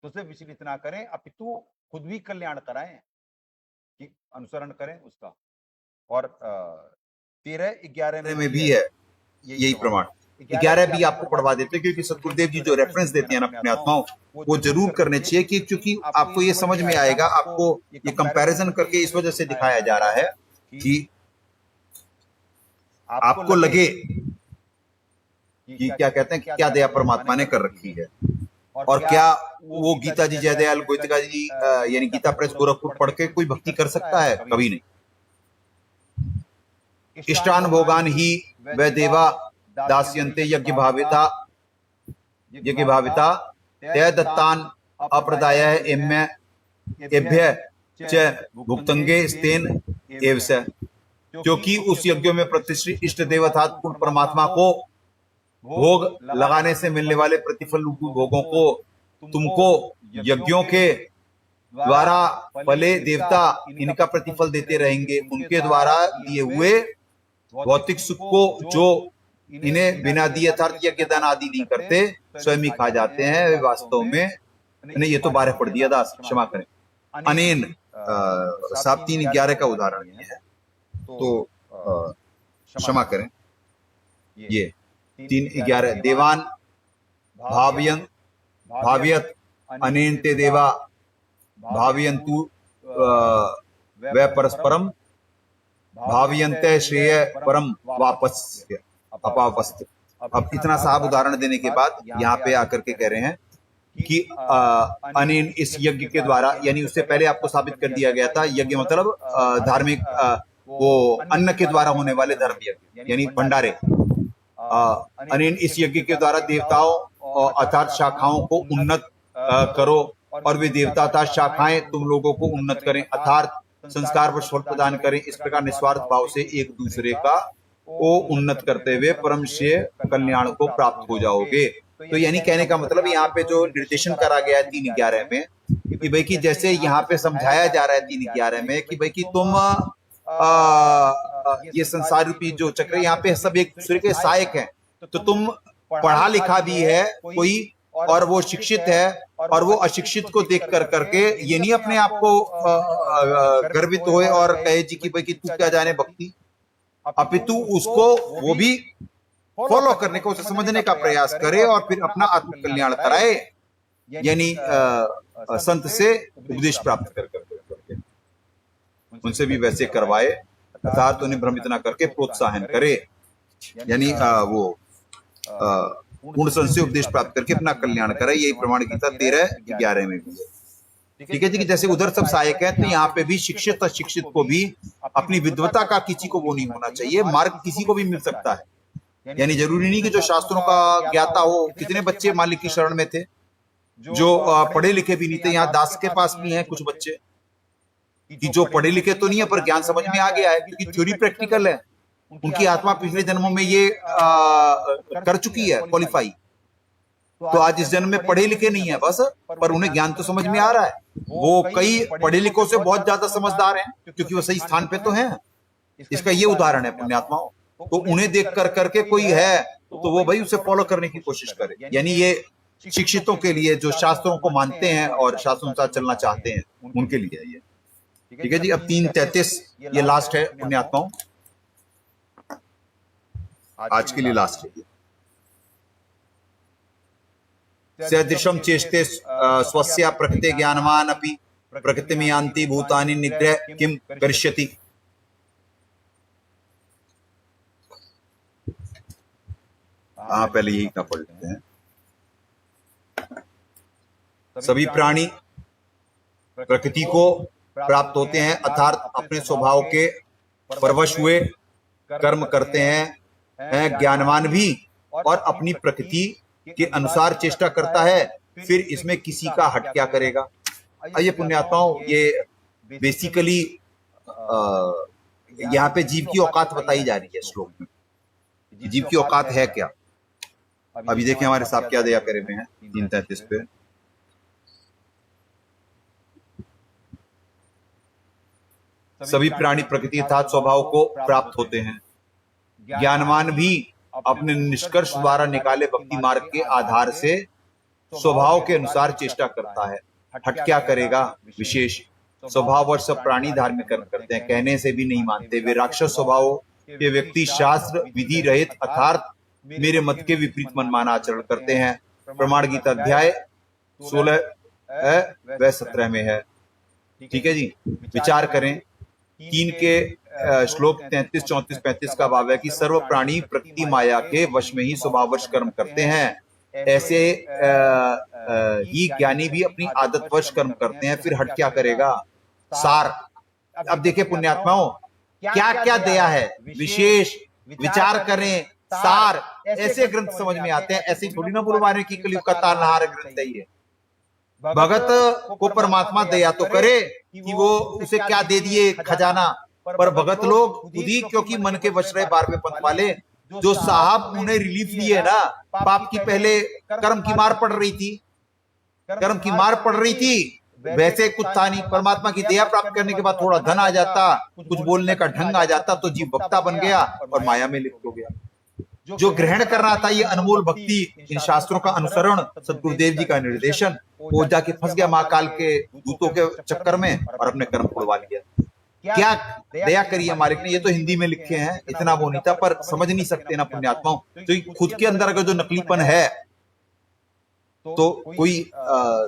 तो उसे विचलित ना करें, अपितु खुद भी कल्याण कराएं कि अनुसरण करें उसका। और 13-11 में भी है यही प्रमाण। 11 भी आपको पढ़वा देते हैं, क्योंकि सदगुरुदेव जी जो रेफरेंस देते हैं ना अपने आत्माओं, वो जरूर करने चाहिए कि क्योंकि आपको ये समझ में आएगा, आपको ये कंपैरिजन करके इस वजह से दिखाया जा रहा है कि आपको लगे कि क्या कहते हैं, क्या दया परमात्मा ने कर रखी है, और क्या वो गीता जी जयदयाल गोयतिका जी यानी गीता प्रेस गोरखपुर पढ़ के कोई भक्ति कर सकता है? कभी नहीं। इष्टान भोगान ही वह देवा दास्यन्ते यज्ञ भाविता तय दत्तान अप्रदाय एभ्य च भुक्तंगे स्तेन एवस, क्योंकि उस यज्ञों में प्रतिष्ठित इष्ट देव अर्थात पूर्ण परमात्मा को भोग लगाने से मिलने वाले प्रतिफल रूपी भोगों को तुमको यज्ञों के द्वारा फले देवता इनका प्रतिफल देते रहेंगे। उनके द्वारा दिए हुए भौतिक सुख को जो इन्हें बिना दिए अर्थात यज्ञ दान आदि नहीं करते, स्वयं ही खा जाते हैं। वे वास्तव में नहीं, ये तो 12 पढ़ दिया दास, क्षमा करें। अनेन 3:11 का उदाहरण है, तो क्षमा करें। ये 3:11 देवान भावयत अनेन ते देवा भावयन्तु व परस्परम भावयन्ते श्रेय परम वापस्य अपावस्त। अब इतना साहब उदाहरण देने के बाद यहाँ पे आकर के कह रहे हैं कि अनेन इस यज्ञ के द्वारा, यानी उससे पहले आपको साबित कर दिया गया था यज्ञ मतलब धार्मिक वो अन्न के द्वारा होने वाले धर्म यज्ञ यानी भंडारे। अनेन इस यज्ञ के द्वारा देवताओं अर्थात शाखाओं को उन्नत करो, और वे देवता अर्थात शाखाएं तुम लोगों को उन्नत करें अर्थात संस्कार पर फल प्रदान करें। इस प्रकार निस्वार्थ भाव से एक दूसरे का को उन्नत करते हुए परम श्रेय कल्याण को प्राप्त हो जाओगे। तो यानी कहने का मतलब यहाँ पे जो निर्देशन करा गया है 3:11 में कि भाई कि जैसे यहाँ पे समझाया जा रहा है 3:11 में कि भाई कि तुम ये संसार रूपी जो चक्र यहाँ पे सब एक दूसरे के सहायक हैं, तो तुम पढ़ा लिखा भी है कोई और वो शिक्षित है और वो अशिक्षित को देख कर करके ये नहीं अपने आप को गर्वित होए और कहे जी कि भाई कि तू क्या जाने भक्ति, अपितु उसको वो भी फॉलो करने को, उसे समझने का प्रयास करे और फिर अपना आत्म कल्याण कराए, यानी संत से उपदेश प्राप्त कर करके उनसे भी वैसे करवाए अर्थात उन्हें भ्रमित ना करके प्रोत्साहन करे, यानी वो पूर्ण संशय उपदेश प्राप्त करके अपना कल्याण करे। यही प्रमाण गीता 13:11 में भी है। ठीक है जी, कि जैसे उधर सब सहायक है तो यहाँ पे भी शिक्षित अशिक्षित को भी अपनी विद्वता का किसी को वो नहीं होना चाहिए, मार्ग किसी को भी मिल सकता है, यानी जरूरी नहीं कि जो शास्त्रों का ज्ञाता हो। कितने बच्चे मालिक की शरण में थे जो पढ़े लिखे भी नहीं थे। यहाँ दास के पास भी हैं कुछ बच्चे कि जो पढ़े लिखे तो नहीं है पर ज्ञान समझ में आ गया है, क्योंकि थ्योरी प्रैक्टिकल है। उनकी आत्मा पिछले जन्मों में ये कर चुकी है क्वालिफाई। तो आज इस जन्म में पढ़े लिखे नहीं है बस, पर उन्हें ज्ञान तो समझ में आ रहा है। वो कई पढ़े लिखों से बहुत ज्यादा समझदार हैं, क्योंकि वो सही स्थान पे तो हैं। इसका ये उदाहरण है पुण्यात्माओं। तो उन्हें देख कर करके कोई है तो वो भाई उसे फॉलो करने की कोशिश करे। यानी ये शिक्षितों के लिए, जो शास्त्रों को मानते हैं और शास्त्रों के साथ चलना चाहते हैं, उनके लिए है ये। ठीक है जी। अब 3:33 ये लास्ट है पुण्यात्माओं, आज के लिए लास्ट है। सदृशम चेष्टे स्वस्य प्रकृते ज्ञानवान अपि प्रकृतिम यान्ति भूतानि निग्रह किम करिष्यति। पहले यही का पढ़ लेते हैं। सभी प्राणी प्रकृति को प्राप्त होते हैं, अर्थात अपने स्वभाव के परवश हुए कर्म करते हैं। ज्ञानवान भी और अपनी प्रकृति के अनुसार चेष्टा करता है, फिर इसमें किसी का हट क्या करेगा। ये पुण्यात्माओं, ये बेसिकली यहाँ पे जीव की औकात बताई जा रही है श्लोक में। जीव की औकात है क्या? अभी देखें हमारे साहब क्या दया करे हुए हैं 3:33 पे। सभी प्राणी प्रकृति अर्थात स्वभाव को प्राप्त होते हैं। ज्ञानवान भी अपने निष्कर्ष द्वारा निकाले भक्ति मार्ग के आधार से स्वभाव के अनुसार चेष्टा करता है। हट क्या करेगा? विशेष स्वभाववश सब प्राणी धार्मिक कर्म करते हैं, कहने से भी नहीं मानते। वे राक्षस स्वभाव के व्यक्ति शास्त्र विधि रहित अर्थात मेरे मत के विपरीत मनमाना आचरण करते हैं। प्रमाण गीता अध्याय 16 व 17 में है। ठीक है जी। विचार करें 3 के श्लोक 33, 34, 35 का भाव है कि सर्व प्राणी प्रकृति माया के वश में ही स्वभाववश कर्म करते हैं। ऐसे ही ज्ञानी भी अपनी आदतवश कर्म करते हैं, फिर हट क्या करेगा? सार। अब देखिए पुण्यात्माओं, क्या क्या दया है। विशेष विचार करें, सार। ऐसे ग्रंथ समझ में आते हैं। ऐसे थोड़ी ना बुलवाने की कलयुग का तारनहार ग्रंथ है ये। भगत को परमात्मा दया तो करे कि वो उसे क्या दे दिए खजाना, पर भगत लोग खुद ही, क्योंकि मन के वश रहे 12वें पंथ वाले, जो साहब उन्हें रिलीफ दिए ना, पाप की पहले कर्म की मार पड़ रही थी, कर्म की मार पड़ रही थी, वैसे कुछ था नहीं। परमात्मा की दया प्राप्त करने के बाद थोड़ा धन आ जाता, कुछ बोलने का ढंग आ जाता, तो जीव वक्ता बन गया और माया में लिप्त हो गया। जो ग्रहण कर रहा था ये अनमोल भक्ति, इन शास्त्रों का अनुसरण, सदगुरुदेव जी का निर्देशन, वो जाके फंस गया महाकाल के दूतों के चक्कर में और अपने कर्म उड़वा लिया। क्या दया करी है मालिक ने। ये तो हिंदी में लिखे हैं, इतना वो नहीं था, पर समझ नहीं सकते ना पुण्यात्माओं। तो खुद के अंदर अगर जो नकलीपन है तो कोई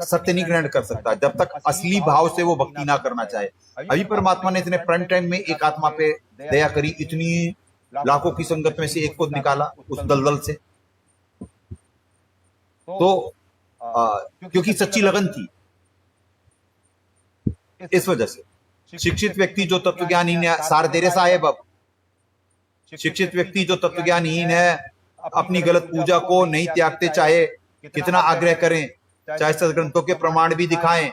सत्य नहीं ग्रहण कर सकता जब तक असली भाव से वो भक्ति ना करना चाहे। अभी परमात्मा ने इतने प्राइम टाइम में एक आत्मा पे दया करी, इतनी लाखों की संगत में से एक को निकाला उस दलदल से। तो क्योंकि सच्ची लगन थी, इस वजह से। शिक्षित व्यक्ति जो तत्वज्ञानहीन है, सार दे रहे साहेब। अब शिक्षित व्यक्ति जो तत्वज्ञानहीन है, अपनी गलत पूजा को नहीं त्यागते, चाहे कितना आग्रह करें, चाहे सदग्रंथों के प्रमाण भी दिखाए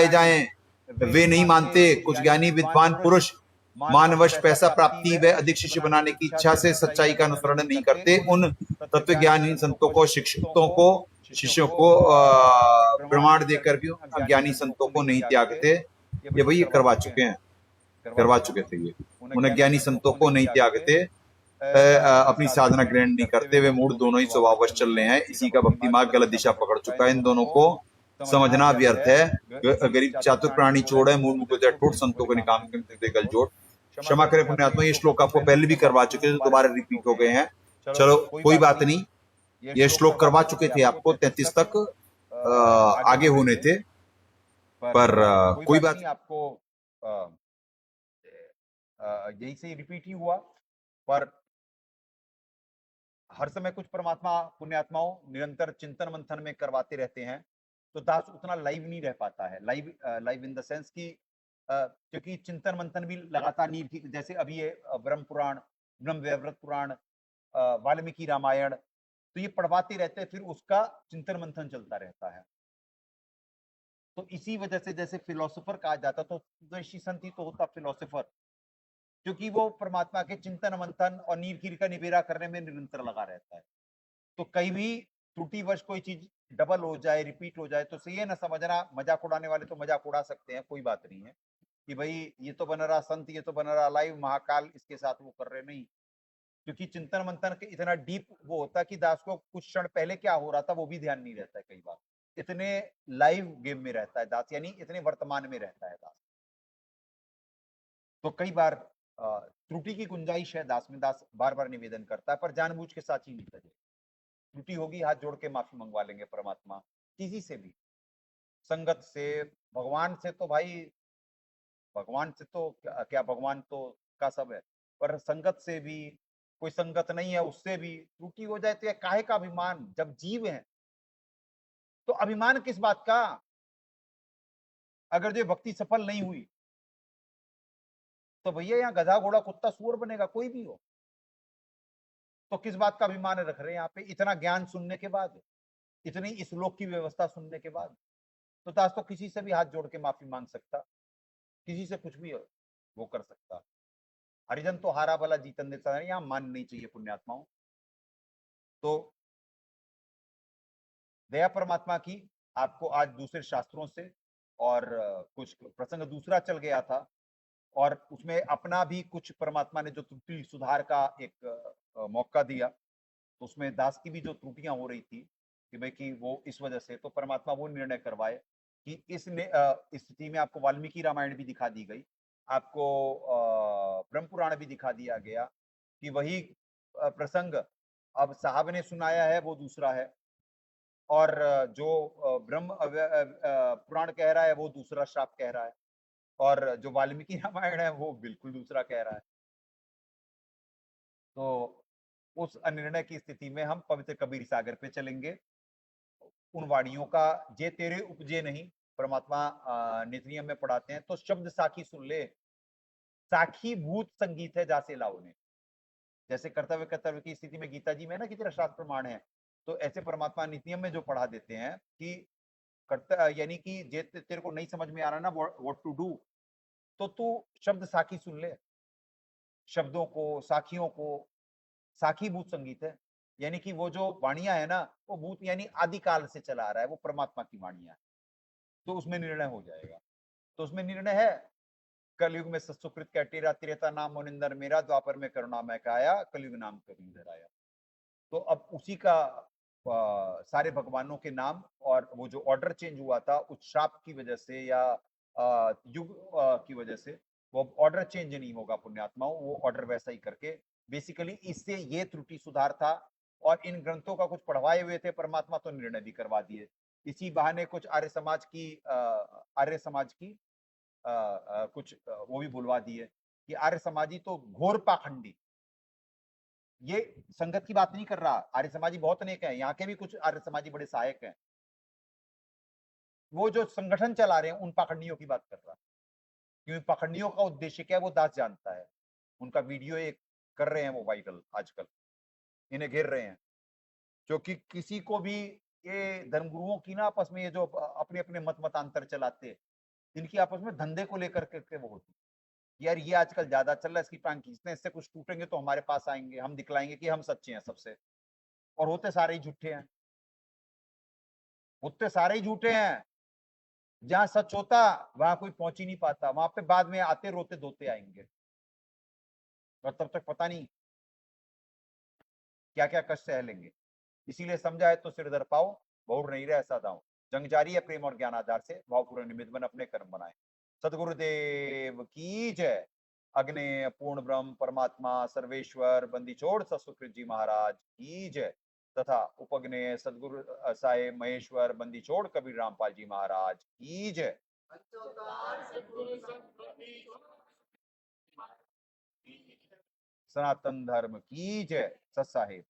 जाएं, वे नहीं मानते। कुछ ज्ञानी विद्वान पुरुष मानवश पैसा प्राप्ति व अधिक शिष्य बनाने की इच्छा से सच्चाई का अनुसरण नहीं करते। उन तत्वज्ञानहीन संतों को, शिक्षितों को, शिष्यों को प्रमाण देकर भी अज्ञानी संतों को नहीं त्यागते। ये भाई ये करवा चुके थे ये। उन अज्ञानी संतों को नहीं त्यागते, अपनी साधना ग्रहण नहीं करते, वे मूड दोनों ही स्वभाववश चल रहे हैं। इसी का भक्ति मार्ग गलत दिशा पकड़ चुका है। इन दोनों को समझना व्यर्थ है। गरीब चातुर प्राणी छोड़ है, मूड मुकुल ठोट, संतों को निकाम के गल जोड़। क्षमा करें पुण्यात्मा, ये श्लोक आपको पहले भी करवा चुके थे, दोबारा रिपीट हो गए हैं। चलो कोई बात नहीं, ये श्लोक करवा चुके थे आपको, 33 तक आगे होने थे, पर कोई बात नहीं। आपको यही से रिपीट ही हुआ। पर हर समय कुछ परमात्मा पुण्यात्माओं निरंतर चिंतन मंथन में करवाते रहते हैं, तो दास उतना लाइव नहीं रह पाता है। लाइव इन द सेंस की क्योंकि चिंतन मंथन भी लगातार नहीं, जैसे अभी ये ब्रह्म पुराण ब्रह्म वैवर्त पुराण, वाल्मीकि रामायण, तो ये पढ़वाते रहते हैं, फिर उसका चिंतन मंथन चलता रहता है। तो इसी वजह से जैसे फिलोसोफर कहा जाता, तो ऋषि संत ही तो होता फिलोसोफर, क्योंकि वो परमात्मा के चिंतन मंथन और नीर खीर का निबेरा करने में निरंतर लगा रहता है। तो कहीं भी त्रुटिवश कोई चीज डबल हो जाए, रिपीट हो जाए, तो ये ना समझना, मजाक उड़ाने वाले तो मजाक उड़ा सकते हैं, कोई बात नहीं है कि भाई ये तो बन रहा संत, ये तो बन रहा लाइव महाकाल, इसके साथ वो कर रहे नहीं, क्योंकि चिंतन मंथन के इतना डीप वो होता है कि दास को कुछ क्षण पहले क्या हो रहा था वो भी ध्यान नहीं रहता है, कई बार इतने लाइव गेम में रहता है दास, यानी इतने वर्तमान में रहता है दास। तो कई बार त्रुटि की गुंजाइश है दास में, दास बार बार निवेदन करता है, पर जानबूझ के साथ ही नहीं करे। त्रुटि होगी हाथ जोड़ के माफी मंगवा लेंगे परमात्मा, किसी से भी, संगत से, भगवान से तो भाई, भगवान से तो क्या भगवान तो का सब है, पर संगत से भी, कोई संगत नहीं है उससे भी त्रुटि हो जाए तो यह काहे का अभिमान, जब जीव है तो अभिमान किस बात का। अगर जो भक्ति सफल नहीं हुई तो भैया यहाँ गधा घोड़ा कुत्ता सूअर बनेगा, कोई भी हो, तो किस बात का अभिमान रख रहे हैं यहाँ पे, इतना ज्ञान सुनने के बाद, इतनी इस लोक की व्यवस्था सुनने के बाद। तो दास तो किसी से भी हाथ जोड़ के माफी मांग सकता, किसी से कुछ भी वो कर सकता। हरिजन तो हारा भला जीतन देता है, यहाँ मान नहीं चाहिए पुण्यात्माओं। तो दया परमात्मा की आपको आज दूसरे शास्त्रों से, और कुछ प्रसंग दूसरा चल गया था, और उसमें अपना भी कुछ परमात्मा ने जो त्रुटि सुधार का एक मौका दिया, तो उसमें दास की भी जो त्रुटियां हो रही थी कि भाई कि वो इस वजह से, तो परमात्मा वो निर्णय करवाए कि इस स्थिति में आपको वाल्मीकि रामायण भी दिखा दी गई, आपको ब्रह्म पुराण भी दिखा दिया गया कि वही प्रसंग अब साहब ने सुनाया है वो दूसरा है, और जो ब्रह्म पुराण कह रहा है वो दूसरा श्राप कह रहा है, और जो वाल्मीकि रामायण है वो बिल्कुल दूसरा कह रहा है। तो उस अनिर्णय की स्थिति में हम पवित्र कबीर सागर पे चलेंगे। उन वाणियों का जे तेरे उपजे नहीं, परमात्मा नित नियम में पढ़ाते हैं, तो शब्द साखी सुन ले, साखी भूत संगीत है जासे लाओ ने, जैसे कर्तव्य कर्तव्य की स्थिति में गीता जी में ना कितने शास्त्र प्रमाण है, तो ऐसे परमात्मा नित नियम में जो पढ़ा देते हैं कि यानी कि जे तेरे को नहीं समझ में आ रहा ना व्हाट टू डू, तो तू शब्द साखी सुन ले, शब्दों को, साखियों को, साखी भूत संगीत है, यानी कि वो जो वाणियां है ना, वो भूत यानी आदिकाल से चला आ रहा है, वो परमात्मा की वाणियां है, तो उसमें निर्णय हो जाएगा। तो उसमें निर्णय है, कलयुग में सुकृत का टेरा त्रेता नाम मोनिंदर मेरा, द्वापर में करुणा मैं काया, कलयुग नाम कबीर आया। तो अब उसी का सारे भगवानों के नाम, और वो जो ऑर्डर चेंज हुआ था उस श्राप की वजह से या युग की वजह से, वो ऑर्डर चेंज नहीं होगा पुण्यात्माओं, वो ऑर्डर वैसा ही करके, बेसिकली इससे ये त्रुटि सुधार था, और इन ग्रंथों का कुछ पढ़वाए हुए थे परमात्मा, तो निर्णय भी करवा दिए। इसी बहाने कुछ आर्य समाज की कुछ वो भी बुलवा दिए कि आर्य समाजी तो घोर पाखंडी, ये संगत की बात नहीं कर रहा, आर्य समाजी बहुत अनेक हैं, यहाँ के भी कुछ आर्य समाजी बड़े सहायक हैं, वो जो संगठन चला रहे हैं उन पाखंडियों की बात कर रहा, क्योंकि पाखंडियों का उद्देश्य क्या है वो दास जानता है, उनका वीडियो एक कर रहे हैं वो वायरल आजकल, इन्हें घेर रहे हैं, क्योंकि किसी को भी ये धर्मगुरुओं की ना आपस में ये जो अपने अपने मतांतर चलाते, इनकी आपस में धंधे को लेकर के वो होती, यार ये आजकल ज्यादा चल रहा है, इसकी टांग खींचते हैं, इससे कुछ टूटेंगे तो हमारे पास आएंगे, हम दिखलाएंगे कि हम सच्चे हैं सबसे, और होते सारे ही झूठे हैं, होते सारे ही झूठे हैं। जहां सच होता वहां कोई पहुंच ही नहीं पाता, वहां पे बाद में आते रोते धोते आएंगे, और तब तक पता नहीं क्या क्या कष्ट सह लेंगे। इसीलिए समझाए तो सिर धर पाओ, बहुर नहीं रहे ऐसा दाओ, जंग जारी है प्रेम और ज्ञान आधार से, भावपूर्ण निमित्त बन अपने कर्म बनाए। सदगुरुदेव की जय। अग्नि पूर्ण ब्रह्म परमात्मा सर्वेश्वर बंदी छोड़ सतसुकृत जी महाराज की जय, तथा उपग्ने सदगुरु साहेब महेश्वर बंदी छोड़ कबीर रामपाल जी महाराज की जय। सनातन धर्म की जय। सत साहेब।